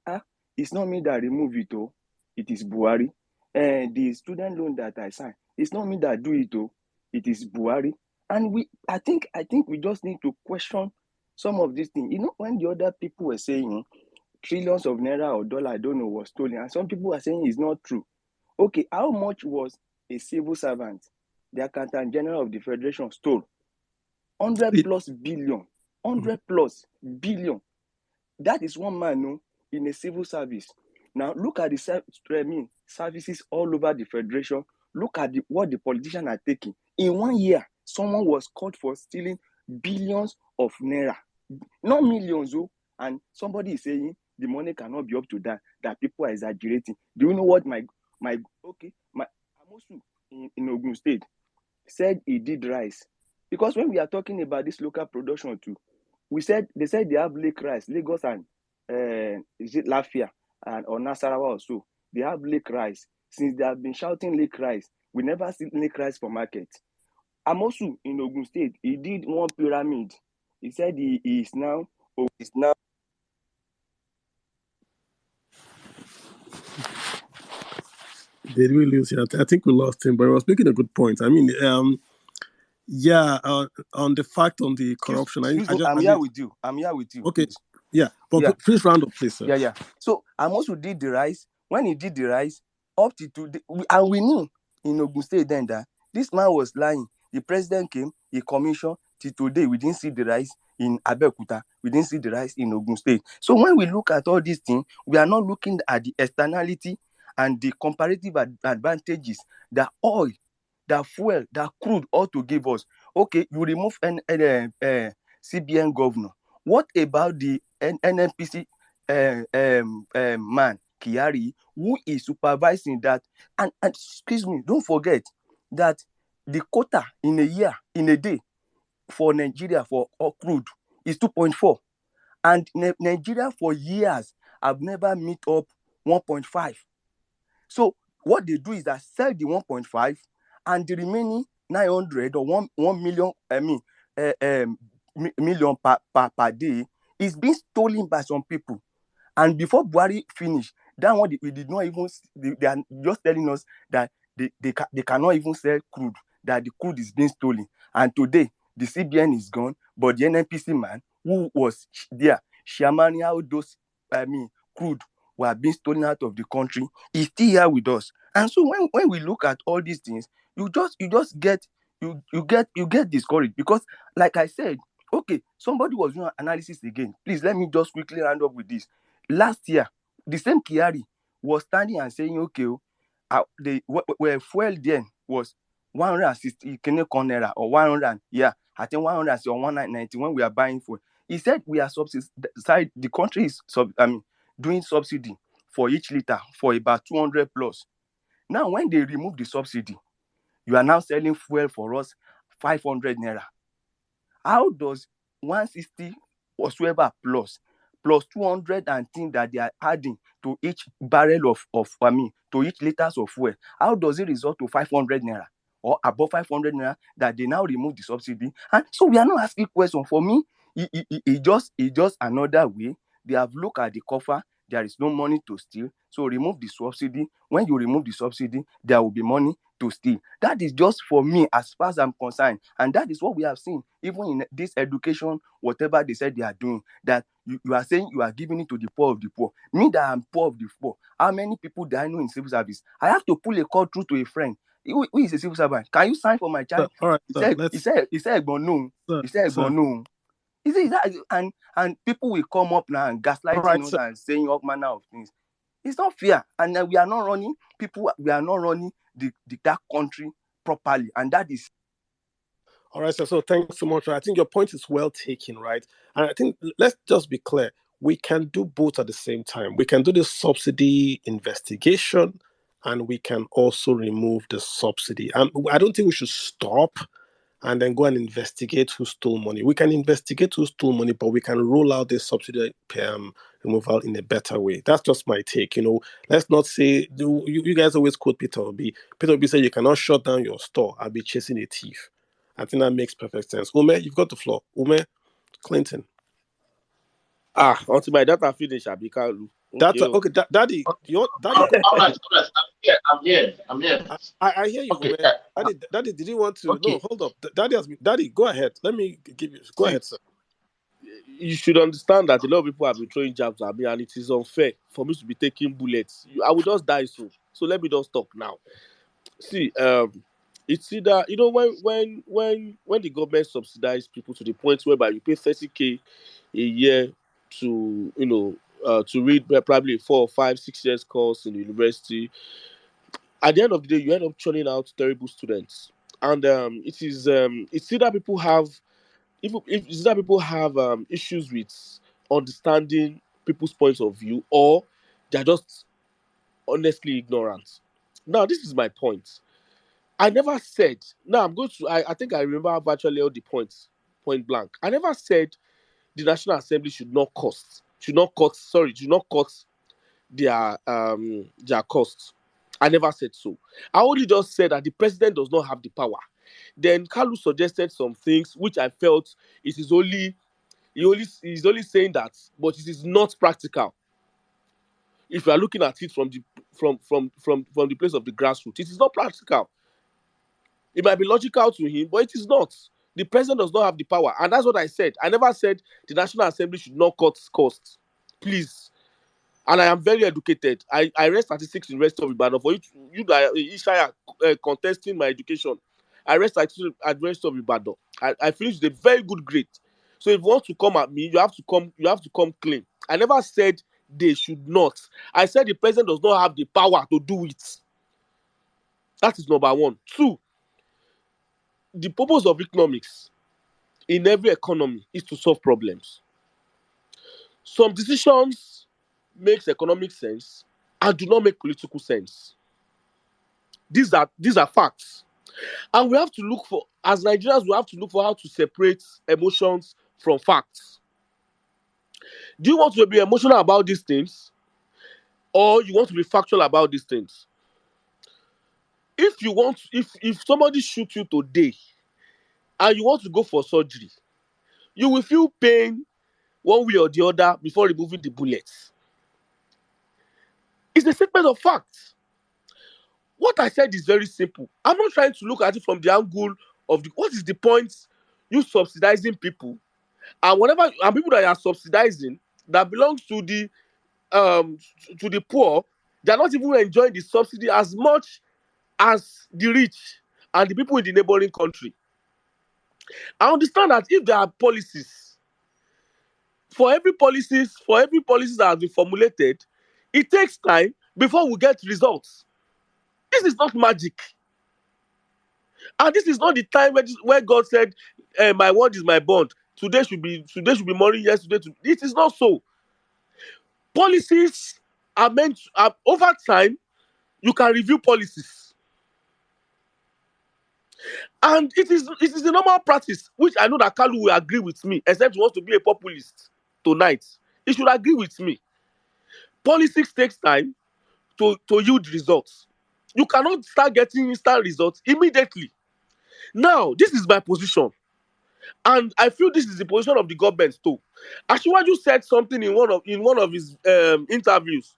it's not me that remove it, oh, it is Buhari. And the student loan that I signed, it's not me that do it, oh, it is Buhari. And I think we just need to question some of these things. When the other people were saying trillions of naira or dollar, I don't know, was stolen, and some people are saying it's not true. Okay, how much was a civil servant, the accountant general of the federation, stole? 100 plus billion. 100 plus billion. That is one man, no, in a civil service. Now look at the services all over the federation. Look at what the politicians are taking. In 1 year, someone was caught for stealing billions of naira, not millions, oh. And somebody is saying the money cannot be up to that people are exaggerating. Do you know what my Amosu in Ogun State said he did rice? Because when we are talking about this local production too, they said they have lake rice, Lagos and is it Lafia or Nasarawa or so. They have lake rice. Since they have been shouting lake rice, we never see lake rice for market. Amosu in Ogun State, he did one pyramid. He said he is now. Did we lose him? I think we lost him, but he was making a good point. I mean, yeah, on the fact on the corruption. I'm here with you. Okay, please. Yeah, but Yeah. please round up, please, sir. Yeah. So Amosu did the rice. When he did the rice, up to today, and we knew in Ogun State then that this man was lying. The president came, he commissioned. Till today, we didn't see the rice in Abeokuta. We didn't see the rice in Ogun State. So when we look at all these things, we are not looking at the externality and the comparative advantages that oil, that fuel, that crude ought to give us. Okay, you remove an CBN governor. What about the NNPC man, Kiari, who is supervising that? And excuse me, don't forget that the quota in a year, in a day, for Nigeria for crude is 2.4. And Nigeria for years have never met up 1.5. So what they do is that sell the 1.5 and the remaining 900 or 1 million, million per day is being stolen by some people. And before Buhari finish, that one we did not even. They are just telling us that they cannot even sell crude. That the crude is being stolen. And today the CBN is gone, but the NNPC man who was there, sharing how those crude were being stolen out of the country, is still here with us. And so when we look at all these things, you just get discouraged because, like I said, okay, somebody was doing analysis again. Please let me just quickly round up with this. Last year, the same Kiari was standing and saying, okay, where fuel then was 160 naira or 100, I think 100 or 190 when we are buying fuel. He said we are subsidized. The country is doing subsidy for each liter for about 200 plus. Now, when they remove the subsidy, you are now selling fuel for us 500 naira. How does 160 whatsoever plus 200 and thing that they are adding to each barrel to each liters of fuel, how does it result to 500 naira or above 500 naira that they now remove the subsidy? And so we are not asking questions. For me, it just another way. They have looked at the coffer. There is no money to steal. So remove the subsidy. When you remove the subsidy, there will be money to steal. That is just for me as far as I'm concerned. And that is what we have seen, even in this education, whatever they said they are doing, that you are saying you are giving it to the poor of the poor. Me that I'm poor of the poor, how many people do I know in civil service? I have to pull a call through to a friend who is a civil servant. Can you sign for my child? All right, He sir. said, Let's, no. sir, He said, sir. no. You see that, and people will come up now and All gaslighting right, us sir. and saying all manner of things. It's not fair, and we are not running people. We are not running that country properly, and that is. All right, sir. So thanks so much. I think your point is well taken, right? And I think let's just be clear. We can do both at the same time. We can do the subsidy investigation and we can also remove the subsidy. And I don't think we should stop and then go and investigate who stole money. We can investigate who stole money, but we can roll out this subsidy removal in a better way. That's just my take. Let's not say, you guys always quote Peter Obi. Peter Obi said you cannot shut down your store. I'll be chasing a thief. I think that makes perfect sense. Ume, you've got the floor. Ume, Clinton. Until my data finish, I become okay. Data, okay, Daddy, Daddy, go All ahead. right, all right. I'm here. I hear you, Okay, Ume. Daddy, did you want to? No, okay. hold up. Daddy, go ahead. Let me give you. Go See, ahead, sir. you should understand that a lot of people have been throwing jabs at me, and it is unfair for me to be taking bullets. I will just die soon. So let me just talk now. See, it's either when the government subsidize people to the point whereby you pay 30K a year to to read probably 4 or 5 6 years course in the university. At the end of the day, you end up churning out terrible students, and it's either people have if it's that people have issues with understanding people's points of view, or they're just honestly ignorant. Now, this is my point. I never said. Now I'm going to. I think I remember virtually all the points, point blank. I never said the National Assembly should not cut their costs. I never said so. I only just said that the president does not have the power. Then Kalu suggested some things which I felt it is only he's only saying that, but it is not practical. If you are looking at it from the place of the grassroots, it is not practical. It might be logical to him, but it is not. The president does not have the power, and that's what I said. I never said the National Assembly should not cut costs. Please. And I am very educated. I read statistics in the University of Ibadan. For you that are Ishaya contesting my education, I read statistics at the University of Ibadan. I finished with a very good grade. So if you want to come at me, you have to come clean. I never said they should not. I said the president does not have the power to do it. That is number one. Two, the purpose of economics in every economy is to solve problems. Some decisions makes economic sense and do not make political sense. These are facts. And we have to look for, as Nigerians, we have to look for how to separate emotions from facts. Do you want to be emotional about these things, or you want to be factual about these things? If somebody shoots you today and you want to go for surgery, you will feel pain one way or the other before removing the bullets. It's a statement of facts. What I said is very simple. I'm not trying to look at it from the angle of what is the point you subsidizing people, and people that you are subsidizing that belongs to the poor, they are not even enjoying the subsidy as much as the rich and the people in the neighboring country. I understand that if there are policies, for every policies that has been formulated, it takes time before we get results. This is not magic. And this is not the time where God said, my word is my bond. Today should be morning, yesterday. It is not so. Policies are over time, you can review policies. And it is a normal practice, which I know that Kalu will agree with me, except he wants to be a populist tonight. He should agree with me. Politics takes time to yield results. You cannot start getting instant results immediately. Now, this is my position. And I feel this is the position of the government too. Asiwaju said something in one of his interviews.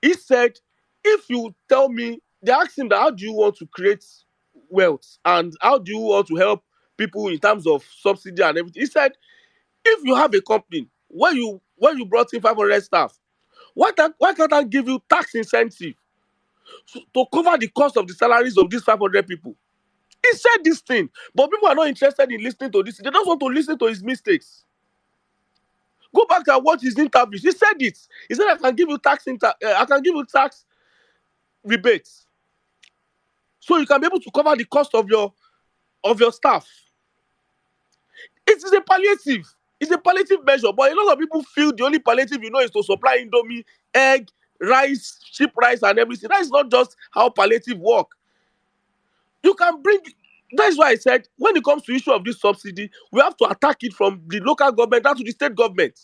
He said, if you tell me, they asked him that how do you want to create wealth and how do you want to help people in terms of subsidy and everything. He said, if you have a company when you brought in 500 staff, why can't I give you tax incentive to cover the cost of the salaries of these 500 people? He said this thing, but people are not interested in listening to this. They don't want to listen to his mistakes. Go back and watch his interviews. He said it. He said, I can give you tax rebates, so you can be able to cover the cost of your staff. It is a palliative. It's a palliative measure, but a lot of people feel the only palliative is to supply indomie, egg, rice, cheap rice, and everything. That is not just how palliative work. You can bring. That is why I said when it comes to issue of this subsidy, we have to attack it from the local government down to the state government.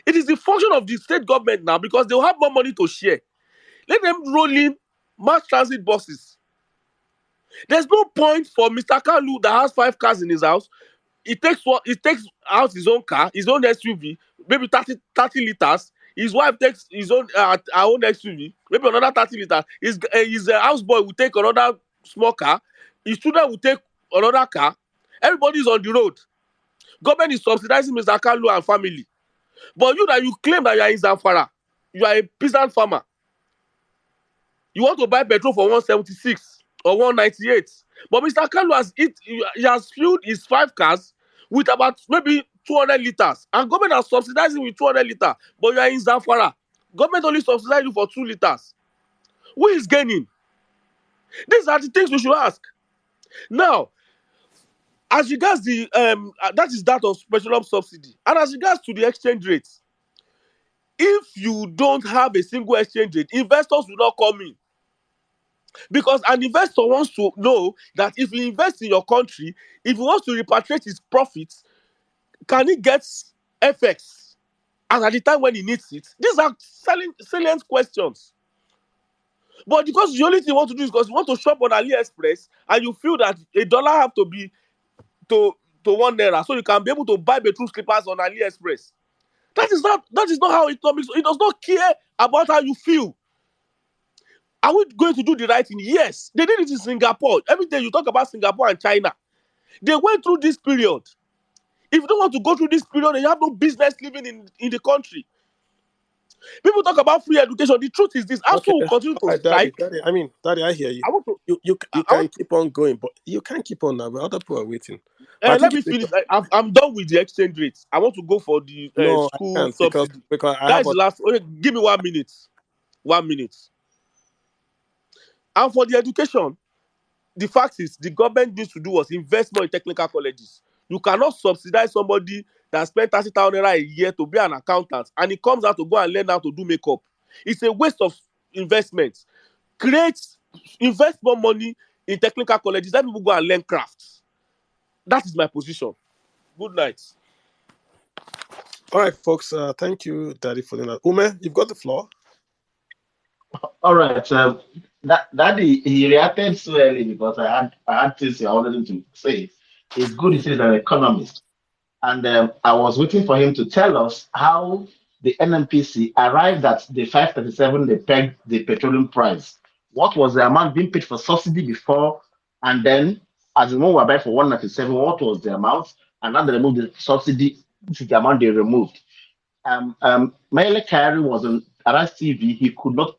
It is the function of the state government now because they will have more money to share. Let them roll in mass transit buses. There's no point for Mr. Kalu that has 5 cars in his house. He takes out his own car, his own SUV, maybe 30 liters. His wife takes his own her own SUV, maybe another 30 liters. His houseboy will take another small car. His children will take another car. Everybody is on the road. Government is subsidizing Mr. Kalu and family. But you claim that you are in Zamfara, you are a peasant farmer. You want to buy petrol for 176 or 198. But Mr. Kalu he has fueled his 5 cars with about maybe 200 liters. And government are subsidizing with 200 liters. But you are in Zamfara. Government only subsidizes you for 2 liters. Who is gaining? These are the things we should ask. Now, as regards that is that of petroleum subsidy. And as regards to the exchange rate, if you don't have a single exchange rate, investors will not come in. Because an investor wants to know that if he invests in your country, if he wants to repatriate his profits, can he get FX? And at the time when he needs it? These are salient questions. But because the only thing you want to do is because you want to shop on AliExpress and you feel that $1 have to be to $1, so you can be able to buy bedroom slippers on AliExpress. That is not how economics. It does not care about how you feel. Are we going to do the right thing? Yes. They did it in Singapore. Every day you talk about Singapore and China. They went through this period. If you don't want to go through this period, you have no business living in the country. People talk about free education. The truth is this. Okay, ASU will continue all to right, Daddy. strike. Daddy, I hear you. I want to. You I can want. keep on going, but you can't keep on now. But other people are waiting. But I Let think me it's finish. because I'm done with the exchange rates. I want to go for the no, I school can't because subsidy. I That have is the last. Okay, give me 1 minute. 1 minute. And for the education, the fact is the government needs to do was invest more in technical colleges. You cannot subsidize somebody that spent 30,000 naira a year to be an accountant and he comes out to go and learn how to do makeup. It's a waste of investment. Invest more money in technical colleges. Let people go and learn crafts. That is my position. Good night. all right, folks. Thank you, Daddy, for that. Ume, you've got the floor. All right. That he reacted so early because I had things I wanted him to say. It's good he's an economist, and I was waiting for him to tell us how the NMPC arrived at the 537 they pegged the petroleum price. What was the amount being paid for subsidy before, and then as the one were buying for 197, what was the amount? And now they removed the subsidy. This is the amount they removed. Mele Kyari was on Arise TV. He could not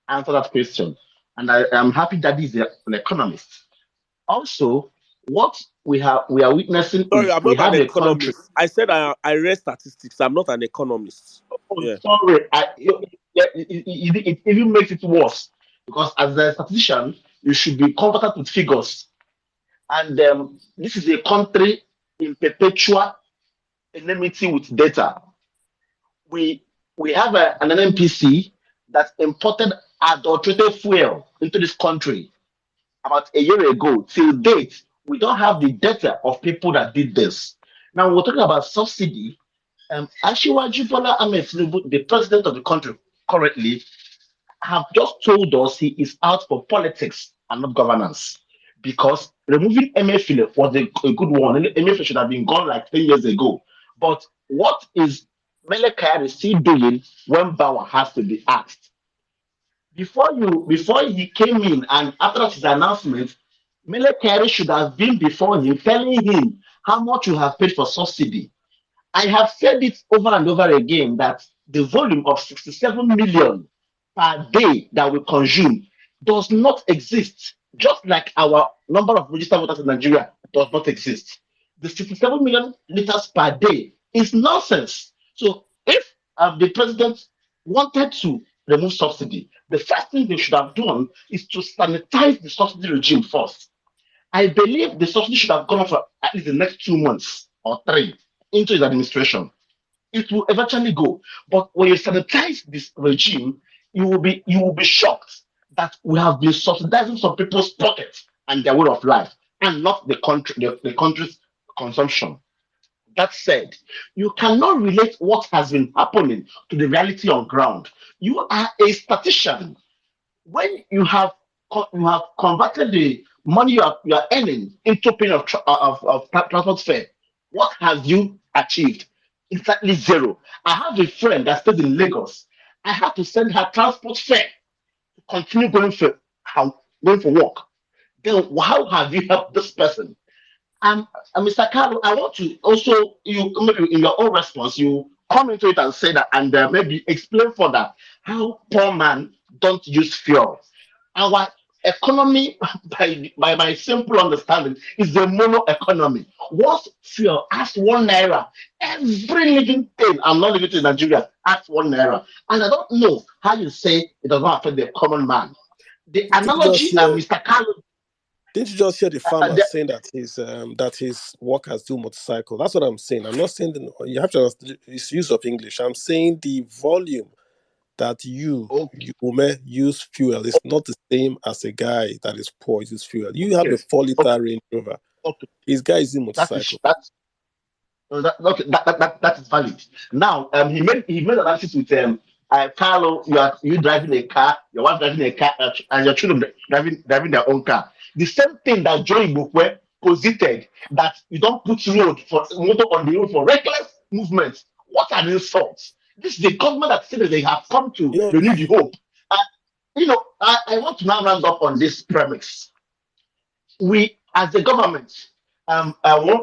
answer that question. And I am happy that he's an economist. Also, what we are witnessing Sorry, is I'm we not an have a country. economist. I said I read statistics. I'm not an economist. Oh, Yeah. sorry, it even makes it worse because as a statistician, you should be comfortable with figures. And this is a country in perpetual enmity with data. We have an NNPC that imported adulterated fuel into this country about a year ago. Till date, we don't have the data of people that did this. Now we're talking about subsidy. Ashiwaju Bola Ahmed Tinubu, the president of the country currently, have just told us he is out for politics and not governance. Because removing Emefiele was a good one. Emefiele should have been gone like 10 years ago. But what is Mele Kyari still doing when Bauer has to be asked? Before he came in and after his announcement, Mele Kyari should have been before him telling him how much you have paid for subsidy. I have said it over and over again that the volume of 67 million per day that we consume does not exist, just like our number of registered voters in Nigeria does not exist. The 67 million liters per day is nonsense. So if the president wanted to remove subsidy, the first thing they should have done is to sanitize the subsidy regime first. I believe the subsidy should have gone on for at least the next 2 months or three into his administration. It will eventually go. But when you sanitize this regime, you will be shocked that we have been subsidizing some people's pockets and their way of life, and not the country's consumption. That said, you cannot relate what has been happening to the reality on ground. You are a statistician. When you have converted the money you are earning into paying of transport fare, what have you achieved? Exactly zero. I have a friend that stays in Lagos. I have to send her transport fare to continue going for work. Then how have you helped this person? Mr. Carlo, I want to also, you maybe in your own response, you come into it and say that, and maybe explain further how poor man don't use fuel. Our economy, by my simple understanding, is a mono economy. Once fuel has 1 naira, every living thing, I'm not living in Nigeria, has 1 naira. And I don't know how you say it does not affect the common man. The Did you just analogy, hear? Mr. Carlo, Didn't you just hear the farmer the, saying that his workers do motorcycle? That's what I'm saying. I'm not saying you have to understand his use of English. I'm saying the volume that you Ume, use fuel is not the same as a guy that is poor uses fuel. You have okay, a 4 liter okay, Range Rover. okay. His guy is using That is motorcycle. that okay, that is valid. Now, he made analysis with Carlo. You driving a car, your wife driving a car, and your children driving their own car. The same thing that Joy Bukwe posited, that you don't put road for motor on the road for reckless movements. What an insult! This is the government that said that they have come to You know, renew the hope. And I want to now round up on this premise. We, as the government,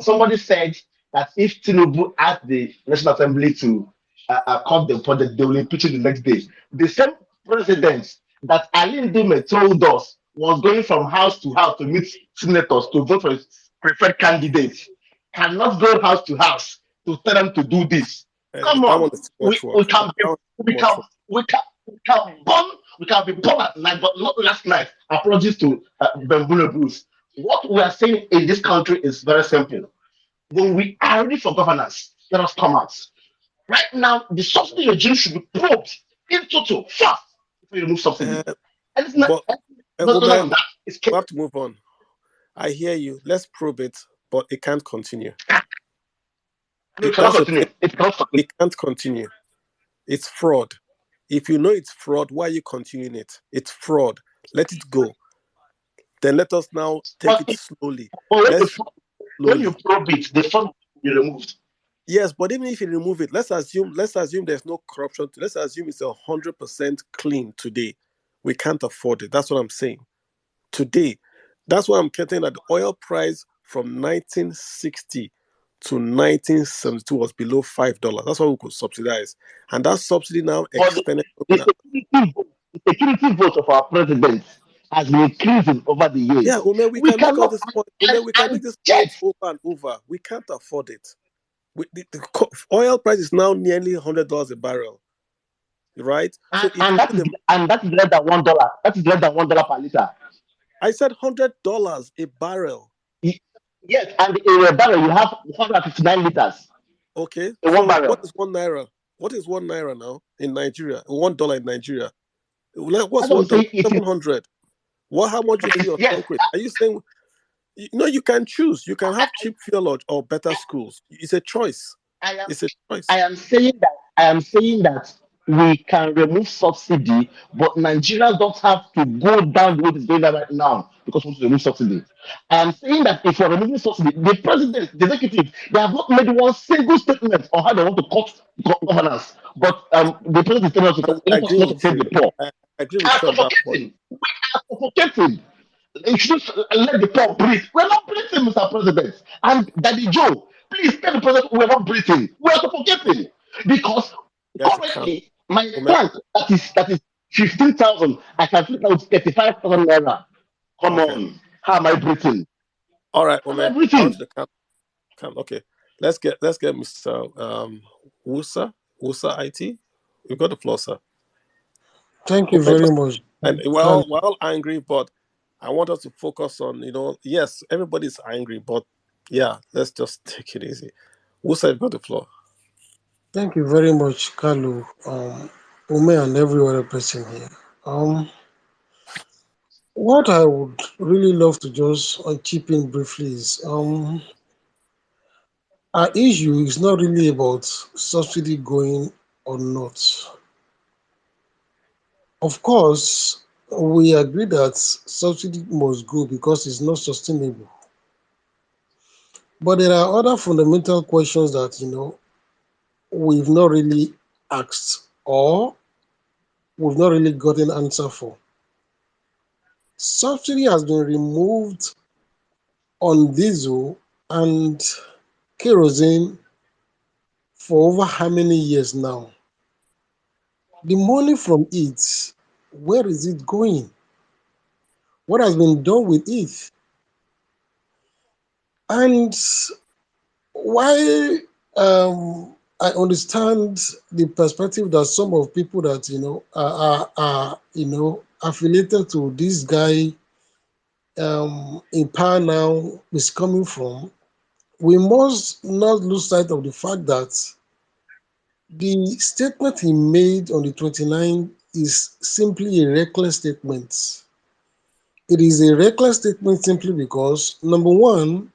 somebody said that if Tinubu asked the National Assembly to cut the project, they will impeach it the next day. The same president that Ali Dume told us was going from house to house to meet senators to vote for his preferred candidates cannot go house to house to tell them to do this. Come that on, one is too we, much work. we can be That one is too we can much work. we can we can be born at night, but not last night. Apologies to Bambula Bruce. What we are saying in this country is very simple. When we are ready for governance, let us come out. Right now, the subsidy regime should be probed in total fast if we remove subsidy. Uh, And it's not, but none Ume, of that is we have to move on. I hear you. Let's probe it, but it can't continue. it cannot That's the thing. continue. It cannot continue. It can't continue. It's fraud. If you know it's fraud, why are you continuing it? It's fraud. Let it go. Then let us now take But, it slowly. but Let's when you slowly. probe it, the fund will be removed. Yes, but even if you remove it, let's assume there's no corruption. Let's assume it's 100% clean today. We can't afford it. That's what I'm saying. Today, that's why I'm getting that the oil price from 1960 to 1972 was below $5. That's why we could subsidize, and that subsidy now But extended. the security vote of our president has been increasing over the Yeah, years. Ume, we We can make all cannot, this point. and, Ume, we can make and these yet, points over and over. We can't afford it. The oil price is now nearly $100 a barrel, right? So and, if and you that do is the, and that is less than $1. That is less than $1 per liter. I said $100 a barrel. Yes, and in a barrel you have 159 liters Okay, in one so barrel. what is 1 naira? What is 1 naira now in Nigeria? $1 in Nigeria. What's That's what I'm $1? saying. It is 700. What? How much you it's, feel on yes. concrete? Are you saying you can choose? You can have cheap fuel or better schools. It's a choice. I am It's a choice. I am saying that we can remove subsidy, but Nigerians don't have to go down the way it's going down right now because we want to remove subsidy. I am saying that if we're removing subsidy, the president, the executive, they have not made one single statement on how they want to cut governance. But the president is telling us I let us agree not to with save the you. poor. I agree We are with you on that point. suffocating. We are suffocating. You should let the poor breathe. We're not breathing, Mr. President. And Daddy Joe, Please tell the president we're not breathing. We are suffocating because You have to count. currently my Ume, tank that is 15,000. I can fill it out 35,000 naira. Come okay. on, how am I breathing? All right, How am I Ume. I want breathing? you to count. Okay. Let's get Mr. Wusa IT. You got the floor, sir. Thank you Ume very just much, and Carl. we're all angry, but I want us to focus on, yes, everybody's angry, but yeah, let's just take it easy. Wusa, you got the floor. Thank you very much, Carlo, Ume, and every other person here. What I would really love to just chip in briefly is our issue is not really about subsidy going or not. Of course, we agree that subsidy must go because it's not sustainable. But there are other fundamental questions that we've not really asked or we've not really gotten answer for. Subsidy has been removed on diesel and kerosene for over how many years now? The money from it, where is it going? What has been done with it? And while I understand the perspective that some of people that are affiliated to this guy in power now is coming from, we must not lose sight of the fact that the statement he made on the 29th is simply a reckless statement. It is a reckless statement simply because, number one,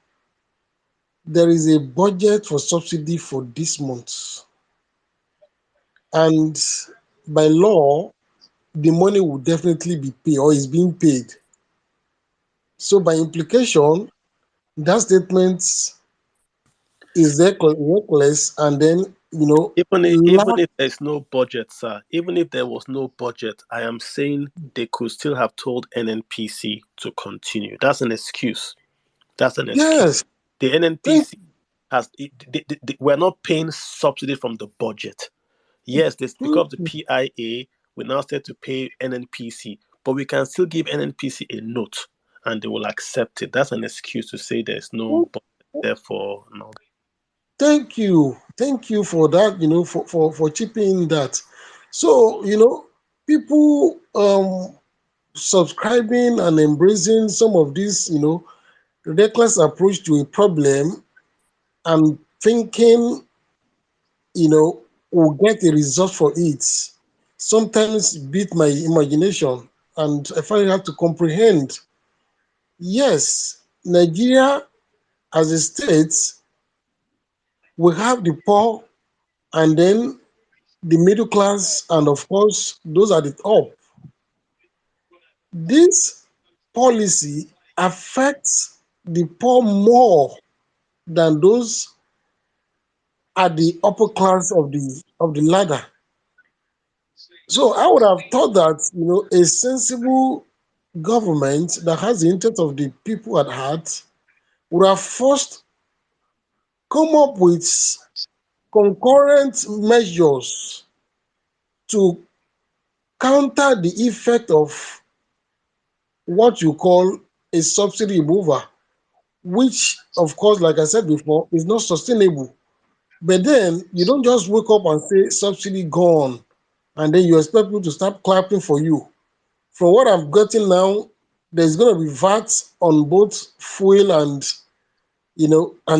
there is a budget for subsidy for this month. And by law, the money will definitely be paid or is being paid. So by implication, that statement is reckless and then, Even lack. if there's no budget, sir, even if there was no budget, I am saying they could still have told NNPC to continue. That's an excuse. That's an excuse. Yes, The thank NNPC we're not paying subsidy from the budget. Yes, this you. because the PIA we now start to pay NNPC, but we can still give NNPC a note and they will accept it. That's an excuse to say there's no budget. Therefore, no. Thank you for that, for chipping in that. So, people subscribing and embracing some of this, reckless approach to a problem and thinking, will get a result for it. Sometimes beat my imagination and I find it hard to comprehend. Yes, Nigeria as a state, we have the poor and then the middle class, and of course, those at the top. This policy affects the poor more than those at the upper class of the ladder. So I would have thought that a sensible government that has the interest of the people at heart would have first come up with concurrent measures to counter the effect of what you call a subsidy remover, which, of course, like I said before, is not sustainable. But then you don't just wake up and say subsidy gone, and then you expect people to start clapping for you. From what I'm getting now, there's going to be VAT on both fuel and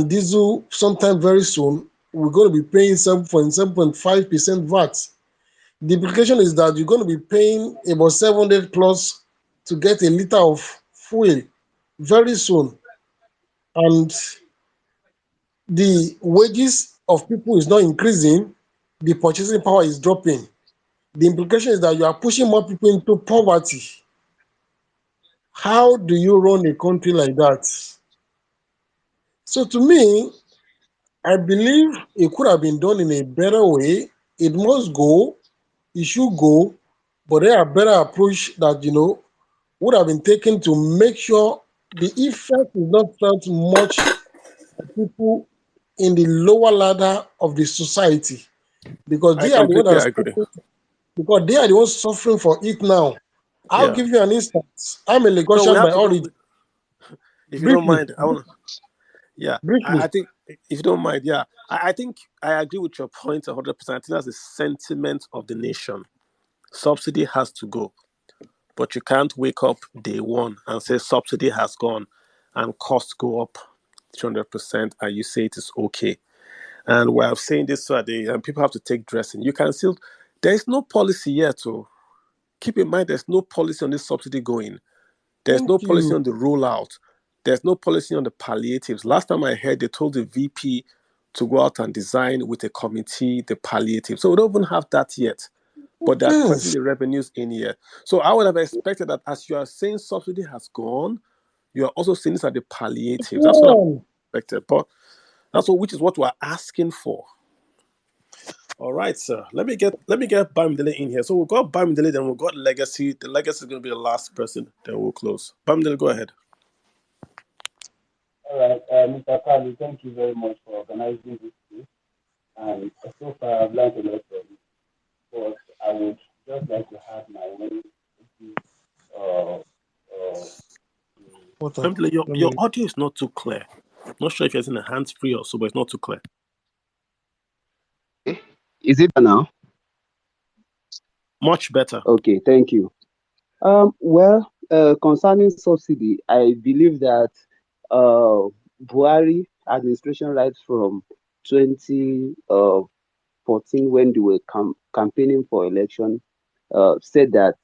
diesel sometime very soon. We're going to be paying 7.5% VAT. The implication is that you're going to be paying about 700 plus to get a liter of fuel very soon. And the wages of people is not increasing, the purchasing power is dropping. The implication is that you are pushing more people into poverty. How do you run a country like that? So to me, I believe it could have been done in a better way. It must go, it should go, but there are better approach that would have been taken to make sure the effect is not felt much by people in the lower ladder of the society because I they are the ones that completely are agree. suffering, because they are the ones suffering for it now. I'll Yeah. give you an instance. I'm a So we Lagosian have by to go. origin. If you don't Briefly, mind, I want to. Yeah, I briefly. think if you don't mind, yeah, I think I agree with your point 100%. I think that's the sentiment of the nation. Subsidy has to go, but you can't wake up day one and say subsidy has gone and costs go up 200% and you say it is okay. And we're saying this today, and people have to take dressing. You can still, there is no policy yet. To keep in mind, there's no policy on this subsidy going. There's Thank no policy you. on the rollout. There's no policy on the palliatives. Last time I heard, they told the VP to go out and design with a committee the palliative. So we don't even have that yet. But they're crediting Yes. the revenues in here. So I would have expected that as you are saying subsidy has gone, you are also saying these are the palliatives. That's what I Yeah. expected. But that's what, which is what we're asking for. All right, sir. Let me get Bamidele in here. So we've got Bamidele, then we've got Legacy. The Legacy is going to be the last person. Then we'll close. Bamidele, go ahead. All right, Mr. Kalu, thank you very much for organizing this. And so far, I've learned a lot from it. But I would just like to have my own uh, uh, What up? Bamidele, your, Let your me. audio is not too clear. Not sure if you're in a hands free or so, but it's not too clear. Is it now? Much better. Okay, thank you. Well, concerning subsidy, I believe that uh, Buhari administration right from 2014 when they were campaigning for election said that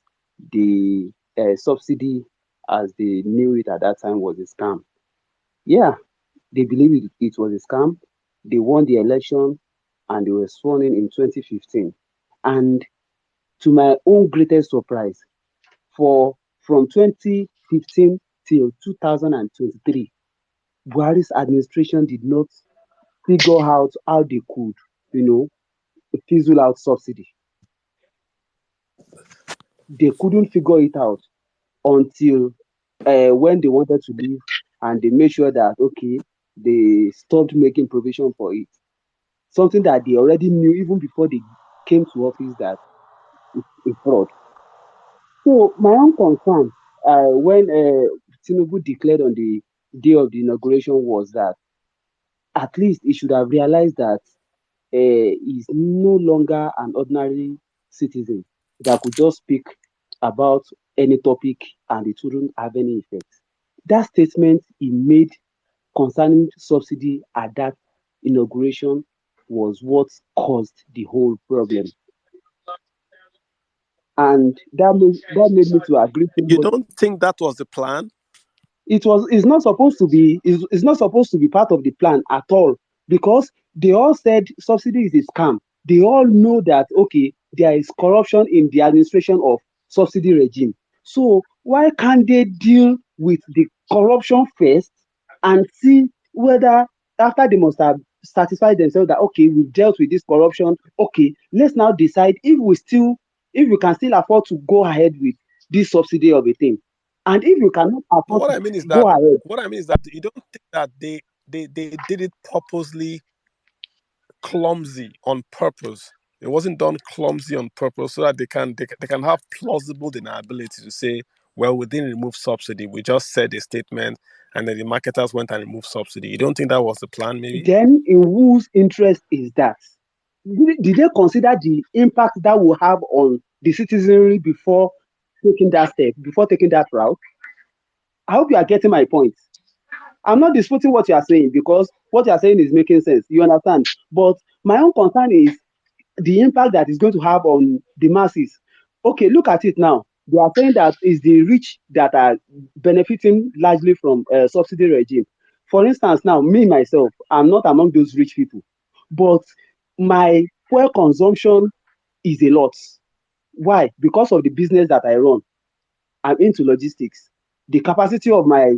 the subsidy, as they knew it at that time, was a scam. Yeah, they believe it was a scam. They won the election and they were sworn in 2015. And to my own greatest surprise, for from 2015 till 2023, Buhari's administration did not figure out how they could, you know, fizzle out subsidy. They couldn't figure it out until when they wanted to leave, and they made sure that okay, they stopped making provision for it. Something that they already knew even before they came to office that it's a fraud. So my own concern when Tinubu declared on the day of the inauguration was that at least he should have realized that he's no longer an ordinary citizen that could just speak about any topic and it wouldn't have any effect. That statement he made concerning subsidy at that inauguration was what caused the whole problem. And that made me to agree so You much. don't think that was the plan? It's not supposed to be it's not supposed to be part of the plan at all because they all said subsidy is a scam. They all know that okay, there is corruption in the administration of subsidy regime. So why can't they deal with the corruption first and see whether after they must have satisfied themselves that okay, we've dealt with this corruption, okay, let's now decide if we can still afford to go ahead with this subsidy of a thing. And if you cannot But afford what to I mean is that go ahead, you don't think that they did it purposely clumsy on purpose. It wasn't done clumsy on purpose so that they can have plausible deniability to say, well, we didn't remove subsidy. We just said a statement and then the marketers went and removed subsidy. You don't think that was the plan, maybe? then in whose interest is that? Did they consider the impact that will have on the citizenry before taking that step, before taking that route? I hope you are getting my point. I'm not disputing what you are saying because what you are saying is making sense. You understand? But my own concern is the impact that is going to have on the masses. Okay, look at it now. They are saying that it's the rich that are benefiting largely from subsidy regime. For instance, now me myself, I'm not among those rich people, but my fuel consumption is a lot. Why? Because of the business that I run. I'm into logistics. The capacity of my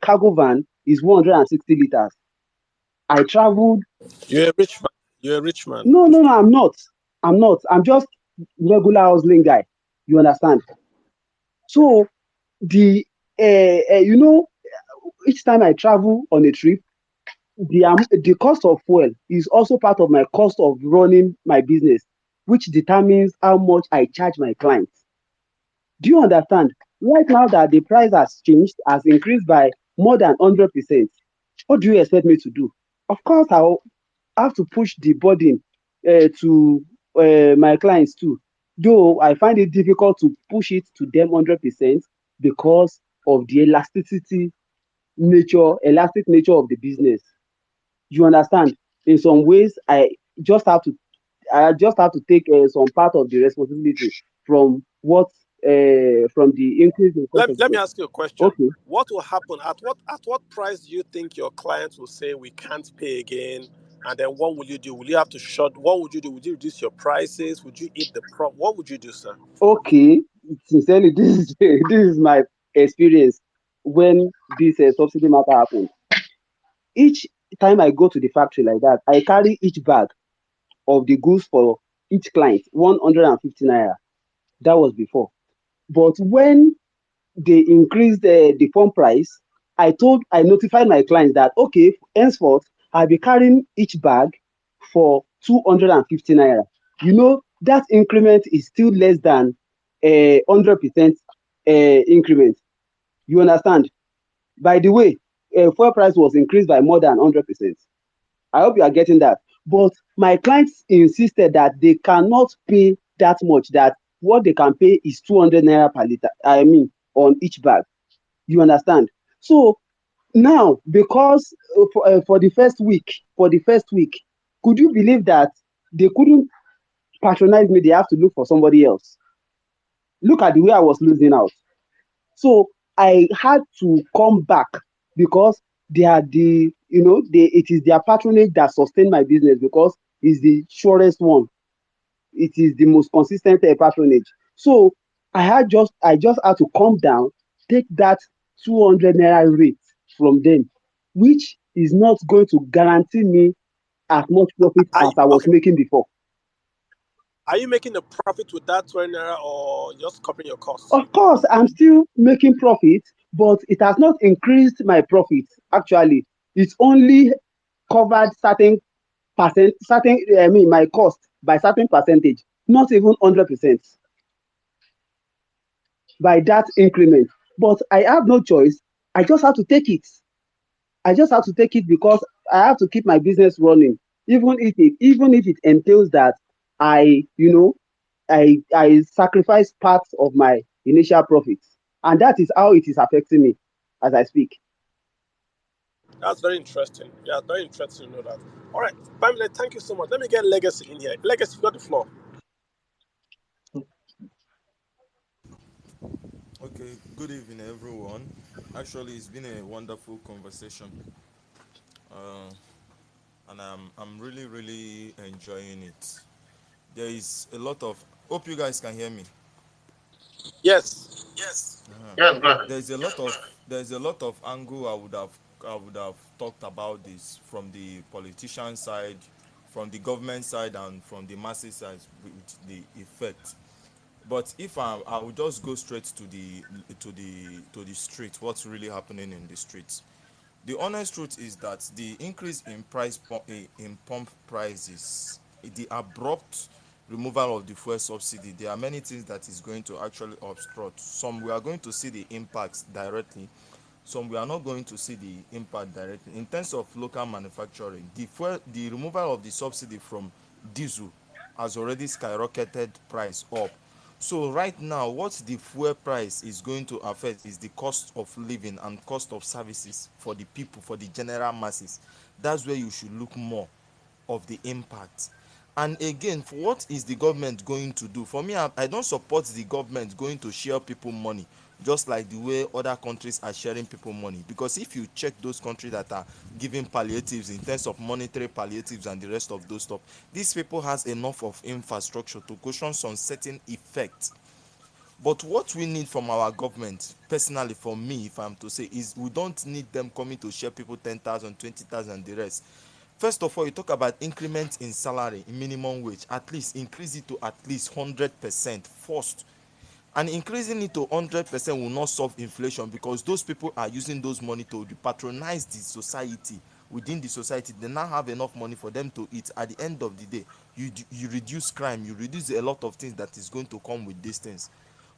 cargo van is 160 liters. I traveled. You're a rich man. You're a rich man. No, no, no, I'm not. I'm not. I'm just regular hustling guy. You understand? So the you know, each time I travel on a trip, the cost of fuel is also part of my cost of running my business, which determines how much I charge my clients. Do you understand? Right now that the price has changed, has increased by more than 100%, what do you expect me to do? Of course, I'll have to push the burden to my clients too. Though I find it difficult to push it to them 100% because of the elastic nature of the business. You understand? In some ways, just have to I just have to take some part of the responsibility from from the increase in cost of Let me goods. ask you a question. Okay. What will happen? At what price do you think your clients will say we can't pay again? And then what will you do? Will you have to shut? What would you do? Would you reduce your prices? Would you eat the prop? What would you do, sir? Okay. Sincerely, this is this is my experience when this subsidy matter happened. Each time I go to the factory like that, I carry each bag of the goods for each client 150 naira. That was before. But when they increased the phone price, I notified my clients that okay, henceforth I'll be carrying each bag for 250 naira. You know that increment is still less than a 100% increment. You understand? By the way, fuel price was increased by more than 100%. I hope you are getting that. But my clients insisted that they cannot pay that much. That what they can pay is 200 naira per liter. I mean, on each bag. You understand? So now, because for the first week, could you believe that they couldn't patronize me? They have to look for somebody else. Look at the way I was losing out. So I had to come back because they are it is their patronage that sustain my business because it's the surest one. It is the most consistent patronage. So I just had to come down, take that 200 naira rate from them, which is not going to guarantee me as much profit as I was Okay. making before. Are you making a profit with that 20 naira or just covering your costs? Of course, I'm still making profit, but it has not increased my profit. Actually, it's only covered I mean, my cost by certain percentage, not even 100% by that increment. But I have no choice. I just have to take it. I just have to take it because I have to keep my business running, even if it entails that I sacrifice parts of my initial profits, and that is how it is affecting me as I speak. That's very interesting. Yeah, very interesting to know that. All right, Bamile, thank you so much. Let me get Legacy in here. Legacy, you got the floor. Okay, good evening, everyone. Actually, it's been a wonderful conversation, uh, and I'm really really enjoying it. There is a lot of hope you guys can hear me. Yes. Uh-huh. Yes, go ahead. There's a lot of angle I would have talked about this from the politician side, from the government side, and from the masses side with the effect. But if I would just go straight to the street, what's really happening in the streets? The honest truth is that the increase in in pump prices, the abrupt removal of the fuel subsidy, there are many things that is going to actually obstruct. Some we are going to see the impacts directly, some we are not going to see the impact directly. In terms of local manufacturing, the removal of the subsidy from diesel has already skyrocketed price up. So right now, what the fuel price is going to affect is the cost of living and cost of services for the people, for the general masses. That's where you should look more of the impact. And again, for what is the government going to do? For me, I don't support the government going to share people money just like the way other countries are sharing people money. Because if you check those countries that are giving palliatives in terms of monetary palliatives and the rest of those stuff, these people has enough of infrastructure to cushion some certain effects. But what we need from our government, personally for me, if I'm to say, is we don't need them coming to share people 10,000, 20,000, the rest. First of all, you talk about increment in salary, in minimum wage. At least increase it to at least 100% first. And increasing it to 100% will not solve inflation because those people are using those money to patronize the society within the society, they now have enough money for them to eat. At the end of the day, you reduce crime, you reduce a lot of things that is going to come with these things.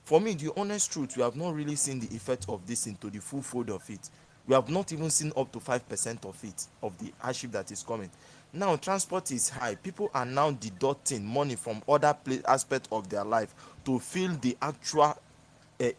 For me, the honest truth, we have not really seen the effect of this into the full fold of it. We have not even seen up to 5% of it, of the hardship that is coming. Now transport is high, people are now deducting money from other aspects of their life to fill the actual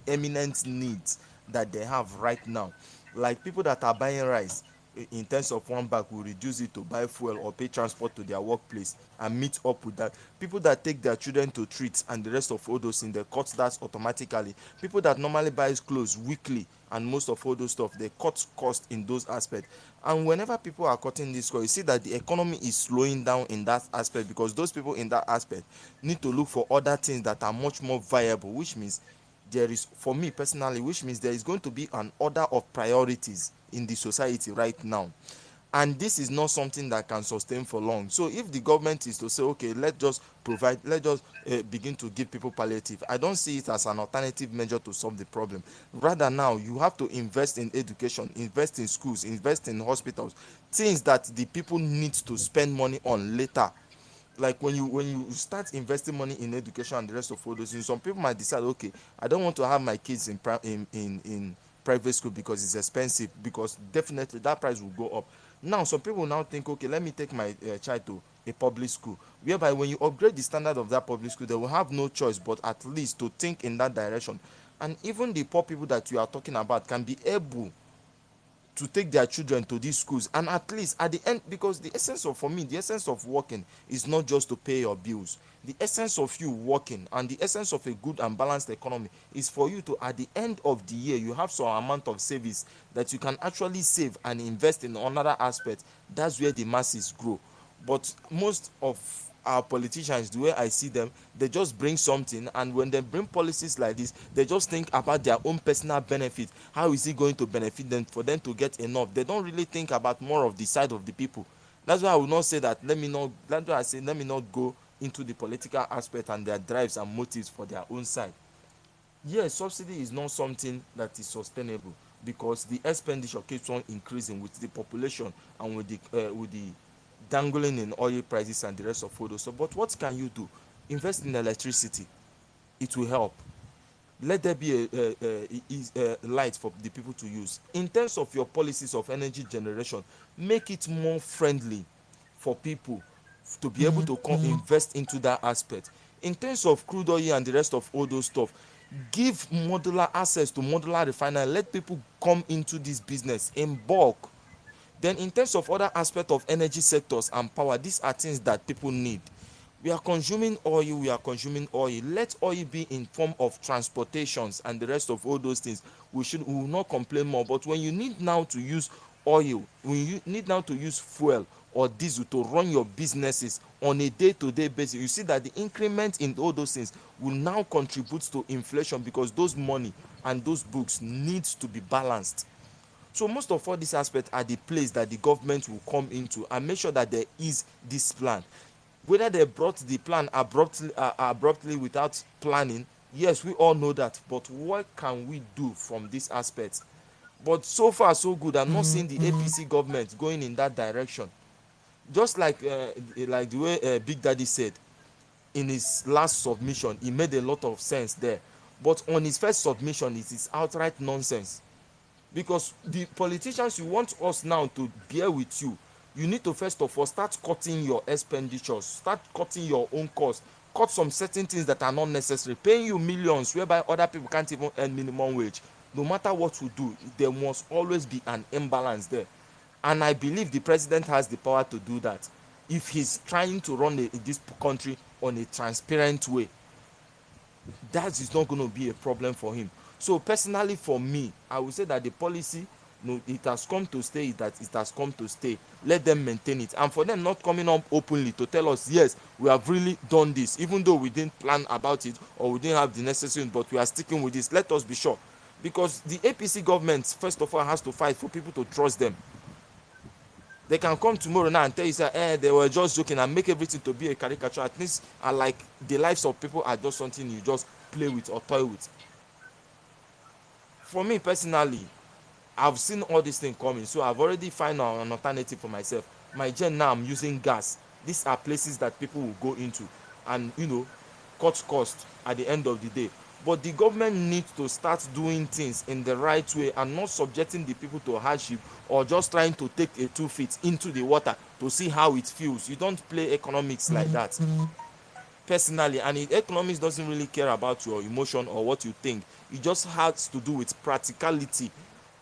eminent needs that they have right now. Like people that are buying rice, in terms of one bag, will reduce it to buy fuel or pay transport to their workplace and meet up with that. People that take their children to treats and the rest of all those things, they cut that automatically. People that normally buys clothes weekly and most of all those stuff, they cut cost in those aspects. And whenever people are cutting this cost, you see that the economy is slowing down in that aspect, because those people in that aspect need to look for other things that are much more viable, which means there is, for me personally, which means there is going to be an order of priorities in the society right now, and this is not something that can sustain for long. So if the government is to say, okay, let's just begin to give people palliative, I don't see it as an alternative measure to solve the problem. Rather, now you have to invest in education, invest in schools, invest in hospitals, things that the people need to spend money on later. Like when you start investing money in education and the rest of all those things, some people might decide, okay, I don't want to have my kids in private school because it's expensive, because definitely that price will go up. Now some people now think, okay, let me take my child to a public school, whereby when you upgrade the standard of that public school, they will have no choice but at least to think in that direction. And even the poor people that you are talking about can be able to take their children to these schools, and at least at the end, because the essence of, for me, the essence of working is not just to pay your bills. The essence of you working and the essence of a good and balanced economy is for you to, at the end of the year, you have some amount of savings that you can actually save and invest in another aspect. That's where the masses grow. But most of our politicians, the way I see them, they just bring something, and when they bring policies like this, they just think about their own personal benefit. How is it going to benefit them for them to get enough? They don't really think about more of the side of the people. That's why I would not say that, let me not, that's why I say let me not go into the political aspect and their drives and motives for their own side. Yes, subsidy is not something that is sustainable, because the expenditure keeps on increasing with the population and with the dangling in oil prices and the rest of all those. So, but what can you do? Invest in electricity. It will help. Let there be a light for the people to use. In terms of your policies of energy generation, make it more friendly for people to be able to come invest into that aspect. In terms of crude oil and the rest of all those stuff, give modular access to modular refinery. Let people come into this business in bulk. Then in terms of other aspects of energy sectors and power, these are things that people need. We are consuming oil, we are consuming oil. Let oil be in form of transportations and the rest of all those things. We will not complain more. But when you need now to use oil, when you need now to use fuel or diesel to run your businesses on a day-to-day basis, you see that the increment in all those things will now contribute to inflation, because those money and those books needs to be balanced. So most of all these aspects are the place that the government will come into and make sure that there is this plan. Whether they brought the plan abruptly without planning, yes, we all know that. But what can we do from this aspect? But so far so good. I'm not seeing the APC government going in that direction. Just like the way Big Daddy said in his last submission, he made a lot of sense there. But on his first submission, it is outright nonsense, because the politicians, you want us now to bear with you. You need to first of all start cutting your expenditures, start cutting your own costs, cut some certain things that are not necessary, paying you millions whereby other people can't even earn minimum wage. No matter what we do, there must always be an imbalance there, and I believe the president has the power to do that if he's trying to run this country on a transparent way. That is not going to be a problem for him. So personally, for me, I would say that the policy, no, it has come to stay, that it has come to stay. Let them maintain it, and for them not coming up openly to tell us, yes, we have really done this, even though we didn't plan about it or we didn't have the necessary, but we are sticking with this. Let us be sure, because the APC government first of all has to fight for people to trust them. They can come tomorrow now and tell you, say, they were just joking, and make everything to be a caricature. At least, and like the lives of people are just something you just play with or toy with. For me personally, I've seen all these things coming, so I've already found an alternative for myself. My gen now, I'm using gas. These are places that people will go into and, cut cost at the end of the day. But the government needs to start doing things in the right way and not subjecting the people to hardship, or just trying to take a 2 feet into the water to see how it feels. You don't play economics like that, personally. And economics doesn't really care about your emotion or what you think. It just has to do with practicality.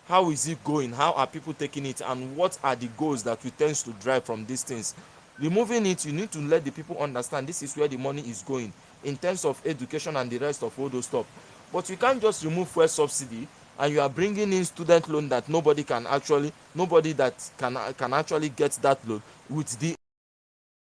How is it going? How are people taking it? And what are the goals that we tend to drive from these things? Removing it, you need to let the people understand this is where the money is going in terms of education and the rest of all those stuff. But you can't just remove fuel subsidy and you are bringing in student loan that nobody that can actually get that loan with the